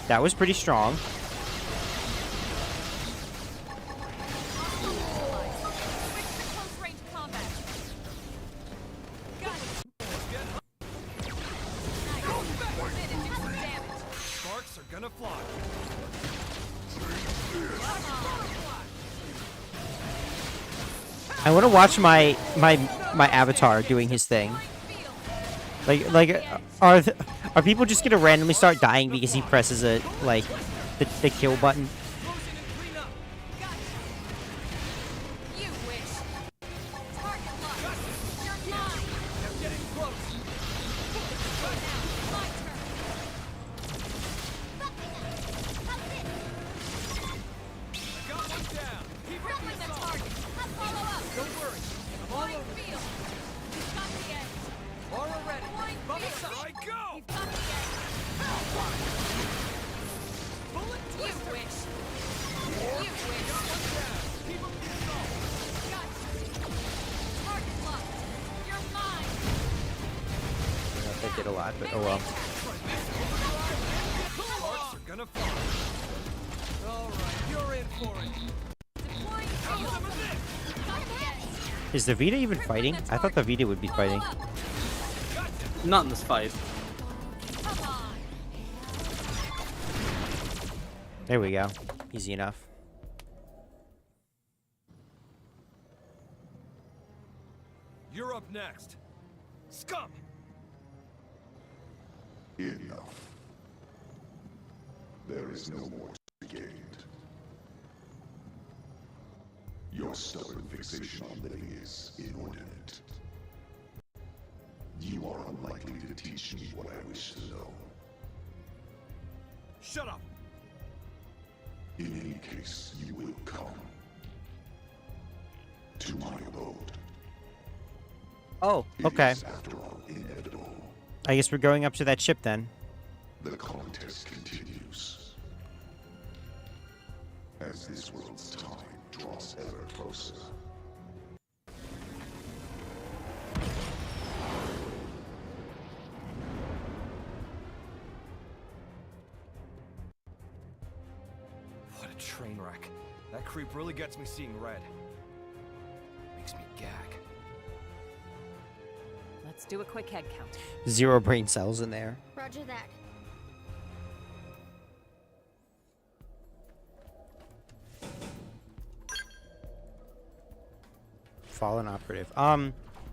That was pretty strong. Sparks are gonna fly. I want to watch my avatar doing his thing. Like, are people just gonna randomly start dying because he presses a the kill button? I did a lot, but oh well. Sparks are gonna fly. All right, you're in for it. Is the Vita even fighting? I thought the Vita would be fighting. Not in this fight. There we go. Easy enough. You're up next. Scum! Enough. There is no more to be gained. Your stubborn fixation on living is inordinate. You are unlikely to teach me what I wish to know. Shut up! In any case, you will come to my abode. Oh, It okay. is, after all, inevitable. I guess we're going up to that ship then. The contest continues. As this world's time draws ever closer. What a train wreck. That creep really gets me seeing red. Makes me gag. Let's do a quick head count. 0 brain cells in there. Roger that. Fallen operative.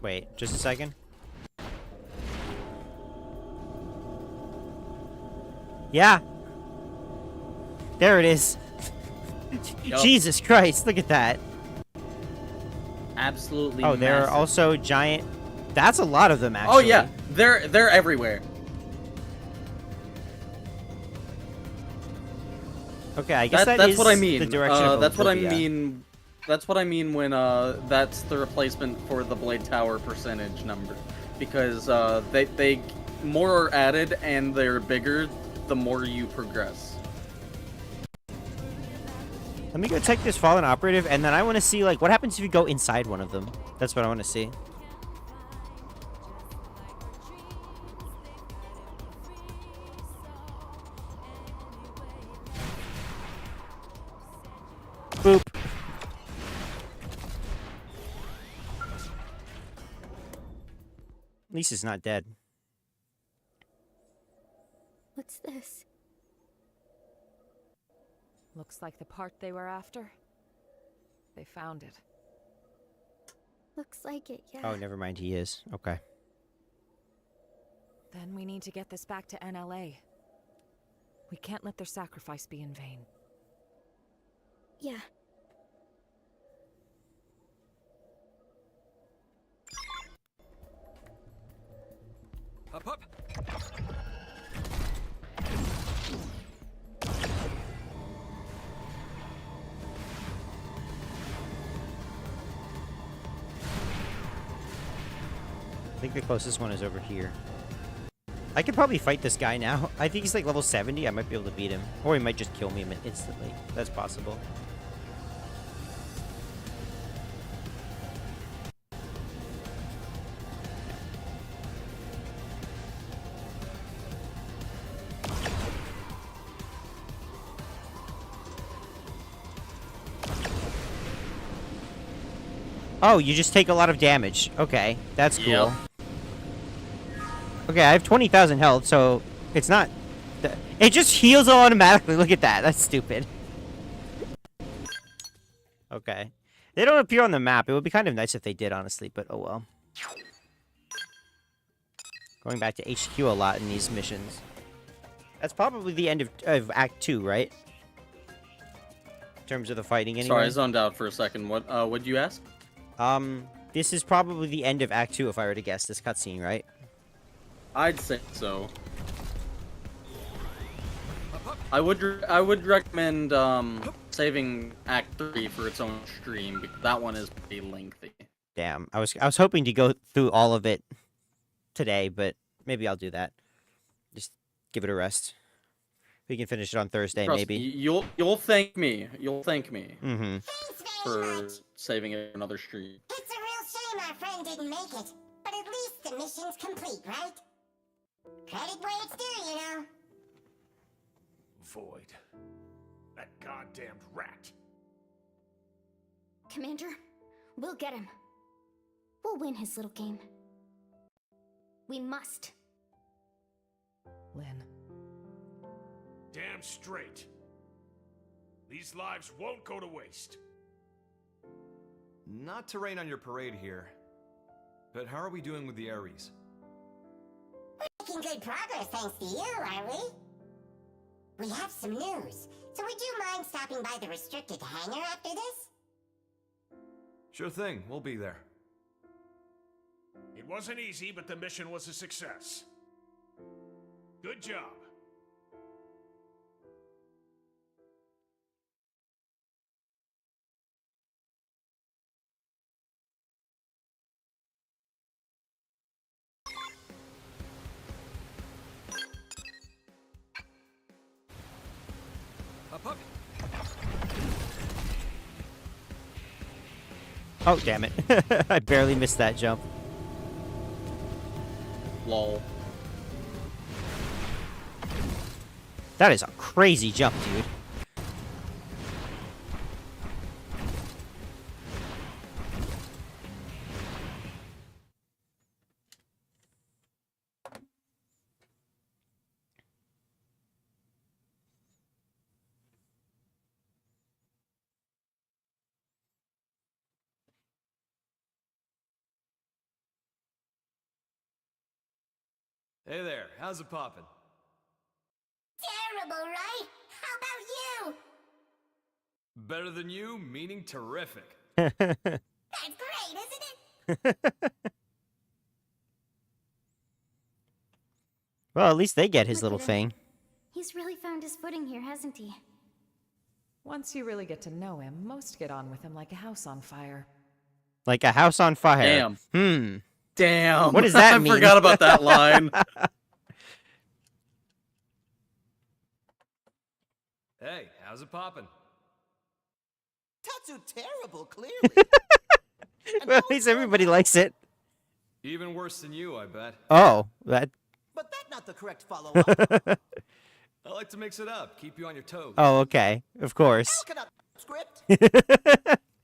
Wait, just a second. Yeah. There it is. Yup. Jesus Christ, look at that. Absolutely. Oh, there are massive. also giant... That's a lot of them, actually. Oh yeah, they're everywhere. Okay, I guess that's what I mean. the direction of that's what I Olivia. mean. That's what I mean when that's the replacement for the Blade Tower percentage number, because they more are added and they're bigger the more you progress. Let me go check this Fallen Operative, and then I want to see, like, what happens if you go inside one of them. That's what I want to see. Boop. At least it's not dead. What's this? Looks like the part they were after. They found it. Looks like it, yeah. Oh, never mind. He is. Okay. Then we need to get this back to NLA. We can't let their sacrifice be in vain. Yeah. Up, up. I think the closest one is over here. I could probably fight this guy now. I think he's like level 70. I might be able to beat him. Or he might just kill me instantly. That's possible. Oh, you just take a lot of damage. Okay, that's cool. Yep. Okay, I have 20,000 health, so it's not... It just heals automatically. Look at that. That's stupid. Okay. They don't appear on the map. It would be kind of nice if they did, honestly, but oh well. Going back to HQ a lot in these missions. That's probably the end of Act 2, right? In terms of the fighting, anyway. Sorry, I zoned out for a second. What'd you ask? This is probably the end of Act 2, if I were to guess, this cutscene, right? I'd say so. I would recommend saving Act 3 for its own stream, because that one is pretty lengthy. Damn, I was hoping to go through all of it today, but maybe I'll do that. Just give it a rest. We can finish it on Thursday, Trust maybe. me, you'll thank me. You'll thank me. Mm-hmm. For saving it for another stream. It's a real shame our friend didn't make it, but at least the mission's complete, right? Credit where it's due, you know. Void. That goddamned rat. Commander, we'll get him. We'll win his little game. We must. Lynn. Damn straight. These lives won't go to waste. Not to rain on your parade here, but how are we doing with the Ares? We're making good progress thanks to you, are we? We have some news, so would you mind stopping by the restricted hangar after this? Sure thing, we'll be there. It wasn't easy, but the mission was a success. Good job. Up, up. Oh, damn it. I barely missed that jump. Lol. That is a crazy jump, dude. Hey there, how's it poppin'? Terrible, right? How about you? Better than you, meaning terrific. That's great, isn't it? Well, at least they get his Look little at him. thing. He's really found his footing here, hasn't he? Once you really get to know him, most get on with him like a house on fire. Like a house on fire. Damn. Hmm. Damn. What does that mean? I forgot about that line. Hey, how's it poppin'? Tatsu terrible, clearly. Well, at least everybody likes it. Even worse than you, I bet. Oh, that. But that's not the correct follow-up. I like to mix it up, keep you on your toes. Oh, okay. Of course. Script?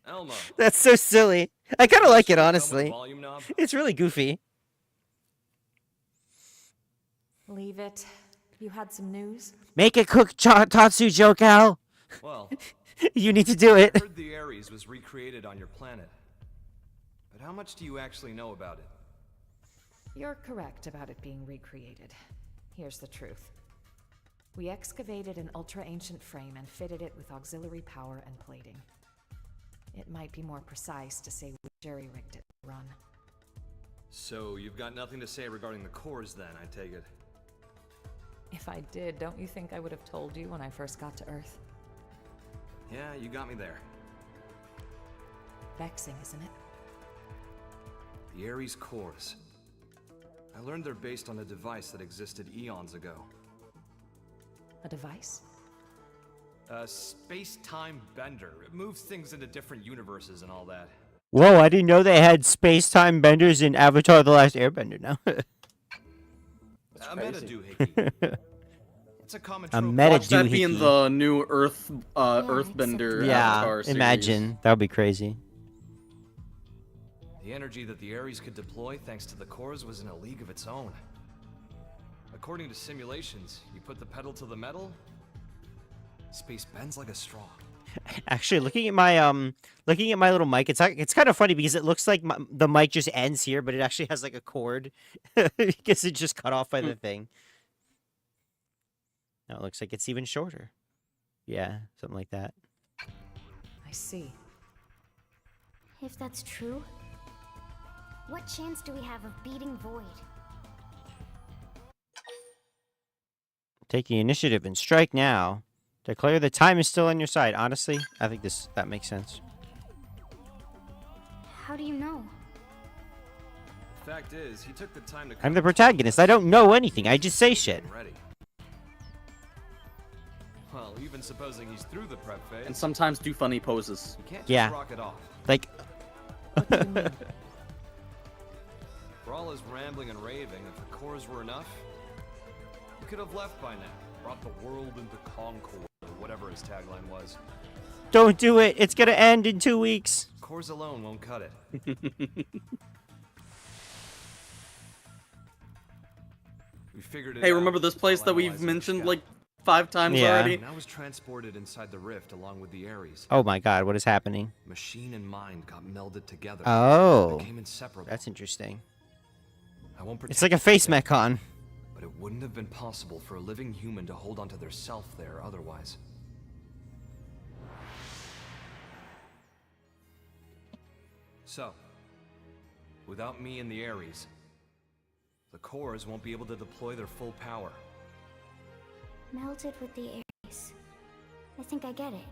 Elmo. That's so silly. I kind of like it, honestly. Volume knob? It's really goofy. Leave it. You had some news? Make a cook Tatsu joke, Al. Well, You need to do it. I heard the Ares was recreated on your planet. But how much do you actually know about it? You're correct about it being recreated. Here's the truth. We excavated an ultra-ancient frame and fitted it with auxiliary power and plating. It might be more precise to say we jerry-rigged it to run. So you've got nothing to say regarding the cores then, I take it? If I did, don't you think I would have told you when I first got to Earth? Yeah, you got me there. Vexing, isn't it? The Ares cores. I learned they're based on a device that existed eons ago. A device? A space-time bender. It moves things into different universes and all that. Whoa, I didn't know they had space-time benders in Avatar: The Last Airbender now. A meta doohickey. It's a common A trope. meta Watch that be in doohickey. the new Earthbender Avatar Yeah, series. imagine. That would be crazy. The energy that the Ares could deploy thanks to the cores was in a league of its own. According to simulations, you put the pedal to the metal, space bends like a straw. Actually, looking at my little mic, it's kind of funny because it looks like the mic just ends here, but it actually has like a cord because it just cut off by the thing. Now it looks like it's even shorter. Yeah, something like that. I see. If that's true, what chance do we have of beating Void? Take the initiative and strike now. Declare the time is still on your side. Honestly, I think that makes sense. How do you know? The fact is, he took the time to I'm the protagonist. I don't know anything. I just say shit. Ready. Well, even supposing he's through the prep phase. And sometimes do funny poses. You can't Yeah. just rock it off. Like. For all his rambling and raving, if the cores were enough, he could have left by now. Brought the world into concord, or whatever his tagline was. Don't do it. It's gonna end in 2 weeks. Cores alone won't cut it. We figured it Hey, out. remember this place that we've Analyzing the mentioned scout. like 5 times Yeah. already? And I was transported inside the rift along with the Ares. Oh my god, what is happening? Machine and mind got melded together. Oh. Became inseparable. That's interesting. I won't It's like a face protect mechon. but it wouldn't have been possible for a living human to hold onto their self there otherwise. So, without me and the Ares, the cores won't be able to deploy their full power. Melted with the Ares. I think I get it.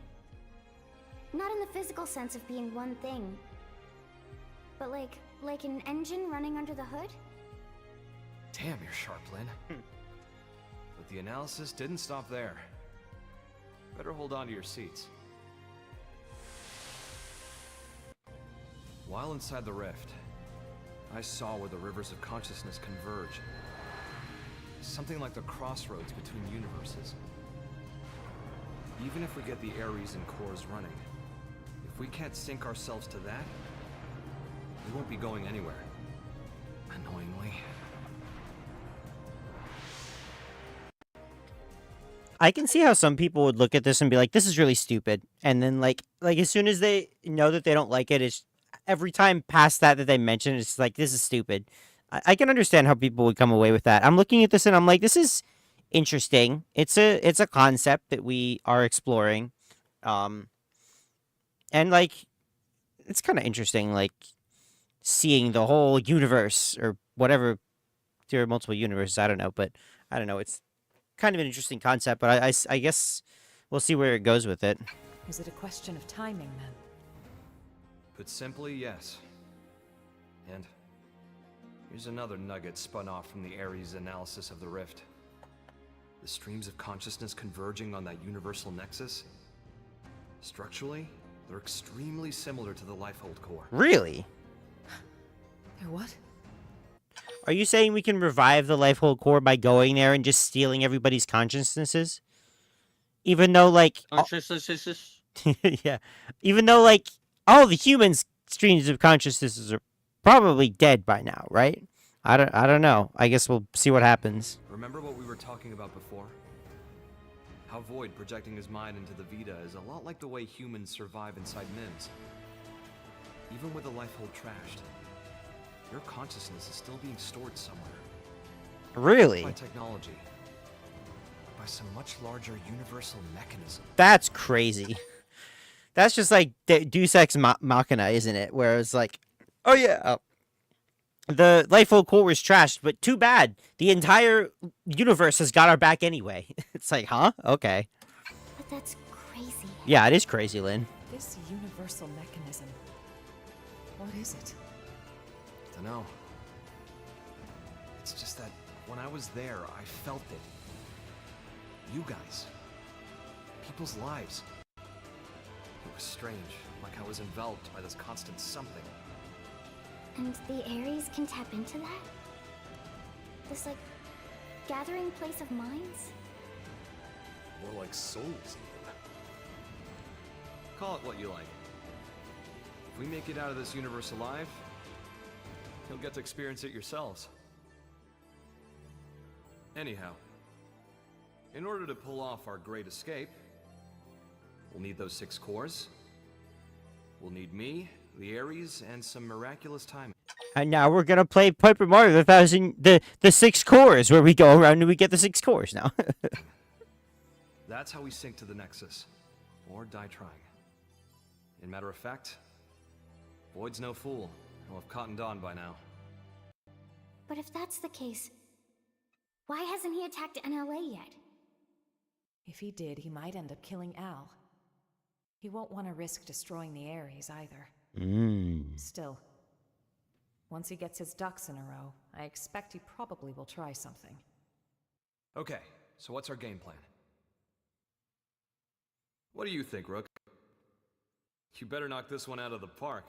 Not in the physical sense of being one thing, but like an engine running under the hood? Damn, you're sharp, Lynn. But the analysis didn't stop there. Better hold on to your seats. While inside the rift, I saw where the rivers of consciousness converge. Something like the crossroads between universes. Even if we get the Ares and cores running, if we can't sync ourselves to that, we won't be going anywhere. Annoyingly. I can see how some people would look at this and be like, "This is really stupid," and then like as soon as they know that they don't like it, it's every time past that they mention it, it's like, "This is stupid." I can understand how people would come away with that. I'm looking at this and I'm like, this is interesting. It's a concept that we are exploring, and like it's kind of interesting, like seeing the whole universe or whatever. There are multiple universes. I don't know, but I don't know. It's kind of an interesting concept, but I guess we'll see where it goes with it. Is it a question of timing then? Put simply, yes. And here's another nugget spun off from the Ares analysis of the rift. The streams of consciousness converging on that universal nexus. Structurally, they're extremely similar to the Lifehold core. Really? They're what? Are you saying we can revive the Lifehold core by going there and just stealing everybody's consciousnesses? Even though, like... yeah. Even though, like, all the humans' streams of consciousnesses are probably dead by now, right? I don't know. I guess we'll see what happens. Remember what we were talking about before? How Void projecting his mind into the Vita is a lot like the way humans survive inside MIMS. Even with the Lifehold trashed, your consciousness is still being stored somewhere. Really? By technology. By some much larger universal mechanism. That's crazy. That's just like Deus Ex Machina, isn't it? Where it's like, oh yeah, the Lifehold core was trashed, but too bad. The entire universe has got our back anyway. It's like, huh? Okay. But that's crazy. Yeah, it is crazy, Lynn. This universal mechanism. What is it? Dunno. It's just that when I was there, I felt it. You guys. People's lives. It was strange, like I was enveloped by this constant something. And the Ares can tap into that? This, like, gathering place of minds? More like souls, even. Call it what you like. If we make it out of this universe alive, you'll get to experience it yourselves. Anyhow, in order to pull off our great escape, we'll need those 6 cores. We'll need me, the Ares, and some miraculous timing. And now we're gonna play Paper Mario the 6 cores, where we go around and we get the 6 cores now. That's how we sink to the Nexus, or die trying. In matter of fact, Void's no fool. He'll have cottoned on by now. But if that's the case, why hasn't he attacked NLA yet? If he did, he might end up killing Al. He won't want to risk destroying the Ares either. Still, once he gets his ducks in a row, I expect he probably will try something. Okay, so what's our game plan? What do you think, Rook? You better knock this one out of the park.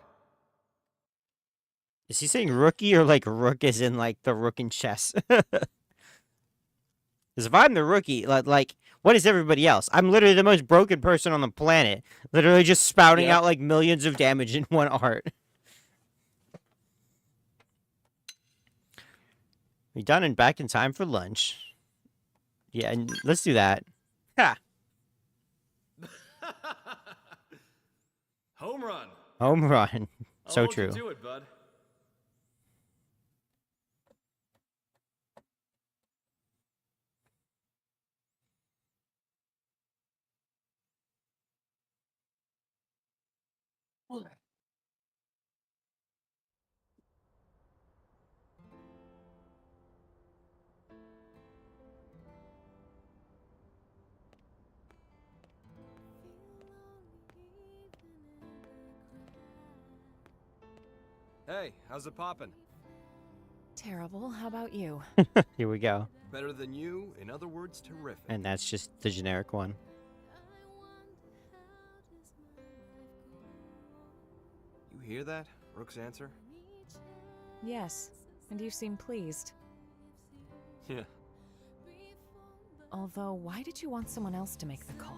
Is he saying rookie or like rook as in like the rook in chess? Because if I'm the rookie, like, what is everybody else? I'm literally the most broken person on the planet. Literally just spouting out like millions of damage in one art. We done and back in time for lunch. Yeah, and let's do that. Ha! Home run! Home run. So I'll hold true. you to it, bud. Hey, how's it poppin'? Terrible. How about you? Here we go. Better than you, in other words, terrific. And that's just the generic one. You hear that? Rook's answer? Yes, and you seem pleased. Yeah. Although, why did you want someone else to make the call?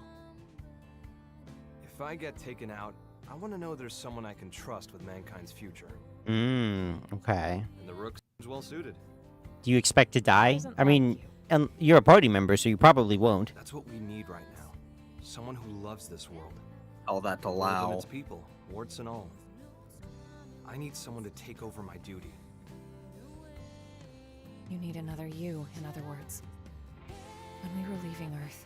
If I get taken out, I want to know there's someone I can trust with mankind's future. Okay. And the Rook seems well suited. Do you expect to die? I mean, and you're a party member, so you probably won't. That's what we need right now. Someone who loves this world. All that to The world allow. and its people, warts and all. I need someone to take over my duty. You need another you, in other words. When we were leaving Earth,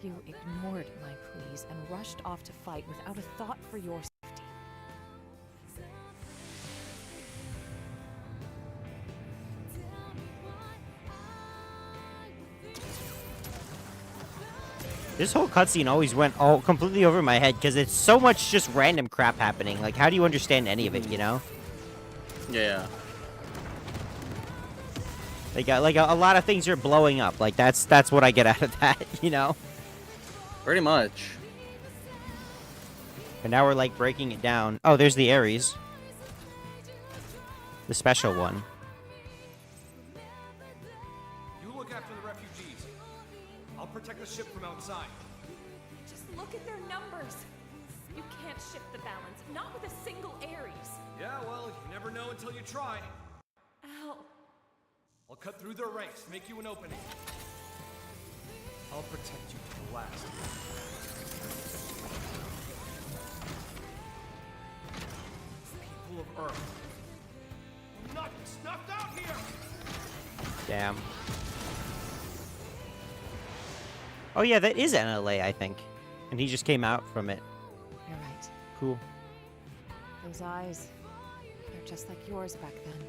you ignored my pleas and rushed off to fight without a thought for your safety. This whole cutscene always went all completely over my head because it's so much just random crap happening. Like, how do you understand any of it, you know? Yeah. Like, a lot of things are blowing up. Like, that's what I get out of that, you know? Pretty much. And now we're, like, breaking it down. Oh, there's the Ares. The special one. You look after the refugees. I'll protect the ship from outside. Just look at their numbers. You can't shift the balance, not with a single Ares. Yeah, well, you never know until you try. Al. I'll cut through their ranks, make you an opening. I'll protect you to the last. People of Earth. Will not be snuffed out here! Damn. Oh, yeah, that is NLA, I think. And he just came out from it. You're right. Cool. Those eyes, they're just like yours back then.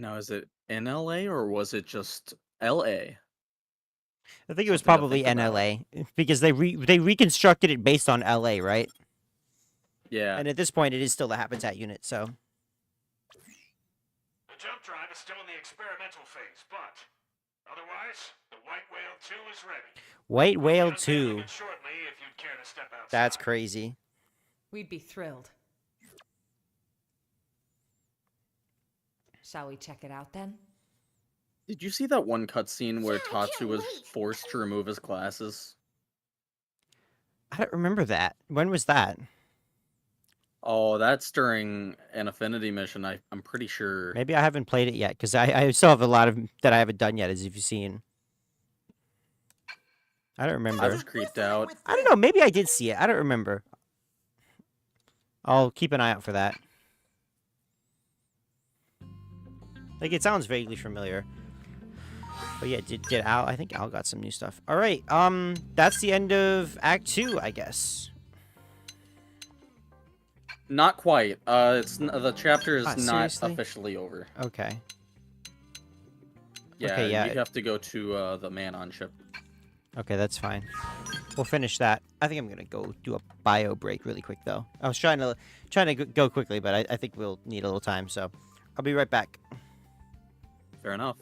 Now, is it NLA or was it just LA? I think it was Something to probably think about. NLA because they reconstructed it based on LA, right? Yeah. And at this point, it is still the habitat unit, so. The jump drive is still in the experimental phase, but otherwise, the White Whale 2 is ready. White Whale We'll be 2. unveiling it shortly if you'd care to step outside. That's crazy. We'd be thrilled. Shall we check it out then? Did you see that one cutscene where Tatsu was forced to remove his glasses? I don't remember that. When was that? Oh, that's during an Affinity mission, I'm pretty sure. Maybe I haven't played it yet because I still have a lot of that I haven't done yet, as you've seen. I don't remember. I was creeped out. I don't know. Maybe I did see it. I don't remember. I'll keep an eye out for that. Like, it sounds vaguely familiar. But yeah, did Al... I think Al got some new stuff. Alright, that's the end of Act 2, I guess. Not quite. The chapter is not seriously? officially over. Okay. Yeah, Okay, yeah. you have to go to the Manon ship. Okay, that's fine. We'll finish that. I think I'm gonna go do a bio break really quick, though. I was trying to go quickly, but I think we'll need a little time, so... I'll be right back. Fair enough.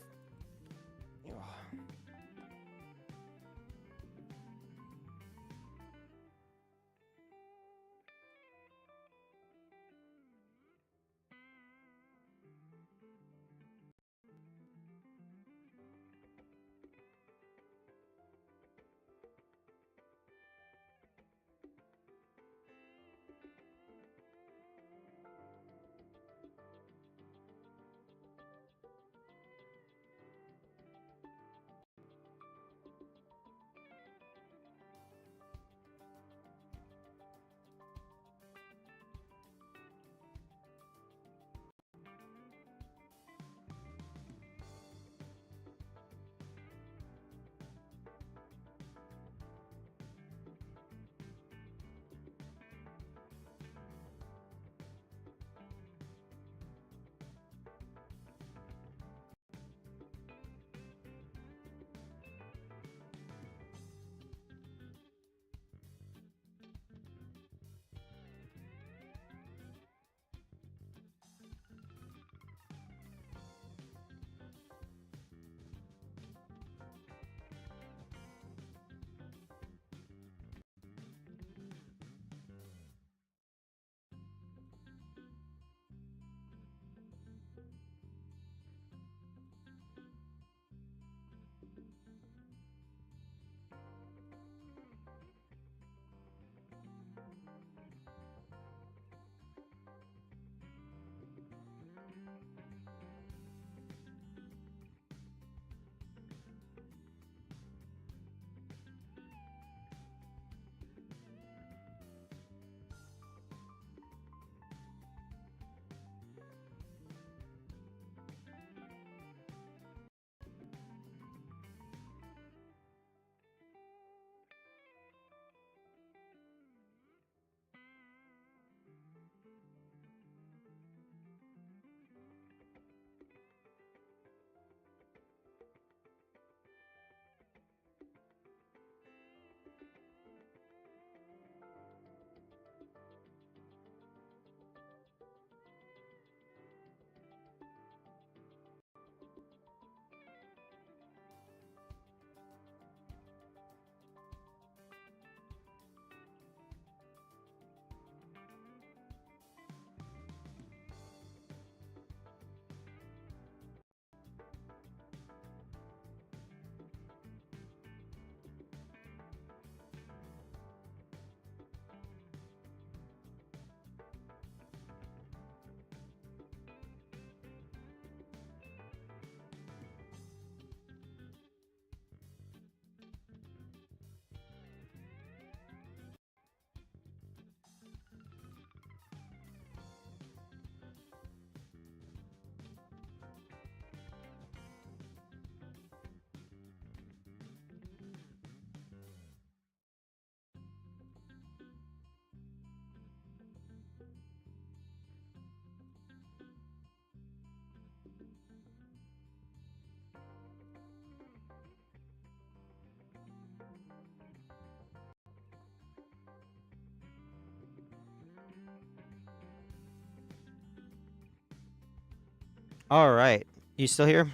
All right. You still here?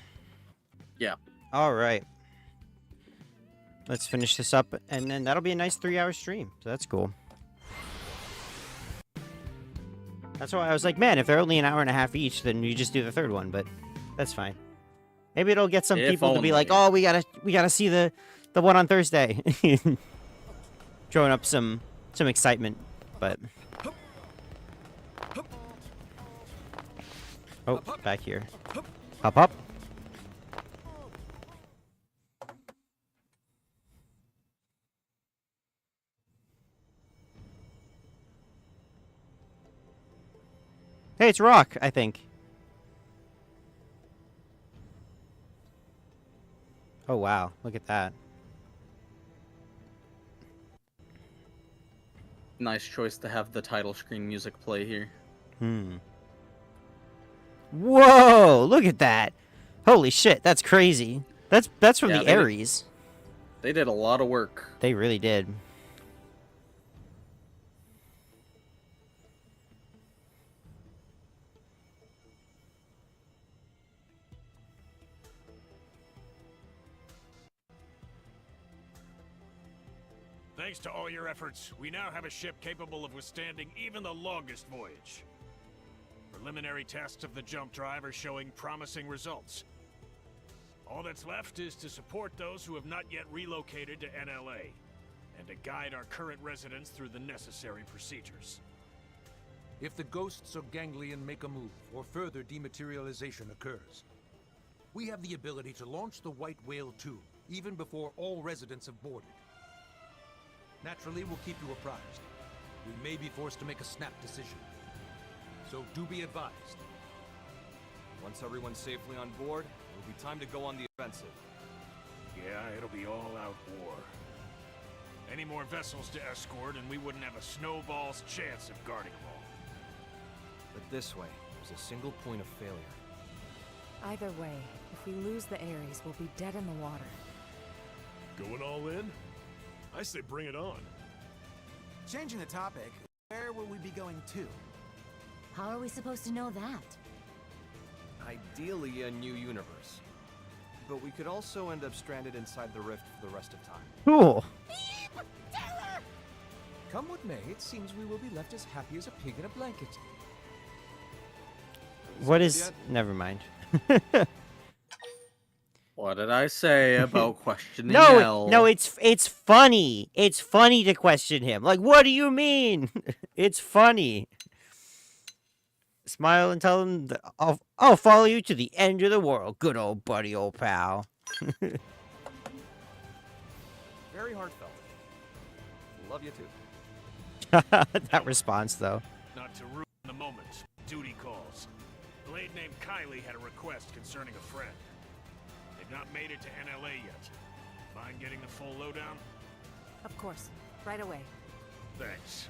Yeah. All right. Let's finish this up, and then that'll be a nice 3-hour stream. So that's cool. That's why I was like, man, if they're only an hour and a half each, then you just do the third one. But that's fine. Maybe it'll get some If people to be only. like, oh, we gotta see the one on Thursday. Throwing up some excitement, but. Oh, back here. Hop up. Hey, it's Rock, I think. Oh, wow. Look at that. Nice choice to have the title screen music play here. Whoa! Look at that! Holy shit, that's crazy. That's from the Ares. They did a lot of work. They really did. Thanks to all your efforts, we now have a ship capable of withstanding even the longest voyage. Preliminary tests of the jump drive are showing promising results. All that's left is to support those who have not yet relocated to NLA, and to guide our current residents through the necessary procedures. If the ghosts of Ganglion make a move, or further dematerialization occurs, we have the ability to launch the White Whale 2, even before all residents have boarded. Naturally, we'll keep you apprised. We may be forced to make a snap decision. So do be advised. Once everyone's safely on board, it'll be time to go on the offensive. Yeah, it'll be all-out war. Any more vessels to escort, and we wouldn't have a snowball's chance of guarding them all. But this way, there's a single point of failure. Either way, if we lose the Ares, we'll be dead in the water. Going all in? I say bring it on. Changing the topic, where will we be going to? How are we supposed to know that? Ideally, a new universe. But we could also end up stranded inside the rift for the rest of time. Cool. Come what may, it seems we will be left as happy as a pig in a blanket. What is... Never mind. What did I say about questioning No, L? no, it's funny. It's funny to question him. Like, what do you mean? It's funny. Smile and tell him that I'll follow you to the end of the world. Good old buddy, old pal. Very heartfelt. Love you too. That response, though. Not to ruin the moment, duty calls. A blade named Kylie had a request concerning a friend. They've not made it to NLA yet. Mind getting the full lowdown? Of course. Right away. Thanks.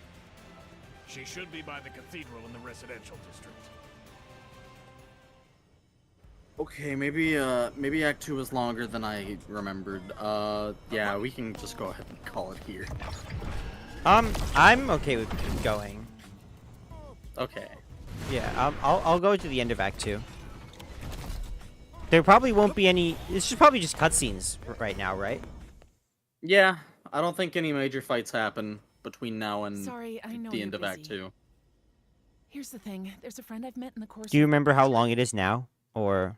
She should be by the cathedral in the residential district. Okay, maybe Act 2 was longer than I remembered. Yeah, we can just go ahead and call it here. I'm okay with going. Okay. Yeah, I'll go to the end of Act 2. There probably won't be any... It's just probably just cutscenes right now, right? Yeah, I don't think any major fights happen between now and Sorry, I know the you're end of Act busy. 2. Here's the thing. There's a friend I've met in the course Do you of- remember how long it is now? Or...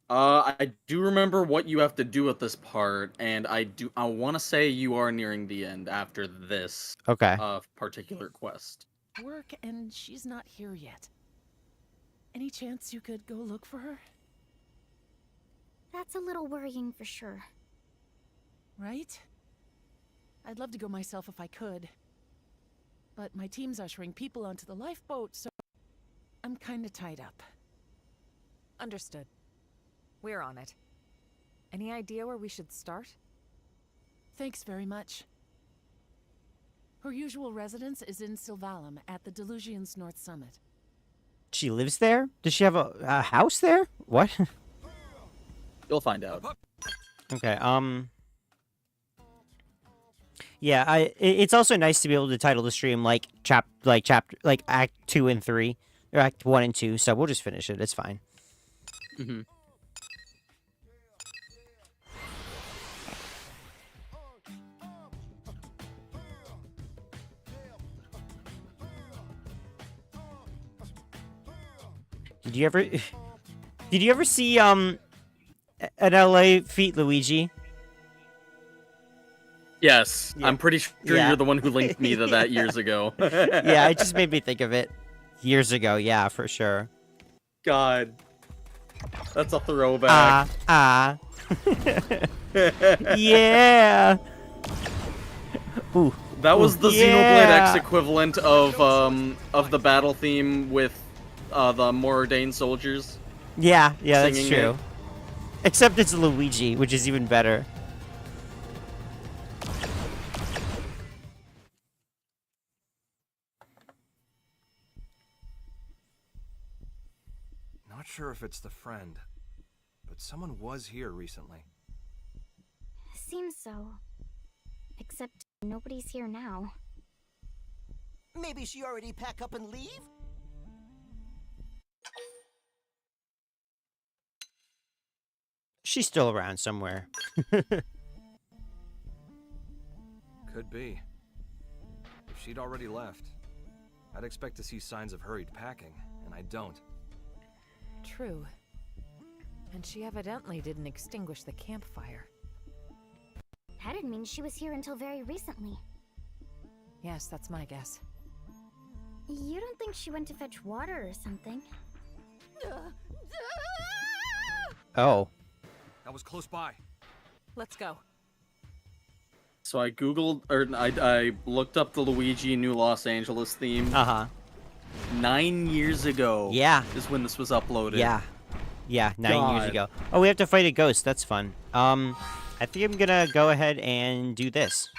I do remember what you have to do at this part, and I want to say you are nearing the end after this Okay. particular quest. work and she's not here yet. Any chance you could go look for her? That's a little worrying for sure. Right? I'd love to go myself if I could. But my team's ushering people onto the lifeboat, so I'm kinda tied up. Understood. We're on it. Any idea where we should start? Thanks very much. Her usual residence is in Sylvalum at the Delusion's North Summit. She lives there? Does she have a house there? What? You'll find out. Okay, yeah, it's also nice to be able to title the stream like Act 2 and 3. Or Act 1 and 2, so we'll just finish it. It's fine. Mm-hmm. Did you ever... Did you ever see, an LA Feet Luigi? Yes, Yeah. I'm pretty sure Yeah. you're the one who linked me to that years ago. Yeah, it just made me think of it. Years ago, yeah, for sure. God. That's a throwback. Yeah! Ooh. That was the yeah. Xenoblade X equivalent of the battle theme with the more ordained soldiers. Yeah, that's singing true. it. Except it's Luigi, which is even better. Not sure if it's the friend, but someone was here recently. Seems so. Except nobody's here now. Maybe she already pack up and leave? She's still around somewhere. Could be. If she'd already left, I'd expect to see signs of hurried packing, and I don't. True. And she evidently didn't extinguish the campfire. That'd mean she was here until very recently. Yes, that's my guess. You don't think she went to fetch water or something? Oh. That was close by. Let's go. So I googled, or I looked up the Luigi New Los Angeles theme. 9 years ago. Yeah. Is when this was uploaded. Yeah. Yeah, 9 years ago. Oh, we have to fight a ghost. That's fun. I think I'm gonna go ahead and do this.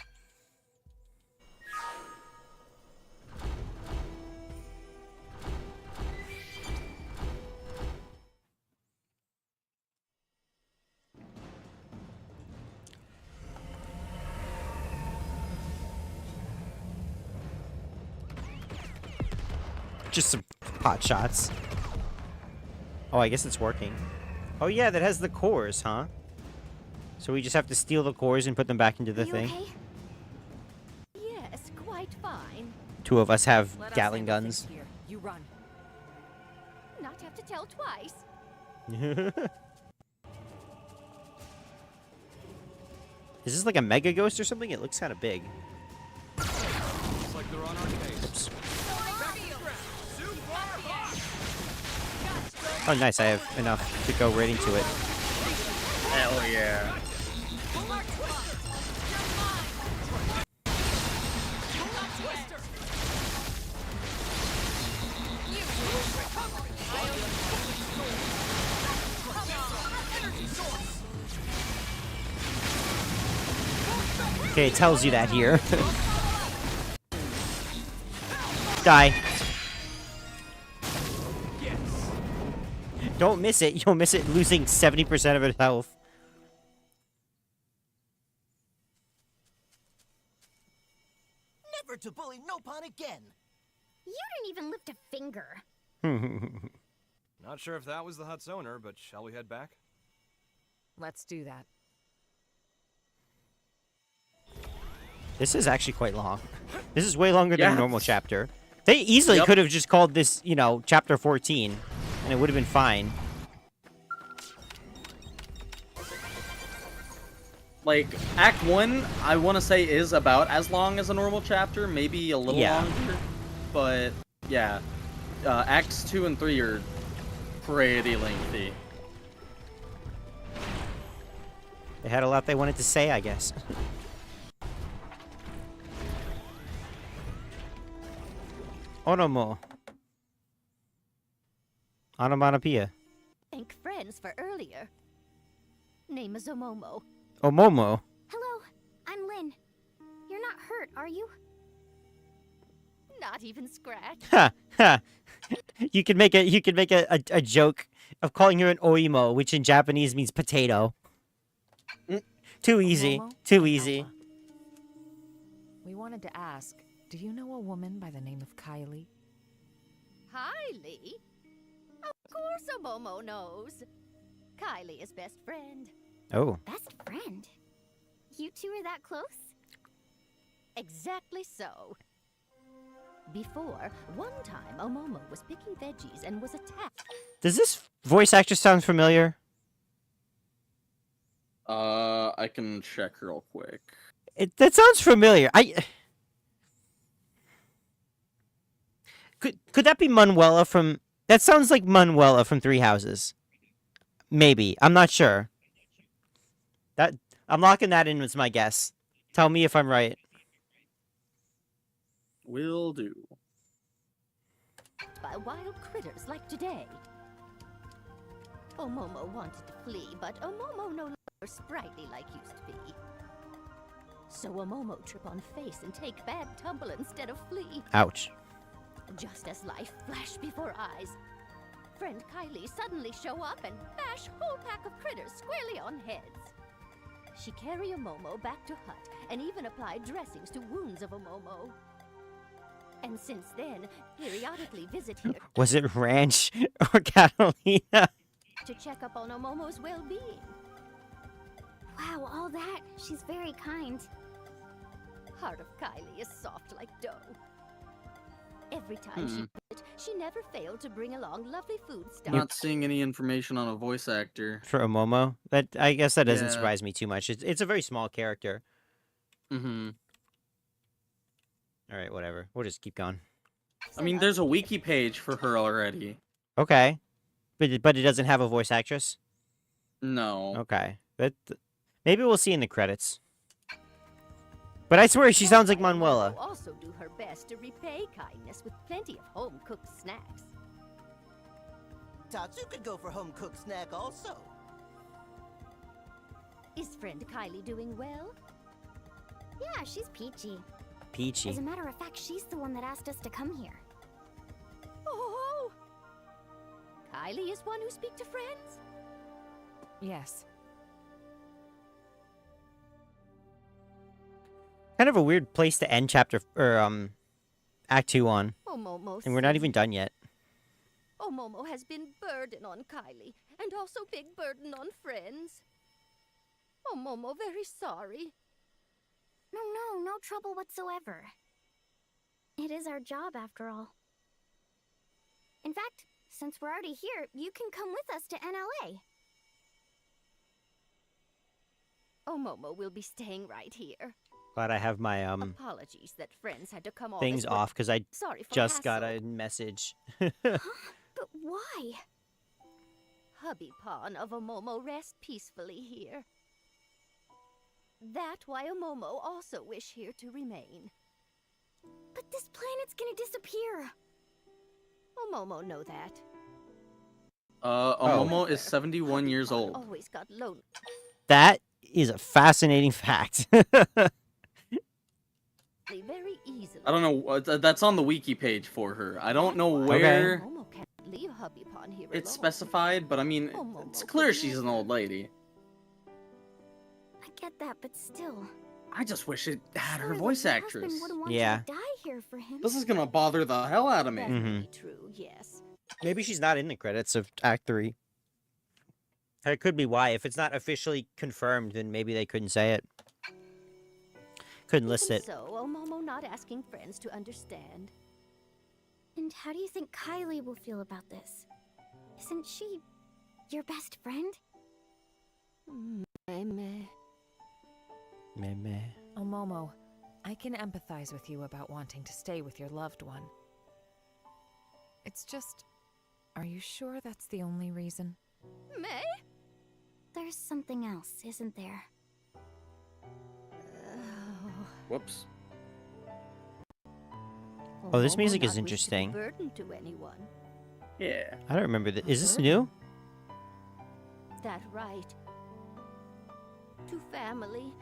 Just some pot shots. Oh, I guess it's working. Oh yeah, that has the cores, huh? So we just have to steal the cores and put them back into the thing. Okay? Yes, quite fine. Two of us have Let us Gatling handle guns. things here. You run. Not have to tell twice. Is this like a mega ghost or something? It looks kind of big. Looks like they're on our case. Oops. Oh, nice. I have enough to go right into it. Hell yeah. Okay, it tells you that here. Die. Don't miss it. You'll miss it losing 70% of its health. Never to bully Nopon again. You didn't even lift a finger. Not sure if that was the hut's owner, but shall we head back? Let's do that. This is actually quite long. This is way longer than a Yeah. normal chapter. They easily Yep. could have just called this, you know, chapter 14, and it would have been fine. Like, Act 1, I want to say, is about as long as a normal chapter, maybe a little Yeah. longer. But, yeah. Acts 2 and 3 are pretty lengthy. They had a lot they wanted to say, I guess. Onomo. Onomatopoeia. Thank friends for earlier. Name is Omomo. Omomo. Hello, I'm Lynn. You're not hurt, are you? Not even scratch. Ha ha. You could make a joke of calling her an oimo, which in Japanese means potato. Too easy. Omomo? Too easy. We wanted to ask, do you know a woman by the name of Kylie? Hi, Kylie? Of course Omomo knows. Kylie is best friend. Oh. Best friend? You two are that close? Exactly so. Before, one time Omomo was picking veggies and was attacked. Does this voice actress sound familiar? I can check real quick. That sounds familiar. Could that be Manuela from... That sounds like Manuela from Three Houses. Maybe. I'm not sure. I'm locking that in as my guess. Tell me if I'm right. Will do. By wild critters like today. Omomo wanted to flee, but Omomo no longer sprightly like used to be. So Omomo trip on face and take bad tumble instead of flee. Ouch. Just as life flashed before eyes, friend Kylie suddenly show up and bash whole pack of critters squarely on heads. She carry Omomo back to hut and even apply dressings to wounds of Omomo. And since then, periodically visit here Was it Ranch or Catalina? to check up on Omomo's well-being. Wow, all that. She's very kind. Heart of Kylie is soft like dough. Every time she did, she never failed to bring along lovely food stuff. Not seeing any information on a voice actor. For Omomo? I guess that doesn't Yeah. surprise me too much. It's a very small character. Mm-hmm. Alright, whatever. We'll just keep going. I mean, there's a wiki page for her already. Okay. But it doesn't have a voice actress? No. Okay. Maybe we'll see in the credits. But I swear she sounds like Manuela. Will also do her best to repay kindness with plenty of home-cooked snacks. Tatsu could go for home-cooked snack also. Is friend Kylie doing well? Yeah, she's peachy. Peachy. As a matter of fact, she's the one that asked us to come here. Oh! Kylie is one who speak to friends? Yes. Kind of a weird place to end Act 2 on. Omomo And we're not even done yet. Omomo has been burden on Kylie, and also big burden on friends. Omomo very sorry. No trouble whatsoever. It is our job, after all. In fact, since we're already here, you can come with us to NLA. Omomo will be staying right here. Glad I have my Apologies that friends had to come all things this way. off because I Sorry for just got hassle. a message. But why? Hubby Pawn of Omomo rest peacefully here. That why Omomo also wish here to remain. But this planet's gonna disappear. Omomo know that. Omomo is 71 years old. Always got lonely. That is a fascinating fact. Very easily. I don't know. That's on the wiki page for her. I don't know where Omomo can't leave Hubby Pawn here it's alone. specified, but I mean, it's clear she's an old lady. I get that, but still. I just wish it had her Surely voice my actress. husband wouldn't want Yeah. you to die here for him. This is gonna bother the hell out of me. Mhm. True, yes. Maybe she's not in the credits of Act 3. That could be why. If it's not officially confirmed, then maybe they couldn't say it. Couldn't list Even it. So, Omomo not asking friends to understand. And how do you think Kylie will feel about this? Isn't she your best friend? Meh. Meh. Omomo, I can empathize with you about wanting to stay with your loved one. It's just, are you sure that's the only reason? Meh? There's something else, isn't there? Whoops. Oh, this Omomo music is not wish to be interesting. burden to anyone. Yeah. I don't remember that. Is this new? That right. To family,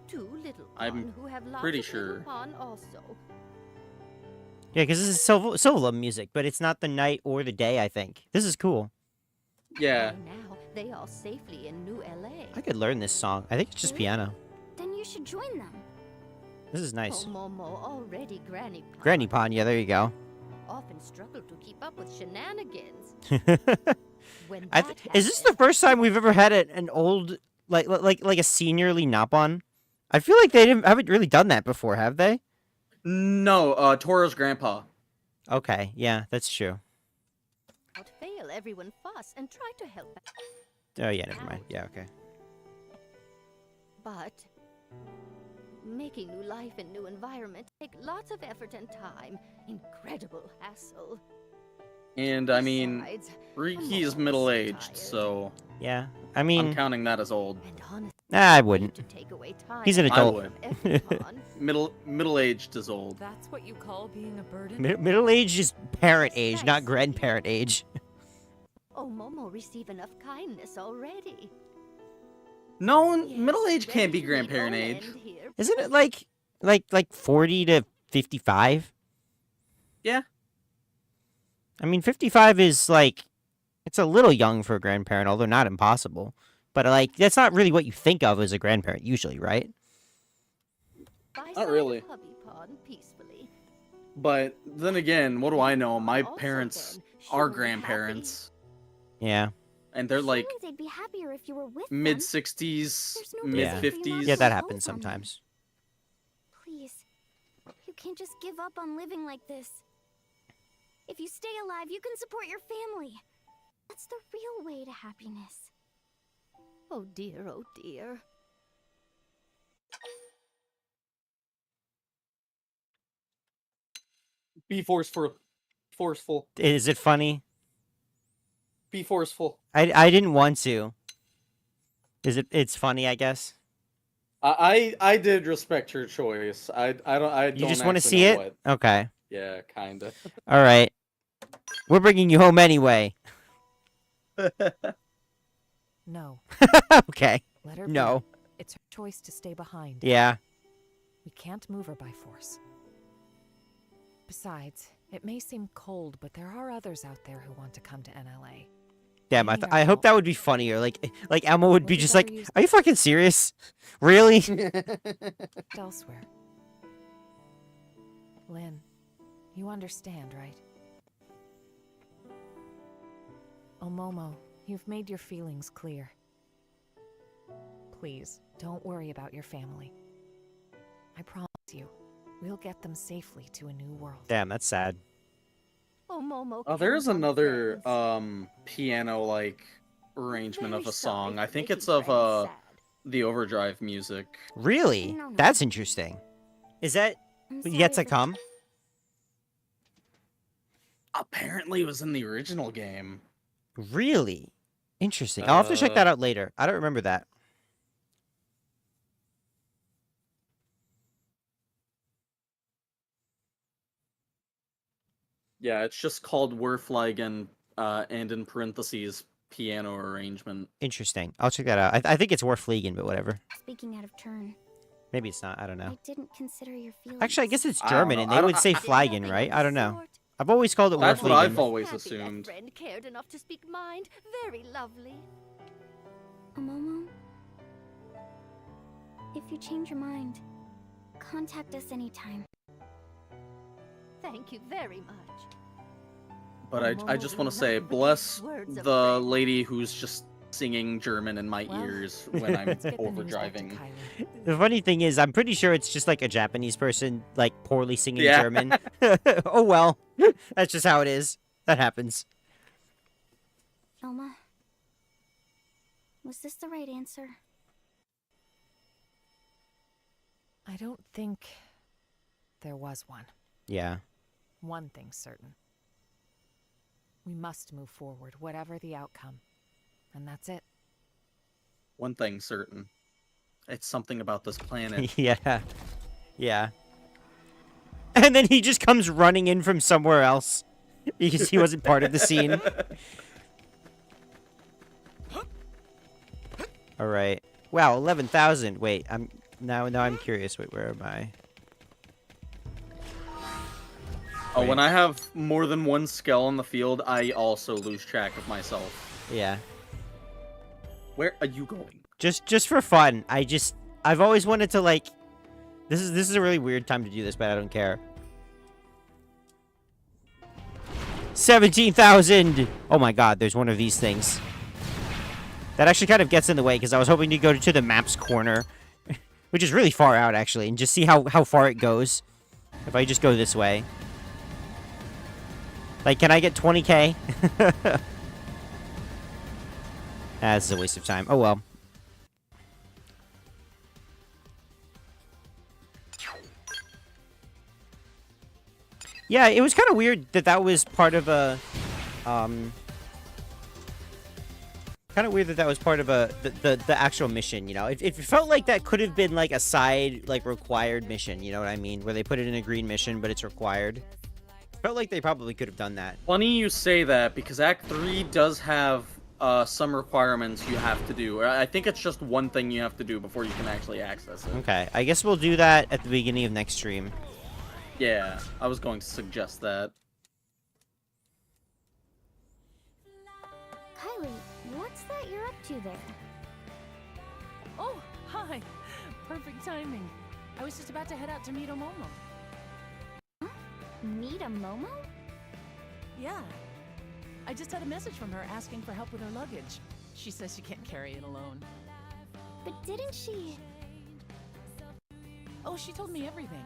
to little I'm Pawn who have lots pretty of little sure. Pawn also. Yeah, because this is solo music, but it's not the night or the day, I think. This is cool. Yeah. By now, they all safely in New LA. I could learn this song. I think it's just piano. Then you should join them. This is nice. Omomo already Granny Pawn Granny Pond, yeah, there you go. often struggle to keep up with shenanigans. When Is that this the first time we've ever had an old like a seniorly Napon? I feel like they haven't really done that before, have they? No, Toro's grandpa. Okay, yeah, that's true. Without fail, everyone fuss and try to help. Oh yeah, never mind. Yeah, okay. But making new life in new environment take lots of effort and time. Incredible hassle. And I mean, Besides, he's middle-aged, so Yeah, I mean, I'm counting that as old. Nah, I wouldn't. He's an adult. I would. Middle-aged is old. That's what you call being a burden? Middle age is parent age, not grandparent age. Oh, Momo receive enough kindness already. No, middle age can't be grandparent age. Isn't it like 40 to 55? Yeah. I mean, 55 is like, it's a little young for a grandparent, although not impossible. But like, that's not really what you think of as a grandparent usually, right? Not really. But then again, what do I know? My parents are grandparents. Yeah. And they're like They'd be happier if you were with mid them. 60s, no mid reason for you not 50s. Yeah, that to happens hold them. sometimes. Please, you can't just give up on living like this. If you stay alive, you can support your family. That's the real way to happiness. Oh dear, oh dear. Be forceful. Is it funny? Be forceful. I didn't want to. It's funny, I guess. I did respect your choice. I don't. You just want to actually see know it? what. Okay. Yeah, kinda. All right. We're bringing you home anyway. No. Okay. Let her No. be. It's her choice to stay behind. Yeah. We can't move her by force. Besides, it may seem cold, but there are others out there who want to come to NLA. Damn, They need our I hope help. that would be funnier. Like Emma would be We'll just better like, use- "Are you fucking serious? Really?" Elsewhere. Lynn, you understand, right? Oh, Momo, you've made your feelings clear. Please, don't worry about your family. I promise you, we'll get them safely to a new world. Damn, that's sad. Oh, Momo. Oh, there's counts on another friends. piano like arrangement of Very a song. sorry I for think making it's of friends sad. the Overdrive music. Really? No. That's interesting. Is that I'm yet to sorry, but- come? Apparently, it was in the original game. Really? Interesting. I'll have to check that out later. I don't remember that. Yeah, it's just called Werfligen, and in parentheses, piano arrangement. Interesting. I'll check that out. I think it's worth fleeing, but whatever. Speaking out of turn, Maybe it's not. I don't know. I didn't consider your feelings. Actually, I guess it's I don't German, know. and I they don't- would say I- Fliegen, right? I don't know. I've always called it That's what I've Werfliegen. always Happy assumed. that friend cared enough to speak mind. Very lovely. Momo, if you change your mind, contact us anytime. Thank you very much. But I just want to say, bless the lady who's just singing German in my ears when I'm overdriving. The funny thing is, I'm pretty sure it's just like a Japanese person, like, poorly singing Yeah. German. Oh well. That's just how it is. That happens. Elma, was this the right answer? I don't think there was one. Yeah. One thing's certain. We must move forward, whatever the outcome. And that's it. One thing certain. It's something about this planet. Yeah. Yeah. And then he just comes running in from somewhere else because he wasn't part of the scene. All right. Wow, 11,000. Wait, now I'm curious. Wait, where am I? Oh, when I have more than one skull in the field, I also lose track of myself. Yeah. Where are you going? Just for fun. I've always wanted to, like, this is a really weird time to do this, but I don't care. 17,000! Oh my god, there's one of these things. That actually kind of gets in the way, because I was hoping to go to the map's corner. Which is really far out, actually, and just see how far it goes. If I just go this way. Like, can I get 20k? That's a waste of time. Oh well. Yeah, it was kind of weird that was part of a, kind of weird that was part of the actual mission, you know? It felt like that could have been, like, a side, like, required mission, you know what I mean? Where they put it in a green mission, but it's required. Felt like they probably could have done that. Funny you say that, because Act 3 does have some requirements you have to do. I think it's just one thing you have to do before you can actually access it. Okay, I guess we'll do that at the beginning of next stream. Yeah, I was going to suggest that. Kylie, what's that you're up to there? Oh, hi. Perfect timing. I was just about to head out to meet Omomo. Meet a Momo? Yeah. I just had a message from her asking for help with her luggage. She says she can't carry it alone. But didn't she... Oh, she told me everything.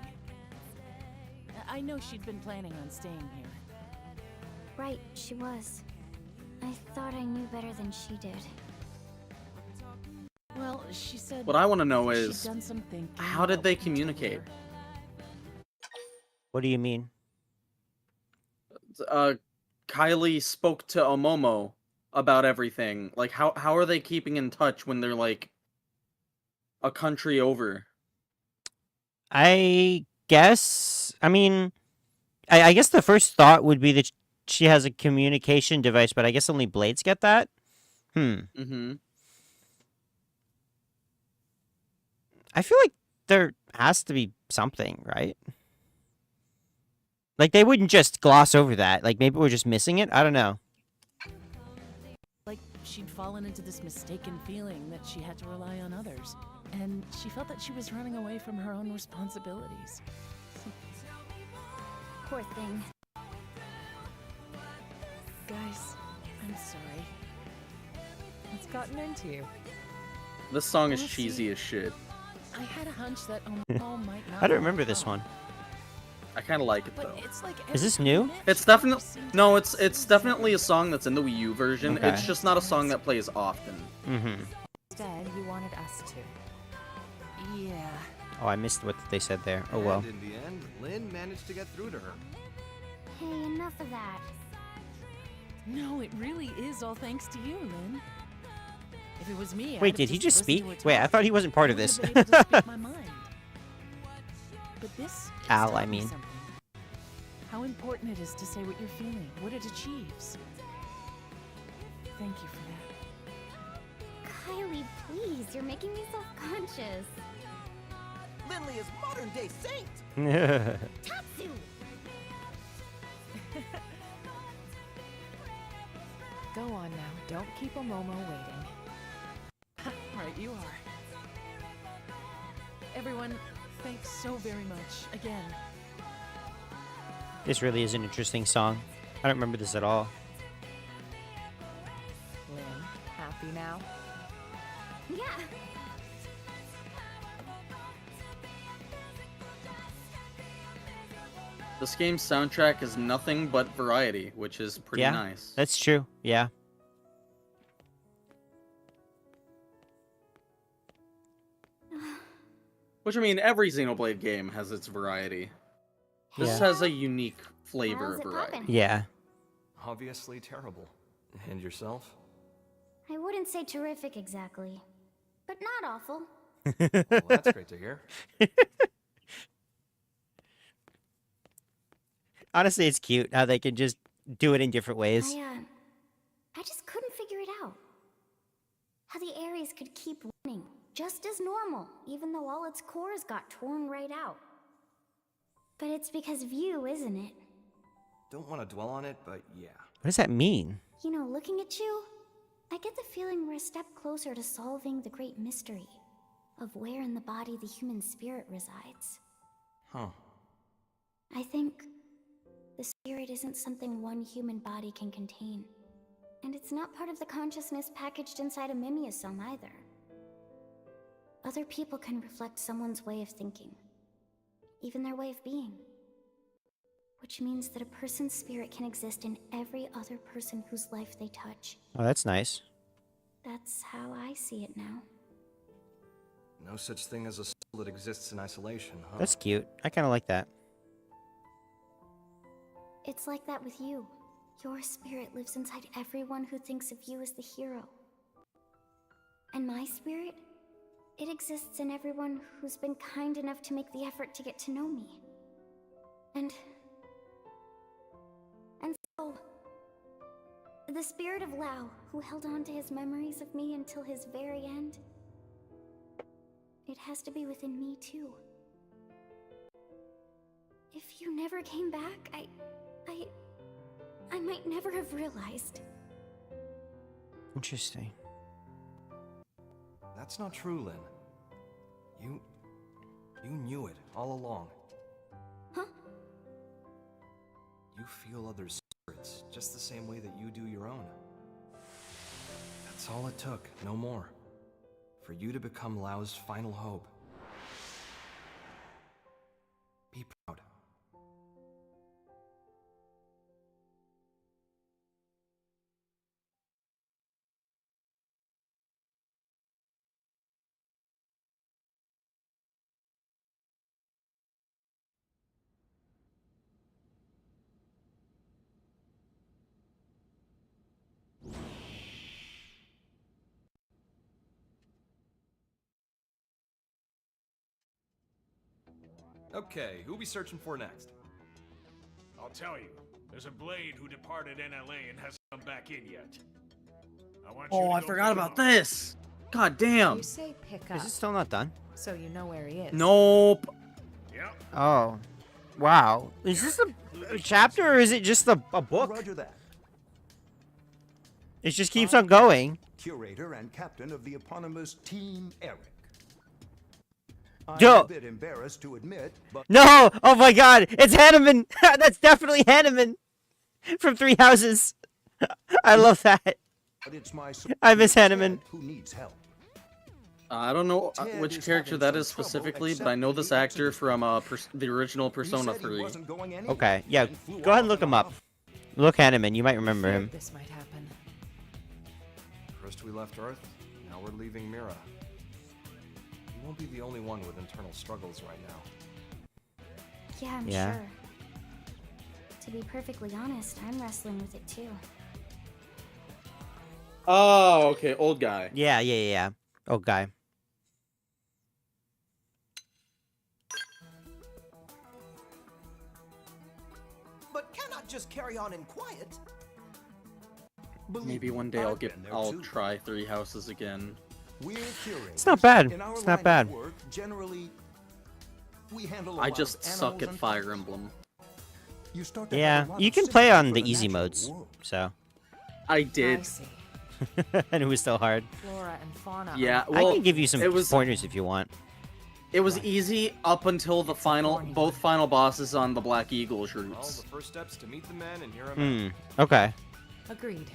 I know she'd been planning on staying here. Right, she was. I thought I knew better than she did. Well, she said... What I want to know she'd is, done some thinking, how did they helped me told communicate? her. What do you mean? Kylie spoke to Omomo about everything. Like, how are they keeping in touch when they're, like, a country over? I guess... I mean... I guess the first thought would be that she has a communication device, but I guess only Blades get that? Mm-hmm. I feel like there has to be something, right? Like, they wouldn't just gloss over that. Like, maybe we're just missing it? I don't know. Like, she'd fallen into this mistaken feeling that she had to rely on others. And she felt that she was running away from her own responsibilities. Poor thing. Guys, I'm sorry. What's gotten into you? This song is Honestly, cheesy as shit. I had a hunch that Omomo might not... I don't remember this one. I kind of like it, But though. it's like Is this new? It's definitely... No, it's definitely a song that's in the Wii U version. Okay. It's just not a song that plays often. Mm-hmm. Instead, you wanted us to. Yeah. Oh, I missed what they said there. Oh, well. And in the end, Lynn managed to get through to her. Hey, enough of that. No, it really is all thanks to you, Lynn. If it was me, Wait, I'd did he just listened speak? to her Wait, I talk. thought he wasn't part of I this. would've been able to speak my mind. But this has Al, taught I me mean. something. How important it is to say what you're feeling, what it achieves. Thank you for that. Kylie, please, you're making me self-conscious. Lindley is modern-day saint! Tatsu! Go on now. Don't keep Omomo waiting. Right, you are. Everyone, thanks so very much again. This really is an interesting song. I don't remember this at all. Lynn, happy now? Yeah. This game's soundtrack is nothing but variety, which is pretty Yeah, nice. that's true. Yeah. Which, I mean, every Xenoblade game has its variety. This Yeah. has a unique flavor How's of it variety. poppin'? Yeah. Obviously terrible. And yourself? I wouldn't say terrific exactly, but not awful. Well, that's great to hear. Honestly, it's cute how they can just do it in different ways. I just couldn't figure it out. How the Ares could keep winning, just as normal, even though all its cores got torn right out. But it's because of you, isn't it? Don't want to dwell on it, but yeah. What does that mean? You know, looking at you, I get the feeling we're a step closer to solving the great mystery of where in the body the human spirit resides. Huh. I think The spirit isn't something one human body can contain. And it's not part of the consciousness packaged inside a mimeosome either. Other people can reflect someone's way of thinking, even their way of being. Which means that a person's spirit can exist in every other person whose life they touch. Oh, that's nice. That's how I see it now. No such thing as a soul that exists in isolation, huh? That's cute. I kind of like that. It's like that with you. Your spirit lives inside everyone who thinks of you as the hero. And my spirit? It exists in everyone who's been kind enough to make the effort to get to know me. And so, the spirit of Lao, who held on to his memories of me until his very end, it has to be within me too. If you never came back, I might never have realized. Interesting. That's not true, Lynn. You knew it all along. Huh? You feel others' spirits just the same way that you do your own. That's all it took, no more. For you to become Lao's final hope. Be proud. Okay, who we searching for next? I'll tell you. There's a Blade who departed NLA and hasn't come back in yet. I want you Oh, to I go forgot pick him about up. this. God damn. You say pick up. Is it still not done? So you know where he is. Nope. Yep. Oh. Wow. Is this a chapter or is it just a book? Roger that. It just keeps on going. Curator and captain of the eponymous Team Eric. I'm Yo. a bit embarrassed to admit, but No! Oh my god! It's Hanneman! That's definitely Hanneman! From Three Houses. I love that. it's my I miss Hanneman. who needs help. I don't know Ted which is character having that some is trouble specifically, but I know this accepting actor from the original Persona He said he 3. wasn't going anywhere Okay, yeah. and flew Go ahead and off look him and up. off. Look Hanneman, you might remember him. This might happen. First we left Earth, now we're leaving Mira. You won't be the only one with internal struggles right now. Yeah, I'm Yeah. sure. To be perfectly honest, I'm wrestling with it too. Oh, okay, old guy. Yeah. Oh, guy. But cannot just carry on in quiet. Maybe one day I'll try Three Houses again. We're curators. It's not bad. In our It's line not bad. of work, generally, we handle a I lot just of suck animals at and Fire plants. Emblem. You start to Yeah, have a lot you of can play sympathy on for the the easy natural modes. world. So. I did. I see. And it was still hard. Flora and fauna. Yeah, are- well, I can give you some it was- pointers if you want. It was easy up until the both final bosses on the Black Eagles All routes. the first steps to meet the man and hear him out. Okay. Agreed.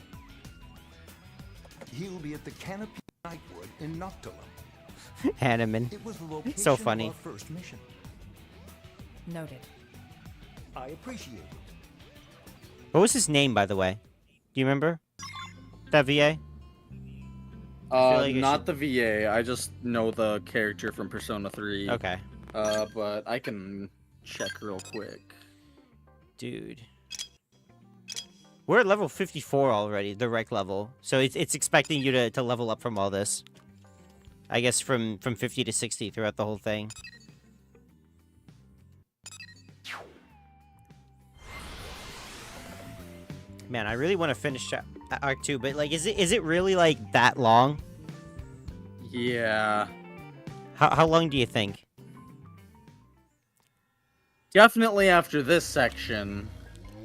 He'll be at the Canopy Nightwood in Noctilum. Hanneman. It was the location So funny. of our first mission. Noted. I appreciate it. What was his name, by the way? Do you remember? That VA? like I Not the VA. I just know the character from Persona 3. Okay. But I can check real quick. Dude. We're at level 54 already, the rec level. So it's expecting you to level up from all this. I guess from 50 to 60 throughout the whole thing. Man, I really want to finish Arc 2, but like, is it really like that long? Yeah. How long do you think? Definitely after this section.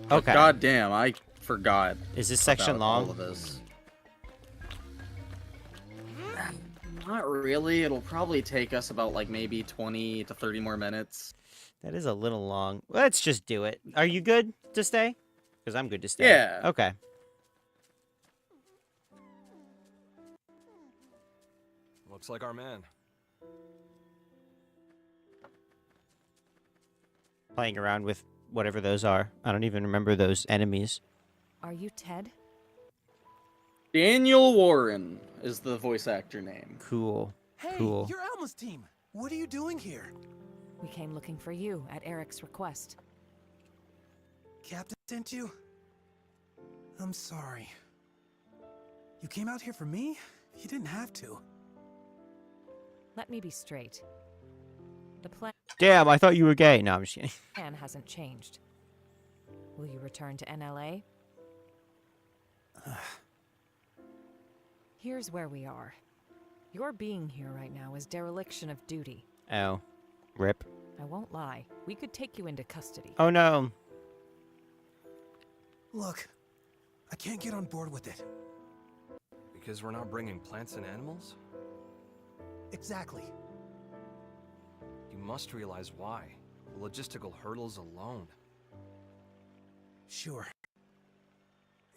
But Okay. God damn, I forgot. Is this section about long? All of this. Not really. It'll probably take us about like maybe 20 to 30 more minutes. That is a little long. Let's just do it. Are you good? to stay? Because I'm good to stay. Yeah. Okay. Looks like our man. Playing around with whatever those are. I don't even remember those enemies. Are you Ted? Daniel Warren is the voice actor name. Cool. Hey, Cool. you're Alma's team. What are you doing here? We came looking for you at Eric's request. Captain sent you? I'm sorry. You came out here for me? You didn't have to. Let me be straight. The Damn, I thought you were gay. No, I'm just kidding. plan hasn't changed. Will you return to NLA? Here's where we are. Your being here right now is dereliction of duty. Oh. Rip. I won't lie. We could take you into custody. Oh no. Look, I can't get on board with it. Because we're not bringing plants and animals? Exactly. You must realize why. The logistical hurdles alone. Sure.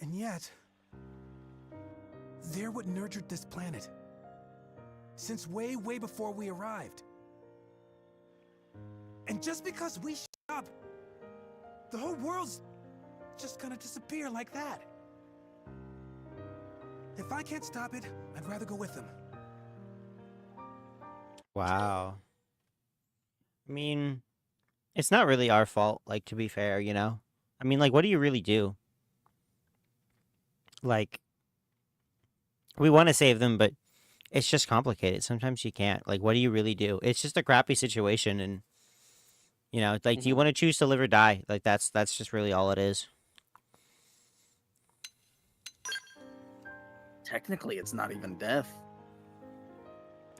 And yet, they're what nurtured this planet. Since way, way before we arrived. And just because we shut up, the whole world's just gonna disappear like that. If I can't stop it, I'd rather go with them. Wow. I mean, it's not really our fault, like, to be fair, you know? I mean, like, what do you really do? Like, we want to save them, but it's just complicated. Sometimes you can't. Like, what do you really do? It's just a crappy situation, and, you know, like, do you want to choose to live or die? Like, that's just really all it is. Technically, it's not even death.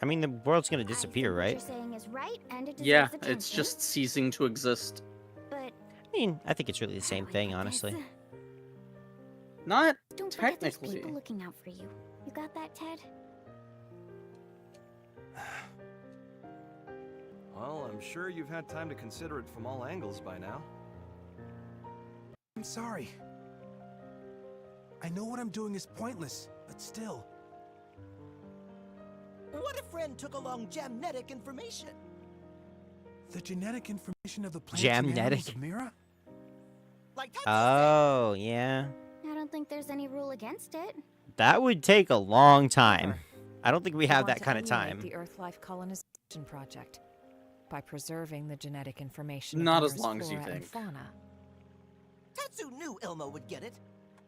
I mean, the world's gonna disappear, What right? you're saying is right, and it deserves Yeah, attention. it's just ceasing to exist. But I mean, I think it's really the same thing, honestly. Not don't forget there's technically. people looking out for you. You got that, Ted? Well, I'm sure you've had time to consider it from all angles by now. I'm sorry. I know what I'm doing is pointless, but still. What if friend took along genetic information? The genetic information of the plants and animals of Mira? Like Oh, yeah. I don't think there's any rule against it. That would take a long time. I don't think we have want that to kind of emulate time. The Earth Life Colonization Project by preserving the genetic information. Not of as Mira's long as you flora and think. fauna. Tatsu knew Ilmo would get it.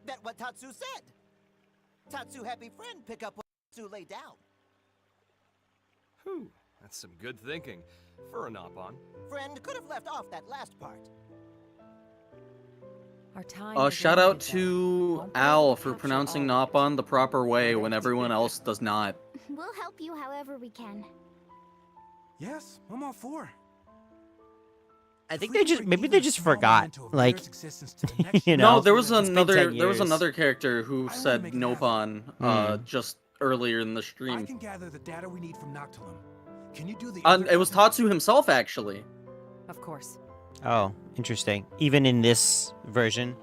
Bet what Tatsu said. Tatsu happy friend pick up what Tatsu laid down. Whew, that's some good thinking for a Nopon. Friend could have left off that last part. Our time is Shout out limited, to Al for pronouncing Nopon the proper way when everyone else does not. We'll help you however we can. Yes, I'm all for. I think they just maybe they just forgot. Like, you know. No, there was it's been 10 another years. character who said Nopon just earlier in the I stream. can gather the data we need from Noctilum. Can you do the It was Tatsu himself actually. Of course. Oh, interesting. Even in this version,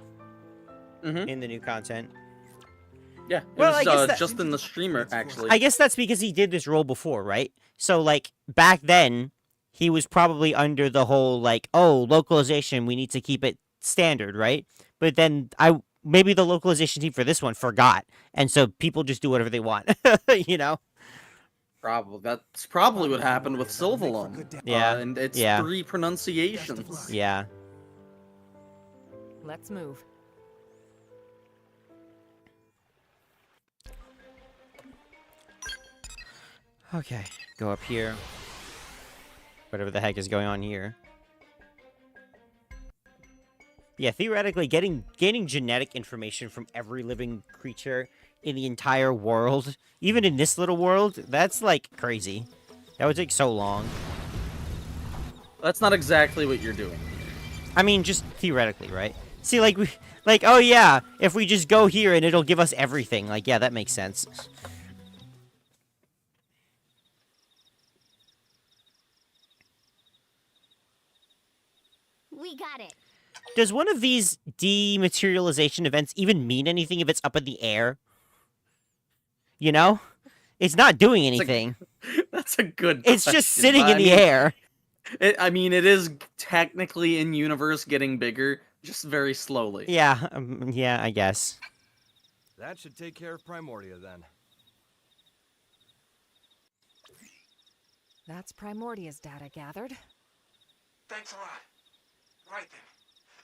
Mm-hmm. in the new content. Yeah, it Well, I was guess that- just in the streamer actually. I guess that's because he did this role before, right? So, like, back then, he was probably under the whole, like, oh, localization, we need to keep it standard, right? But then maybe the localization team for this one forgot, and so people just do whatever they want, you know? That's probably what happened with Sylvalum. Yeah, and it's yeah. 3 pronunciations. Yeah. Let's move. Okay, go up here. Whatever the heck is going on here. Yeah, theoretically, gaining genetic information from every living creature in the entire world, even in this little world, that's, like, crazy. That would take so long. That's not exactly what you're doing. I mean, just theoretically, right? See, like, oh yeah, if we just go here and it'll give us everything. Like, yeah, that makes sense. We got it. Does one of these dematerialization events even mean anything if it's up in the air? You know? It's not doing anything. That's a good It's question, just sitting but in the air. I mean, it is technically in universe getting bigger, just very slowly. Yeah, yeah, I guess. That should take care of Primordia then. That's Primordia's data gathered. Thanks a lot. Right then.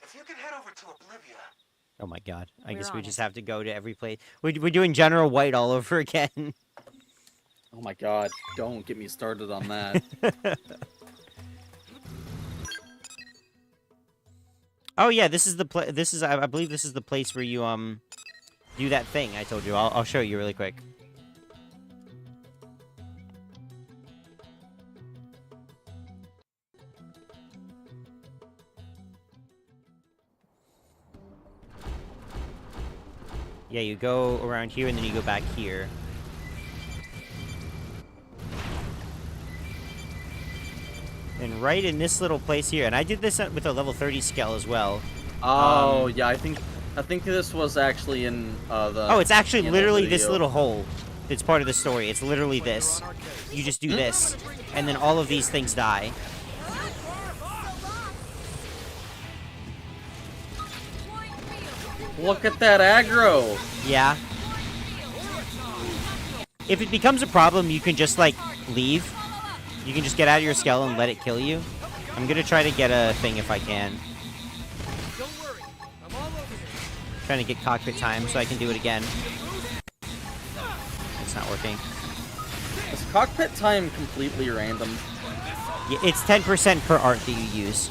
If you can head over to Oblivia. Oh my god. I We're guess we on just it. have to go to every place. We're doing General White all over again. Oh my god, don't get me started on that. Oh yeah, this is the I believe this is the place where you do that thing I told you. I'll show you really quick. Yeah, you go around here and then you go back here. And right in this little place here, and I did this with a level 30 scale as well. Oh, yeah, I think this was actually in the... Oh, it's actually the literally this video. little hole. It's part of the story. It's literally this. You just do this, and then all of these things die. Look at that aggro! Yeah. If it becomes a problem, you can just, like, leave. You can just get out of your skull and let it kill you. I'm gonna try to get a thing if I can. Trying to get cockpit time so I can do it again. It's not working. Is cockpit time completely random? Yeah, it's 10% per art that you use.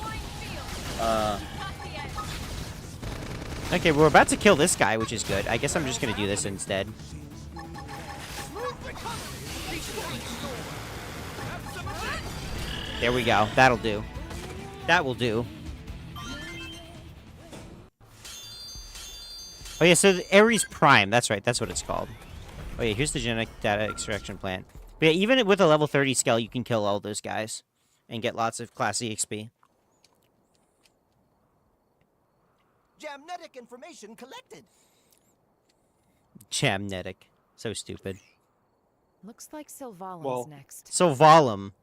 Okay, we're about to kill this guy, which is good. I guess I'm just gonna do this instead. There we go. That'll do. That will do. Oh yeah, so the Ares Prime. That's right. That's what it's called. Oh yeah, here's the genetic data extraction plant. But yeah, even with a level 30 scale, you can kill all those guys and get lots of classy XP. Jamnetic information collected. Jamnetic. So stupid. Looks like Sylvalin's next. So Volum.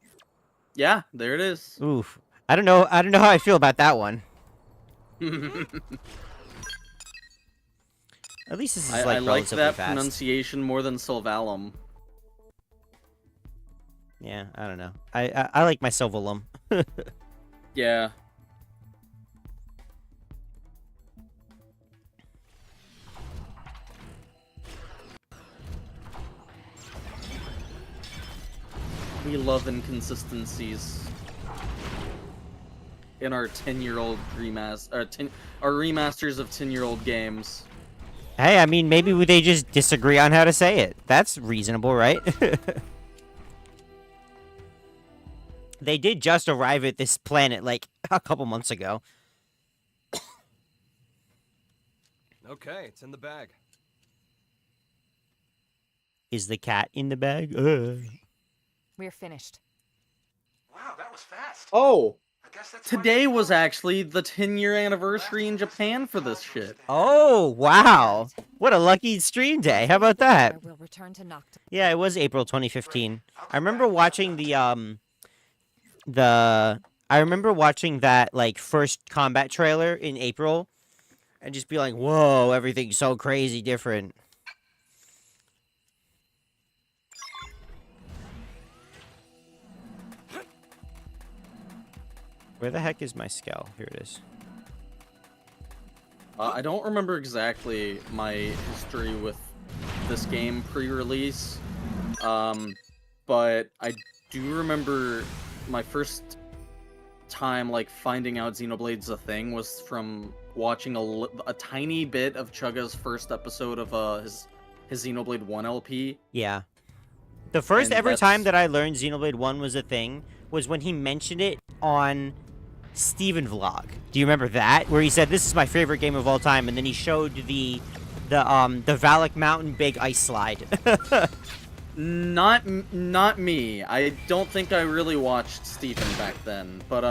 Yeah, there it is. Oof. I don't know how I feel about that one. At least this is like I like relatively that fast. pronunciation more than Sylvalum. Yeah, I don't know. I like my Sylvalum. Yeah. We love inconsistencies in our 10-year-old our remasters of 10-year-old games. Hey, I mean, maybe they just disagree on how to say it. That's reasonable, right? They did just arrive at this planet, like, a couple months ago. Okay, it's in the bag. Is the cat in the bag? We're finished. Wow, that was fast. Oh! I guess that's Today was actually the 10-year anniversary in Japan for this shit. Oh, wow. What a lucky stream day. How about that? We'll return to Nocta. Yeah, it was April 2015. I remember watching I remember watching that, like, first combat trailer in April and just be like, whoa, everything's so crazy different. Where the heck is my skull? Here it is. I don't remember exactly my history with this game pre-release, but I do remember my first time, like, finding out Xenoblade's a thing was from watching a tiny bit of Chugga's first episode of his Xenoblade 1 LP. Yeah. The first And ever that's- time that I learned Xenoblade 1 was a thing was when he mentioned it on Steven Vlog. Do you remember that? Where he said, this is my favorite game of all time, and then he showed the Valak Mountain big ice slide. Not me. I don't think I really watched Steven back then, but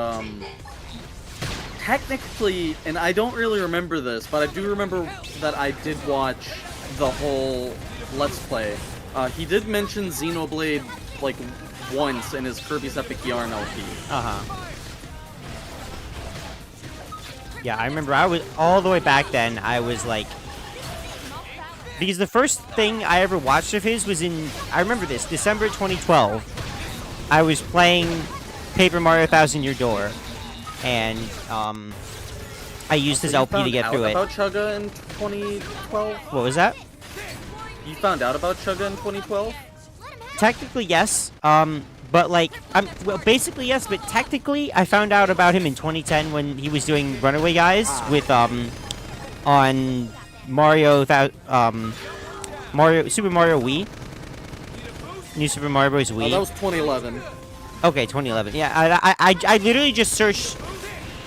technically, and I don't really remember this, but I do remember that I did watch the whole Let's Play. He did mention Xenoblade, like, once in his Kirby's Epic Yarn LP. Yeah, I remember I was, all the way back then, I was like... Because the first thing I ever watched of his was in... I remember this, December 2012. I was playing Paper Mario Thousand Year Door. And, I used his LP to get through it. You found out about Chugga in 2012? What was that? You found out about Chugga in 2012? Technically, yes. But like, well, basically yes, but technically, I found out about him in 2010 when he was doing Runaway Guys with on Super Mario Wii. New Super Mario Bros. Wii. Oh, that was 2011. Okay, 2011. Yeah, I literally just searched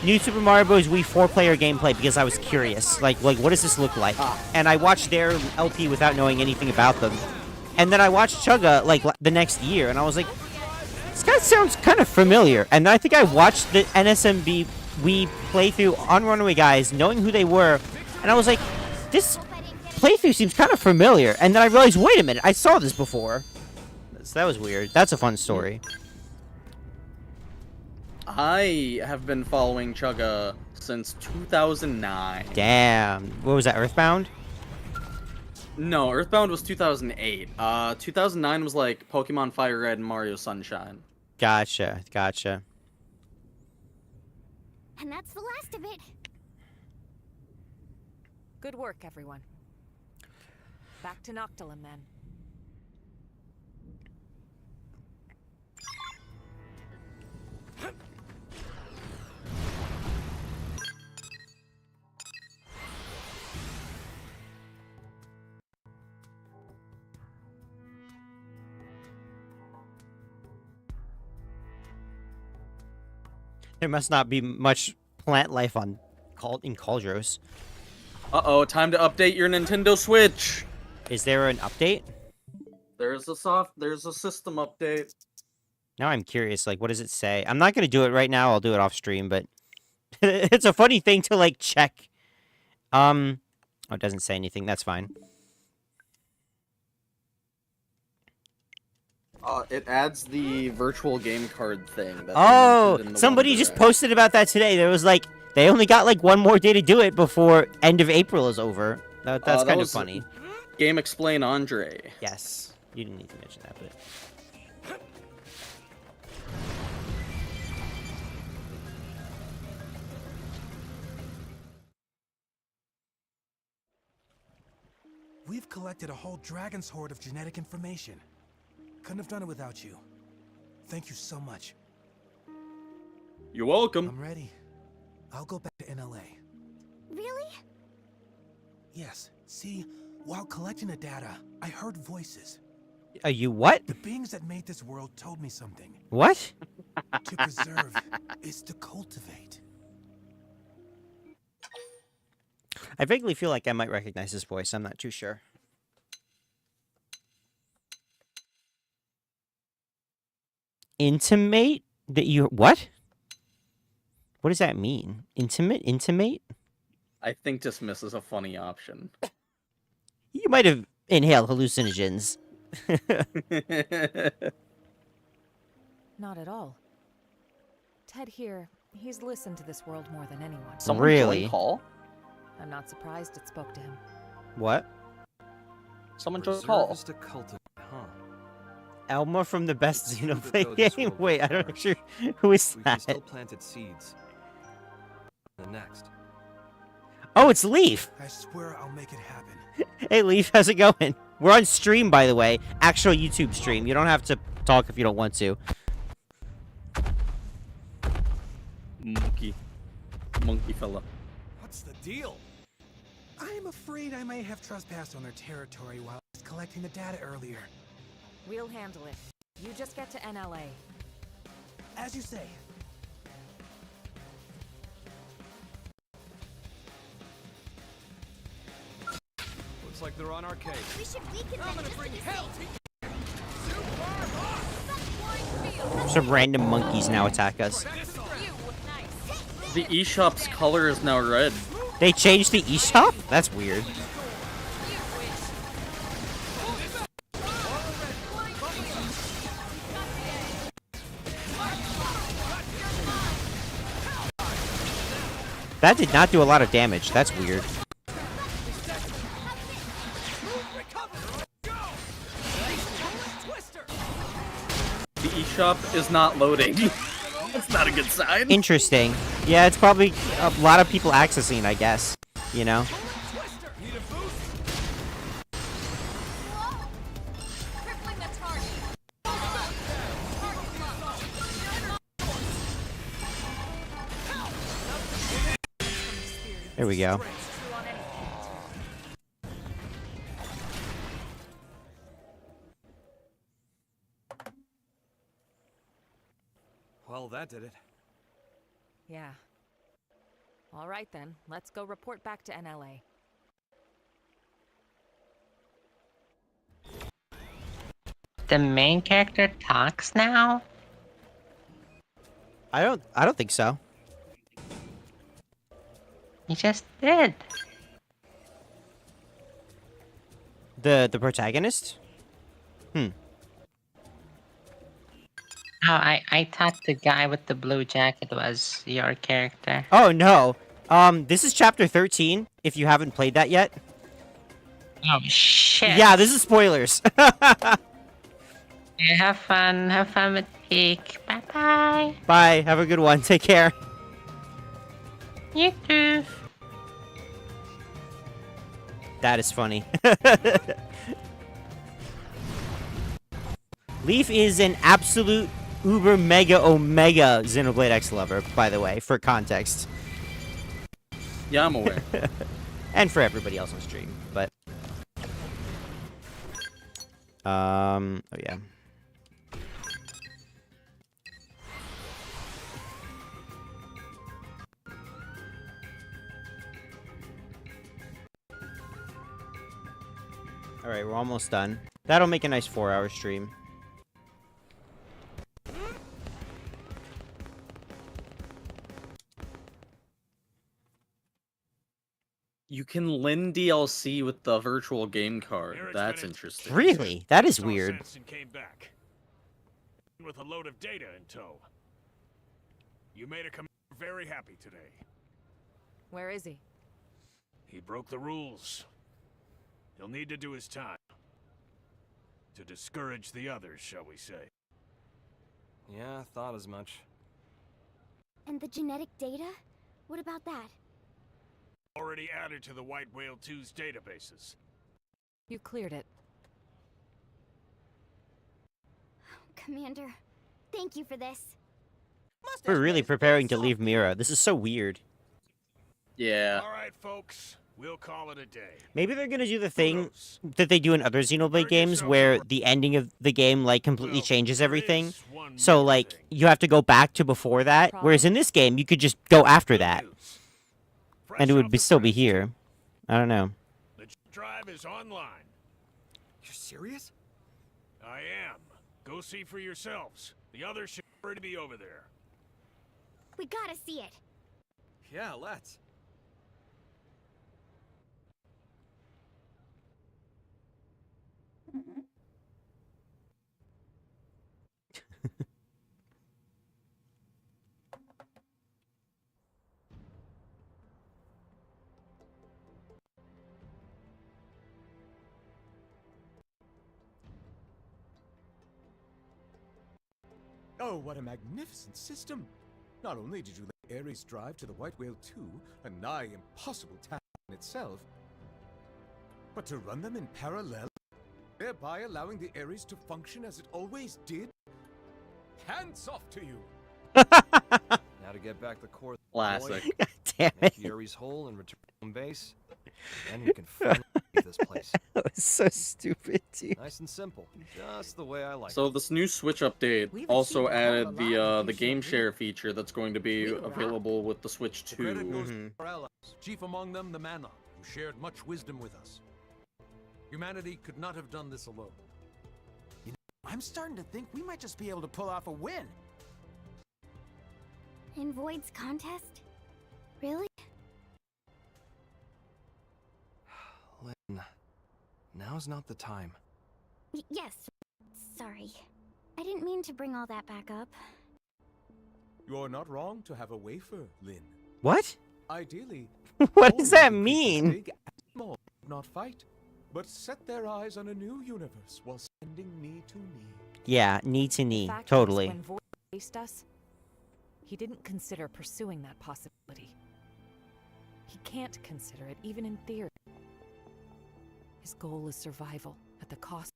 New Super Mario Bros. Wii 4-player gameplay because I was curious. Like what does this look like? And I watched their LP without knowing anything about them. And then I watched Chugga like the next year, and I was like, this guy sounds kind of familiar. And then I think I watched the NSMB Wii playthrough on Runaway Guys, knowing who they were, and I was like, this playthrough seems kind of familiar. And then I realized, wait a minute, I saw this before. So that was weird. That's a fun story. I have been following Chugga since 2009. Damn. What was that, Earthbound? No, Earthbound was 2008. 2009 was like Pokemon Fire Red and Mario Sunshine. Gotcha. And that's the last of it. Good work, everyone. Back to Noctilum, then. There must not be much plant life in Cauldros. Uh-oh, time to update your Nintendo Switch. Is there an update? There's a system update. Now I'm curious, like, what does it say? I'm not going to do it right now. I'll do it off stream, but it's a funny thing to, like, check. Oh, it doesn't say anything. That's fine. It adds the virtual game card thing. That Oh, somebody just posted about that today. There was, like, they only got, like, one more day to do it before end of April is over. That's kind of funny. Game Explain Andre. Yes. You didn't need to mention that, but... We've collected a whole dragon's hoard of genetic information. Couldn't have done it without you. Thank you so much. You're welcome. I'm ready. I'll go back to NLA. Really? Yes. See, while collecting the data, I heard voices. You what? The beings that made this world told me something. What? To preserve is to cultivate. I vaguely feel like I might recognize his voice. I'm not too sure. Intimate? That you... What? What does that mean? Intimate? I think dismiss is a funny option. You might have inhaled hallucinogens. Not at all. Ted here, he's listened to this world more than anyone. Someone Really? joined call? I'm not surprised it spoke to him. What? Someone joined call. Reserve is to cultivate, huh? Elma from the best It's true that Xenoblade though this game? world Wait, was I don't ours, sure. Who is We that? still planted seeds. The next. Oh, it's Leaf. I swear I'll make it happen. Hey, Leaf, how's it going? We're on stream, by the way. Actual YouTube stream. You don't have to talk if you don't want to. Monkey fella. What's the deal? I am afraid I may have trespassed on their territory while I was collecting the data earlier. We'll handle it. You just get to NLA. As you say. Looks like they're on our case. We should weaken them just to be safe. Some random monkeys now attack us. The eShop's color is now red. They changed the eShop? That's weird. That did not do a lot of damage. That's weird. The eShop is not loading. That's not a good sign. Interesting. Yeah, it's probably a lot of people accessing, I guess. You know? There we go. Well, that did it. Yeah. All right then, let's go report back to NLA. The main character talks now? I don't think so. He just did. The protagonist? Hmm. Oh, I thought the guy with the blue jacket was your character. Oh no. This is chapter 13, if you haven't played that yet. Oh shit. Yeah, this is spoilers. Yeah, have fun with Peak. Bye bye. Bye, have a good one. Take care. You too. That is funny. Leaf is an absolute uber mega omega Xenoblade X lover, by the way, for context. Yeah, I'm aware. And for everybody else on stream, but oh yeah. Alright, we're almost done. That'll make a nice 4-hour stream. You can lend DLC with the virtual game card. That's interesting. Really? That is weird. Came back with a load of data in tow. You made a commander very happy today. Where is he? He broke the rules. He'll need to do his time. To discourage the others, shall we say. Yeah, I thought as much. And the genetic data? What about that? Already added to the White Whale 2's databases. You cleared it. Commander, thank you for this. We're really preparing to leave Mira. This is so weird. Yeah. All right, folks. We'll call it a day. Maybe they're gonna do the thing that they do in other Xenoblade games where the ending of the game, like, completely changes everything. So, like, you have to go back to before that. Whereas in this game, you could just go after that. And it would still be here. I don't know. The drive is online. You're serious? I am. Go see for yourselves. The others should already be over there. We gotta see it. Yeah, let's. Oh, what a magnificent system! Not only did you let Ares drive to the White Whale 2, a nigh impossible task in itself, but to run them in parallel, thereby allowing the Ares to function as it always did? Hands off to you! Now to get back the core. Classic. God damn it. Make Yuri's hole and return to home base. Then we can finally leave this place. That was so stupid, dude. Nice and simple, just the way I like So it. this new Switch update also added the game share feature that's going to be available with the Switch 2. Credit goes to our allies, chief among them the Mana, who shared much wisdom with us. Humanity could not have done this alone. I'm starting to think we might just be able to pull off a win. In Void's contest? Really? Lynn, now's not the time. Yes. Sorry. I didn't mean to bring all that back up. You're not wrong to have a wafer, Lynn. What? Ideally, What all does that living creatures, mean? big and small, not fight, but set their eyes on a new universe while standing knee to knee. Yeah, knee to knee. Fact is, Totally. when Void faced us, he didn't consider pursuing that possibility. He can't consider it, even in theory. His goal is survival, at the cost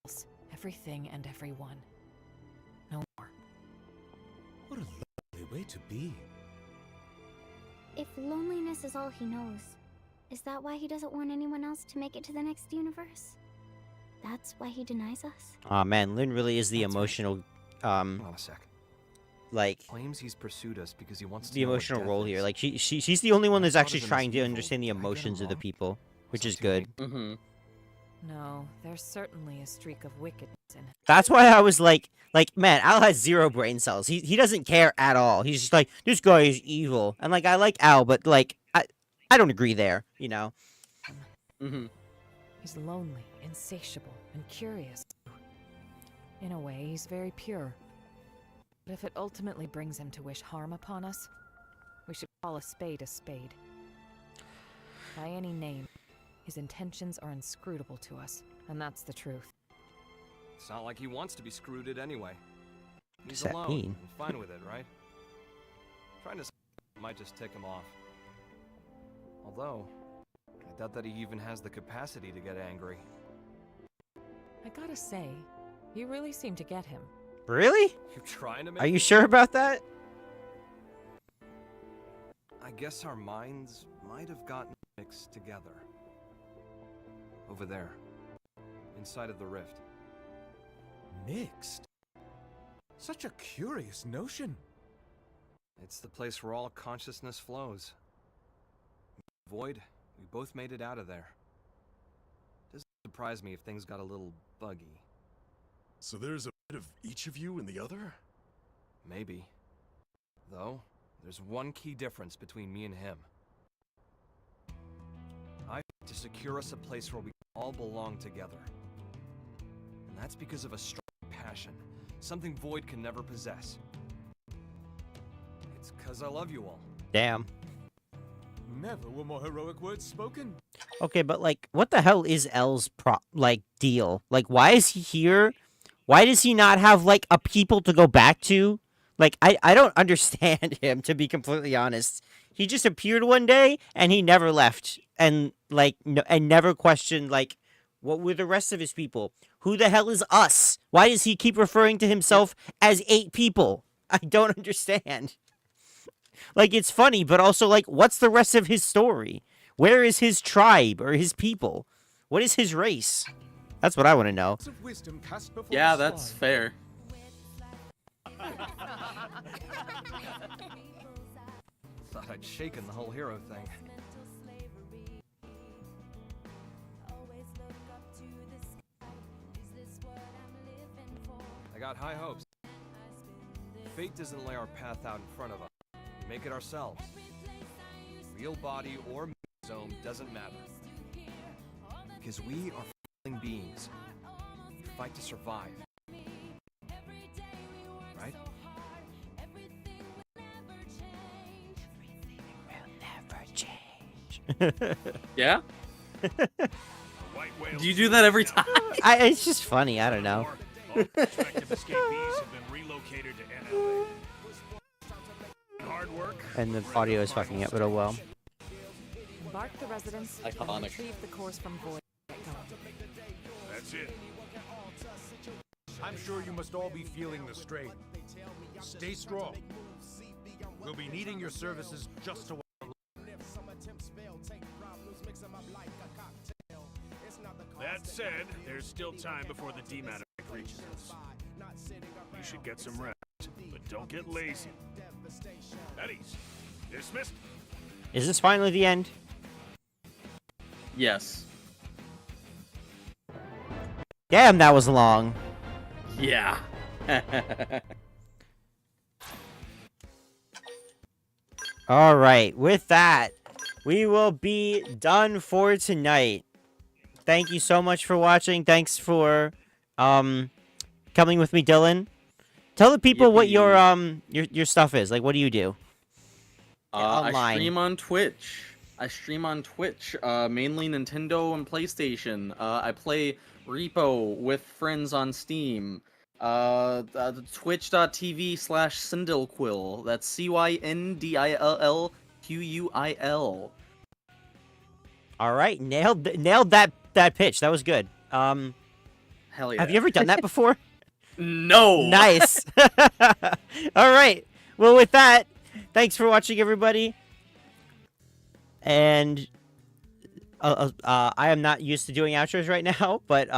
of everything and everyone. No more. What a lovely way to be. If loneliness is all he knows, is that why he doesn't want anyone else to make it to the next universe? That's why he denies us? Aw, man, Lynn really is the emotional, Hold on a sec. like, Claims he's pursued us because he wants to the know what emotional death role is. here. Like, she's the only one that's thought actually of him as trying to evil. understand the Did I get him emotions of the wrong? people, which is Something good. Mm-hmm. No, there's certainly a streak of wickedness in it. That's why I was like, man, Al has 0 brain cells. He doesn't care at all. He's just like, this guy is evil. And, like, I like Al, but, like, I don't agree there, you know? Mm-hmm. He's lonely, insatiable, and curious. In a way, he's very pure. But if it ultimately brings him to wish harm upon us, we should call a spade a spade. By any name, his intentions are inscrutable to us, and that's the truth. It's not like he wants to be screwed anyway. He's does that alone mean? and fine with it, right? Trying to might just tick him off. Although, I doubt that he even has the capacity to get angry. I gotta say, you really seem to get him. Really? You're trying to make Are you me- sure about that? I guess our minds might have gotten mixed together. Over there. Inside of the rift. Mixed? Such a curious notion. It's the place where all consciousness flows. Void, we both made it out of there. Doesn't surprise me if things got a little buggy. So there's a bit of each of you in the other? Maybe. Though, there's one key difference between me and him. I fight to secure us a place where we all belong together. And that's because of a strong passion, something Void can never possess. It's 'cause I love you all. Damn. Never were more heroic words spoken. Okay, but, like, what the hell is L's deal? Like, why is he here? Why does he not have, like, a people to go back to? Like, I don't understand him, to be completely honest. He just appeared one day, and he never left. And, like, and never questioned, like, what were the rest of his people? Who the hell is us? Why does he keep referring to himself as 8 people? I don't understand. Like, it's funny, but also, like, what's the rest of his story? Where is his tribe or his people? What is his race? That's what I want to know. Yeah, that's fair. Thought I'd shaken the whole hero thing. I got high hopes. Fate doesn't lay our path out in front of us. We make it ourselves. Real body or zone doesn't matter. Because we are falling beings. We fight to survive. Right? Yeah? Do you do that every time? It's just funny. I don't know. All prospective escapees have been relocated to NLA. Hard work. And the audio is fucking up, but oh well. Embark the residents and Iconic. retrieve the cores from Void. That's it. I'm sure you must all be feeling the strain. Stay strong. We'll be needing your services just a while. That said, there's still time before the demon effect reaches us. You should get some rest, but don't get lazy. Eddie's dismissed. Is this finally the end? Yes. Damn, that was long. All right. With that, we will be done for tonight. Thank you so much for watching. Thanks for coming with me, Dylan. Tell the people what your stuff is. Like, what do you do? Online. I stream on Twitch. Mainly Nintendo and PlayStation. I play Repo with friends on Steam. Twitch.tv/Cyndillquill. That's CYNDILLQUIL. All right, nailed that pitch. That was good. Hell yeah. Have you ever done that before? No. Nice. All right. Well, with that, thanks for watching, everybody. And I am not used to doing outros right now, but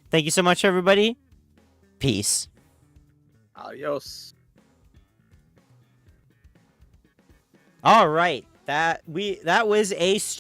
thank you so much, everybody. Peace. Adios. All right. That was a